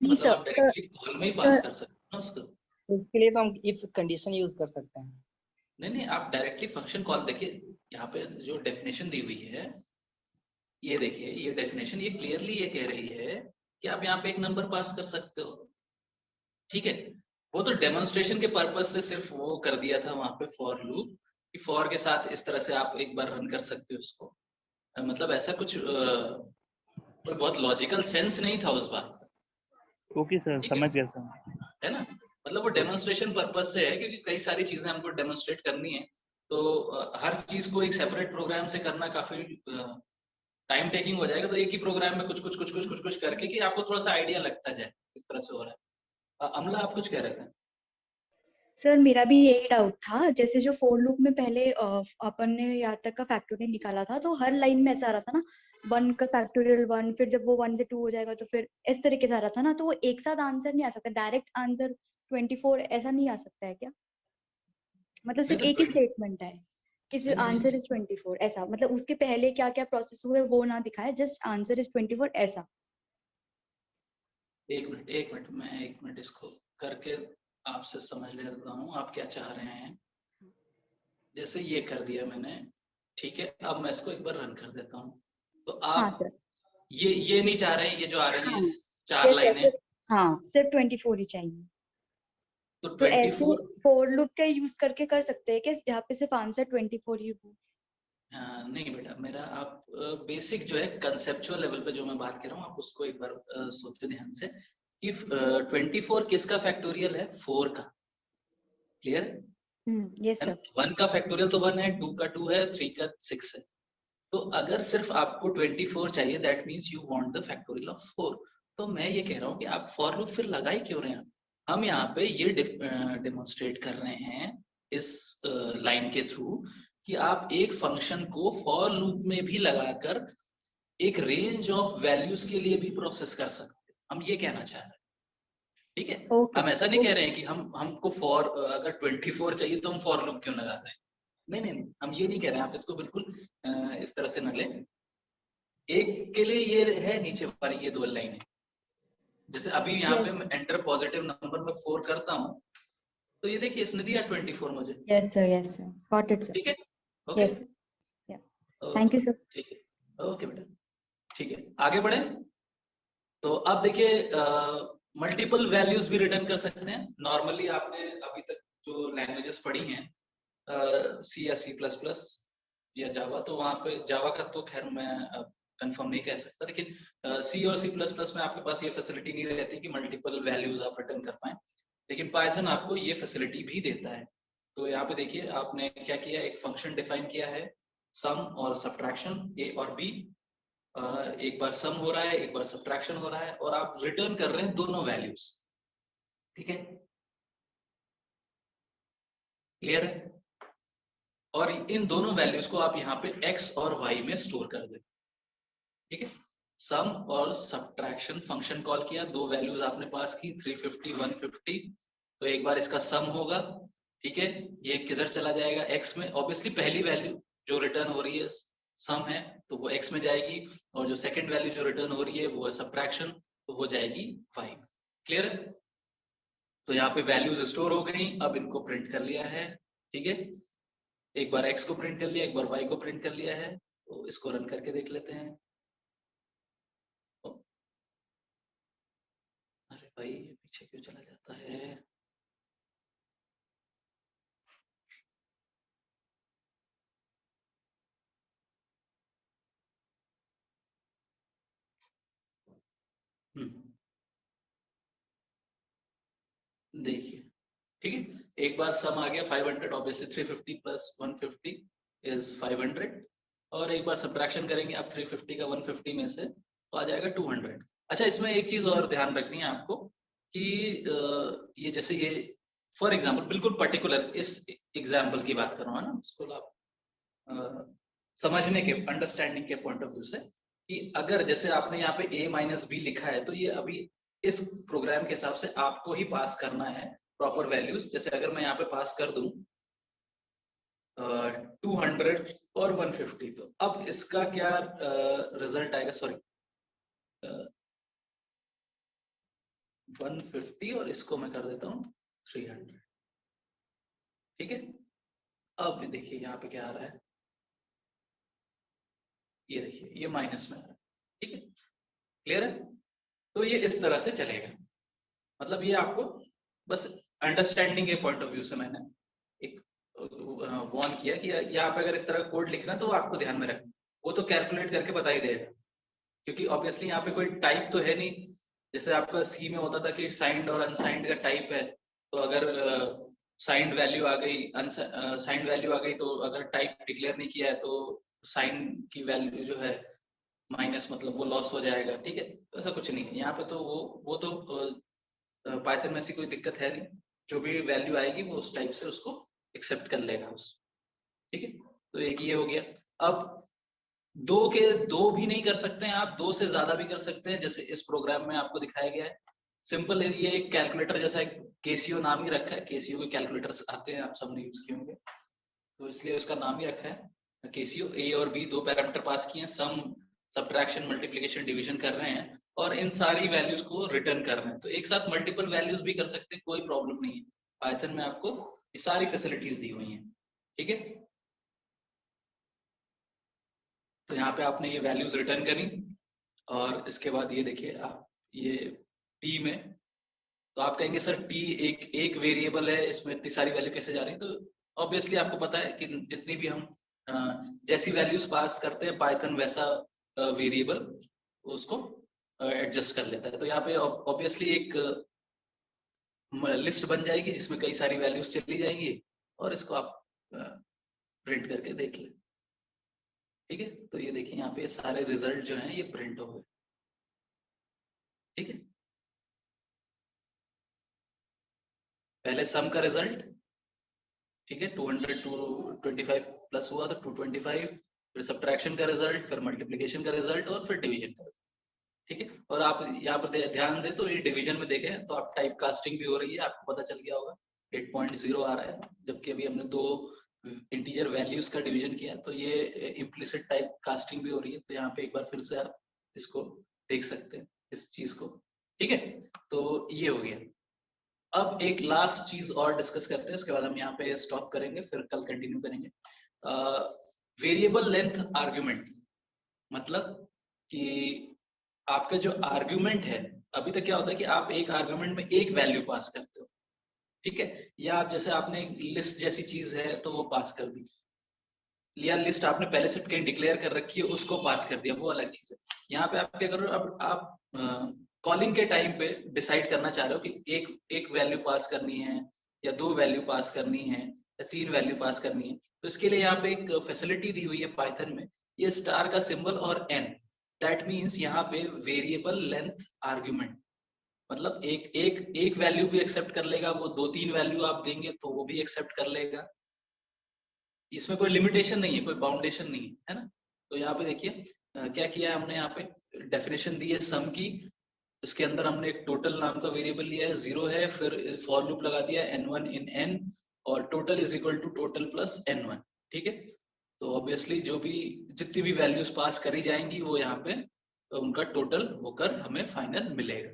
नहीं मतलब सर, आप डायरेक्टली कॉल में ही पास कर सकते हैं ना उसको। इसके लिए तो हम इफ कंडीशन यूज कर सकते हैं। नहीं, आप डायरेक्टली फंक्शन कॉल, देखिए यहाँ पे जो डेफिनेशन दी हुई है, ये देखिए, ये डेफिनेशन ये क्लियरली ये कह रही है कि आप यहाँ पे एक नंबर पास कर सकते हो। ठीक है, वो तो डेमोन्स्ट्रेशन के पर्पज से सिर्फ वो कर दिया था वहां पे फॉर लूप, कि फॉर के साथ इस तरह से आप एक बार रन कर सकते हो उसको। मतलब ऐसा कुछ कोई बहुत लॉजिकल सेंस नहीं था उस बात का। ओके सर, समझ गया सर। है ना, मतलब वो डेमोन्स्ट्रेशन पर्पज से है, क्योंकि कई सारी चीजें हमको डेमोन्स्ट्रेट करनी है, तो हर चीज को एक सेपरेट प्रोग्राम से करना काफी टाइम टेकिंग हो जाएगा। तो एक ही प्रोग्राम में कुछ करके कि आपको थोड़ा सा आइडिया लगता जाए किस तरह से हो रहा है। अमला आप कुछ कह रहे थे? सर मेरा भी यही डाउट था, जैसे जो फोर लूप में पहले अपन ने यहाँ तक का फैक्टोरियल निकाला था, तो हर लाइन में ऐसा आ रहा था ना, 1 का फैक्टोरियल 1, फिर जब वो 1 से 2 हो जाएगा तो फिर इस तरीके से आ रहा था ना, तो वो एक साथ आंसर नहीं आ सकता, डायरेक्ट आंसर 24 ऐसा नहीं आ सकता है क्या? मतलब सिर्फ एक ही स्टेटमेंट है कि आंसर इज 24 ऐसा, मतलब उसके पहले क्या क्या प्रोसेस हुए वो ना दिखाए, जस्ट आंसर इज 24 ऐसा। एक मिनट, मैं एक मिनट इसको करके आपसे समझ लेता हूँ आप क्या चाह रहे हैं। जैसे ये कर दिया मैंने, ठीक है, अब मैं इसको एक बार रन कर देता हूँ। तो आप हाँ सर, ये नहीं चाह रहे हैं, ये जो आ रही है हाँ 4 लाइनें, हाँ सिर्फ 24 ही चाहिए। तो तो ऐसे 24 फोर लूप का यूज करके कर सकते हैं क्या, जहाँ पे सिर्फ आंसर 24 ही हो? नहीं बेटा, मेरा आप बेसिक जो है कंसेप्चुअल लेवल पे जो मैं बात कर रहा हूँ, आप उसको एक बार सोचो ध्यान से कि 24 किसका फैक्टोरियल है? 4 का। क्लियर यस है? सर। 1 का फैक्टोरियल तो 1 है, 2 का 2 है, 3 का 6 है। तो अगर सिर्फ आपको 24 चाहिए, that means you want the factorial of 4। तो मैं ये कह रहा हूँ कि आप फॉर लूप फिर लगा ही क्यों रहे हैं? हम यहाँ पे ये डेमोन्स्ट्रेट कर रहे हैं इस लाइन के थ्रू कि आप एक फंक्शन को फॉर लूप में भी लगाकर एक रेंज ऑफ वैल्यूज के लिए भी प्रोसेस कर सकते हैं। हम ये कहना चाह रहे हैं, ठीक है? हम ऐसा नहीं कह रहे हैं कि हमको फॉर अगर 24 चाहिए तो हम फॉर लूप क्यों लगा रहे हैं। नहीं, हम ये नहीं कह रहे हैं, आप इसको बिल्कुल इस तरह से न लें। एक के लिए ये है नीचे वाली ये 2 लाइनें, जैसे अभी यहाँ पे मैं एंटर पॉजिटिव नंबर में 4 करता हूँ, तो ये देखिए इसने दिया 24 मुझे। Yes sir, got it sir. ठीक है, okay, yes thank you sir. ठीक है, ओके बेटा, ठीक है, आगे बढ़े। तो अब देखिए मल्टीपल वैल्यूज भी रिटर्न कर सकते हैं। नॉर्मली आपने अभी तक जो लैंग्वेजेस पढ़ी हैं, सी या C++ या जावा, तो वहां पे जावा का तो खैर मैं कंफर्म नहीं कह सकता, लेकिन सी और C++ में आपके पास ये फैसिलिटी नहीं रहती कि मल्टीपल वैल्यूज आप रिटर्न कर पाए, लेकिन पाइथन आपको ये फैसिलिटी भी देता है। तो यहाँ पे देखिए आपने क्या किया, एक फंक्शन डिफाइन किया है, सम और सब्ट्रैक्शन, ए और बी। एक बार सम हो रहा है, एक बार सब्ट्रैक्शन हो रहा है, और आप रिटर्न कर रहे हैं दोनों वैल्यूज। ठीक है, क्लियर है? और इन दोनों वैल्यूज को आप यहाँ पे x और y में स्टोर कर दें। ठीक है, सम और सब्ट्रैक्शन फंक्शन कॉल किया, 2 वैल्यूज आपने पास की 350 150। तो एक बार इसका सम होगा, ठीक है, ये किधर चला जाएगा? x में। ऑब्वियसली पहली वैल्यू जो रिटर्न हो रही है सम है, तो वो x में जाएगी, और जो सेकंड वैल्यू जो रिटर्न हो रही है वो है सब्ट्रैक्शन, तो वो जाएगी y में। क्लियर है? तो यहाँ पे वैल्यूज स्टोर हो गई, अब इनको प्रिंट कर लिया है। ठीक है, एक बार x को प्रिंट कर लिया, एक बार y को प्रिंट कर लिया है। तो इसको रन करके देख लेते हैं। अरे भाई पीछे क्यों चला जाता है? देखिए, ठीक है, एक बार सम आ गया 500, ऑब्वियसली 350 प्लस 150 इज 500, और एक बार सब्ट्रैक्शन करेंगे आप 350 का 150 में से, तो आ जाएगा 200। अच्छा, इसमें एक चीज और ध्यान रखनी है आपको कि ये जैसे ये फॉर एग्जांपल बिल्कुल पर्टिकुलर इस एग्जांपल की बात कर रहा हूँ ना, इसको आप समझने के, अंडरस्टैंडिंग के पॉइंट ऑफ व्यू से, कि अगर जैसे आपने यहाँ पे a माइनस बी लिखा है, तो ये अभी इस प्रोग्राम के हिसाब से आपको ही पास करना है प्रॉपर वैल्यूज। जैसे अगर मैं यहाँ पे पास कर दूं 200 और 150, तो अब इसका क्या रिजल्ट आएगा? सॉरी 150 और इसको मैं कर देता हूँ 300, ठीक है। अब देखिए यहाँ पे क्या आ रहा है, ये देखिए ये माइनस में आ रहा है, ठीक है, क्लियर है। तो ये इस तरह से चलेगा, मतलब ये आपको बस अंडरस्टैंडिंग के पॉइंट ऑफ व्यू से मैंने एक वार्न किया कि यहाँ पे अगर इस तरह कोड लिखना तो आपको ध्यान में रखना, वो तो कैलकुलेट करके बता ही देगा, क्योंकि ऑब्वियसली यहाँ पे कोई टाइप तो है नहीं। जैसे आपका सी में होता था कि साइंड और अनसाइंड का टाइप है, तो अगर साइंड वैल्यू आ गई, साइंड वैल्यू आ गई, तो अगर टाइप डिक्लेयर नहीं किया है तो साइन की वैल्यू जो है माइनस, मतलब वो लॉस हो जाएगा, ठीक है। तो ऐसा कुछ नहीं है यहाँ पे, तो वो तो पाइथन में ऐसी कोई दिक्कत है नहीं, जो भी वैल्यू आएगी वो उस टाइप से उसको एक्सेप्ट कर लेगा उस, ठीक है। तो एक ये हो गया। अब दो भी नहीं कर सकते हैं आप, दो से ज्यादा भी कर सकते हैं, जैसे इस प्रोग्राम में आपको दिखाया गया है। सिंपल है, ये एक कैलकुलेटर जैसा एक केसीओ नाम ही रखा है, केसीओ के कैलकुलेटर्स आते हैं, आप सबने यूज किए होंगे, तो इसलिए उसका नाम ही रखा है केसीओ। ए और बी दो पैरामीटर पास किए हैं, सम, सब्ट्रैक्शन, मल्टीप्लिकेशन, डिवीजन कर रहे हैं, और इन सारी वैल्यूज को रिटर्न कर रहे हैं। तो एक साथ मल्टीपल वैल्यूज भी कर सकते हैं, कोई प्रॉब्लम नहीं है। पाइथन में आपको ये सारी फैसिलिटीज दी हुई हैं, ठीक है। तो यहाँ पे आपने ये वैल्यूज रिटर्न करी, और इसके बाद ये देखिए आप ये टी में, तो आप कहेंगे सर टी एक वेरिएबल है, इसमें इतनी सारी वैल्यू कैसे जा रही है? तो ऑब्वियसली आपको पता है कि जितनी भी हम जैसी वैल्यूज पास करते हैं, पाइथन वैसा वेरिएबल उसको एडजस्ट कर लेता है। तो यहाँ पे ऑब्वियसली एक लिस्ट बन जाएगी जिसमें कई सारी वैल्यूज चली जाएंगी, और इसको आप प्रिंट करके देख लें, ठीक है। तो ये देखिए यहाँ पे सारे रिजल्ट जो हैं ये प्रिंट हो गए, ठीक है। पहले सम का रिजल्ट, ठीक है, 200 टू 25 प्लस हुआ तो 225, फिर सब्ट्रैक्शन का रिजल्ट, फिर मल्टीप्लिकेशन का रिजल्ट, और फिर डिवीजन का, ठीक है। और आप यहाँ पर ध्यान दें तो ये डिवीजन में देखें तो आप टाइप कास्टिंग भी हो रही है, आपको पता चल गया होगा 8.0 आ रहा है, जबकि अभी हमने दो इंटीजर वैल्यूज का डिवीजन किया, तो ये इम्प्लिसिट टाइप कास्टिंग भी हो रही है। तो यहाँ पे एक बार फिर से आप इसको देख सकते हैं, इस चीज को, ठीक है। तो ये हो गया। अब एक लास्ट चीज और डिस्कस करते हैं, उसके बाद हम यहाँ पे स्टॉप करेंगे, फिर कल कंटिन्यू करेंगे। वेरिएबल लेंथ आर्ग्यूमेंट, मतलब कि आपका जो आर्ग्यूमेंट है, अभी तक क्या होता है कि आप एक आर्ग्यूमेंट में एक वैल्यू पास करते हो, ठीक है, या आप जैसे आपने लिस्ट जैसी चीज है तो वो पास कर दी, या लिस्ट आपने पहले से कहीं डिक्लेयर कर रखी है उसको पास कर दिया, वो अलग चीज है। यहाँ पे आप क्या करो, अब आप कॉलिंग के टाइम पे डिसाइड करना चाह रहे हो कि एक वैल्यू पास करनी है, या दो वैल्यू पास करनी है, या तीन वैल्यू पास करनी है। तो इसके लिए यहाँ पे एक फैसिलिटी दी हुई है पाइथन में, ये स्टार का सिंबल और एन, दैट मीन्स यहाँ पे वेरिएबल लेंथ आर्ग्यूमेंट, मतलब एक वैल्यू भी एक्सेप्ट कर लेगा, वो दो तीन वैल्यू आप देंगे तो वो भी एक्सेप्ट कर लेगा, इसमें कोई लिमिटेशन नहीं है, कोई बाउंडेशन नहीं है ना। तो यहाँ पे देखिए क्या किया है हमने, यहाँ पे डेफिनेशन दी है सम की, इसके अंदर हमने एक टोटल नाम का वेरिएबल लिया है, 0 है, फिर फॉर लूप लगा दिया n1 इन n, और total is equal to total plus n1, ठीक है। तो ऑब्वियसली जो भी जितनी भी वैल्यूज पास करी जाएंगी वो यहाँ पे उनका टोटल होकर हमें फाइनल मिलेगा।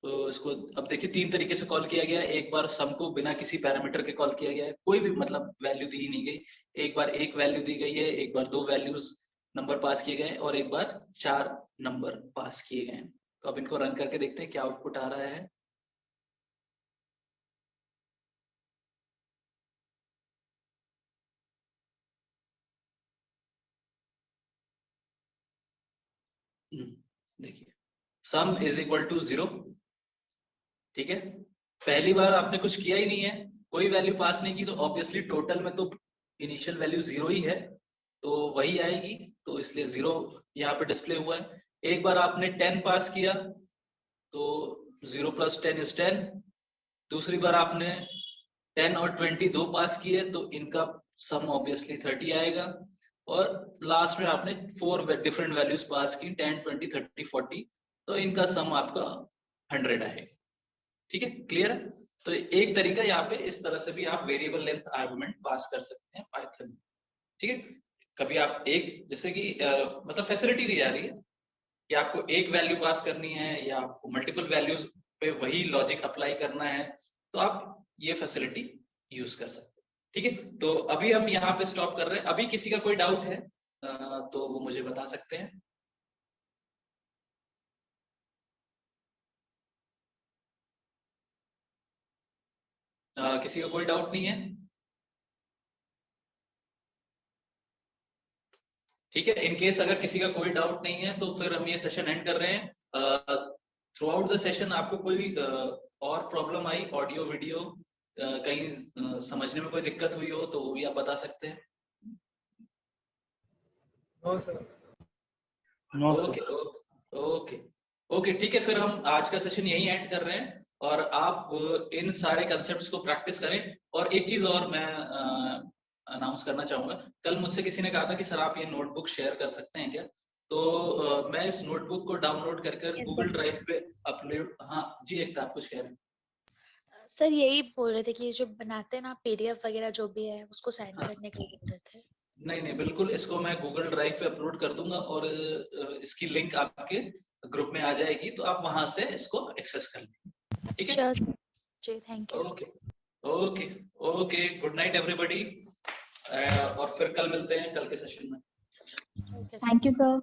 तो इसको अब देखिए तीन तरीके से कॉल किया गया है। एक बार सम को बिना किसी पैरामीटर के कॉल किया गया है, कोई भी मतलब वैल्यू दी नहीं गई, एक बार एक वैल्यू दी गई है, एक बार दो वैल्यूज नंबर पास किए गए, और एक बार 4 नंबर पास किए गए हैं। तो अब इनको रन करके देखते हैं क्या आउटपुट आ रहा है। देखिए सम इज इक्वल टू 0, ठीक है। पहली बार आपने कुछ किया ही नहीं है, कोई वैल्यू पास नहीं की, तो ऑब्वियसली टोटल में तो इनिशियल वैल्यू 0 ही है, तो वही आएगी, तो इसलिए 0 यहाँ पे डिस्प्ले हुआ है। एक बार आपने 10 पास किया तो 0 + 10 = 10। दूसरी बार आपने 10 और 20 दो पास किए तो इनका सम ऑब्वियसली 30 आएगा। और लास्ट में आपने 4 डिफरेंट वैल्यूज पास की, 10, 20, 30, 40, तो इनका सम आपका 100 आएगा। ठीक है, क्लियर है? तो एक तरीका यहाँ पे इस तरह से भी आप वेरिएबल लेंथ आर्गुमेंट पास कर सकते हैं पाइथन में। ठीक है, कभी आप एक, जैसे कि मतलब फैसिलिटी दी जा रही है कि आपको एक वैल्यू पास करनी है या आपको मल्टीपल वैल्यूज पे वही लॉजिक अप्लाई करना है, तो आप ये फैसिलिटी यूज कर सकते हैं। ठीक है, तो अभी हम यहाँ पे स्टॉप कर रहे हैं। अभी किसी का कोई डाउट है तो वो मुझे बता सकते हैं। किसी का कोई डाउट नहीं है? ठीक है, इन केस अगर किसी का कोई डाउट नहीं है तो फिर हम ये सेशन एंड कर रहे हैं। थ्रू आउट द सेशन आपको कोई भी और प्रॉब्लम आई, ऑडियो वीडियो कहीं समझने में कोई दिक्कत हुई हो तो वो भी आप बता सकते हैं। No sir. Okay okay okay, ठीक है, फिर हम आज का सेशन यही एंड कर रहे हैं और आप इन सारे कंसेप्ट्स को प्रैक्टिस करें। और एक चीज और मैं अनाउंस करना चाहूंगा, कल मुझसे किसी ने कहा था कि सर आप ये नोटबुक शेयर कर सकते हैं क्या, तो मैं इस नोटबुक को डाउनलोड कर गूगल ड्राइव पे अपलोड। हाँ जी, एकता आप कुछ कह रहे हैं? सर यही बोल रहे थे कि जो बनाते हैं ना पीडीएफ वगैरह जो भी है उसको सेंड करने की जरूरत है। नहीं बिल्कुल, इसको मैं गूगल ड्राइव पे अपलोड कर दूंगा और इसकी लिंक आपके ग्रुप में आ जाएगी, तो आप वहां से इसको एक्सेस कर लेंगे। ठीक है जी, thank you. Okay okay okay, good night everybody, और फिर कल मिलते हैं कल के सेशन में। Thank you sir.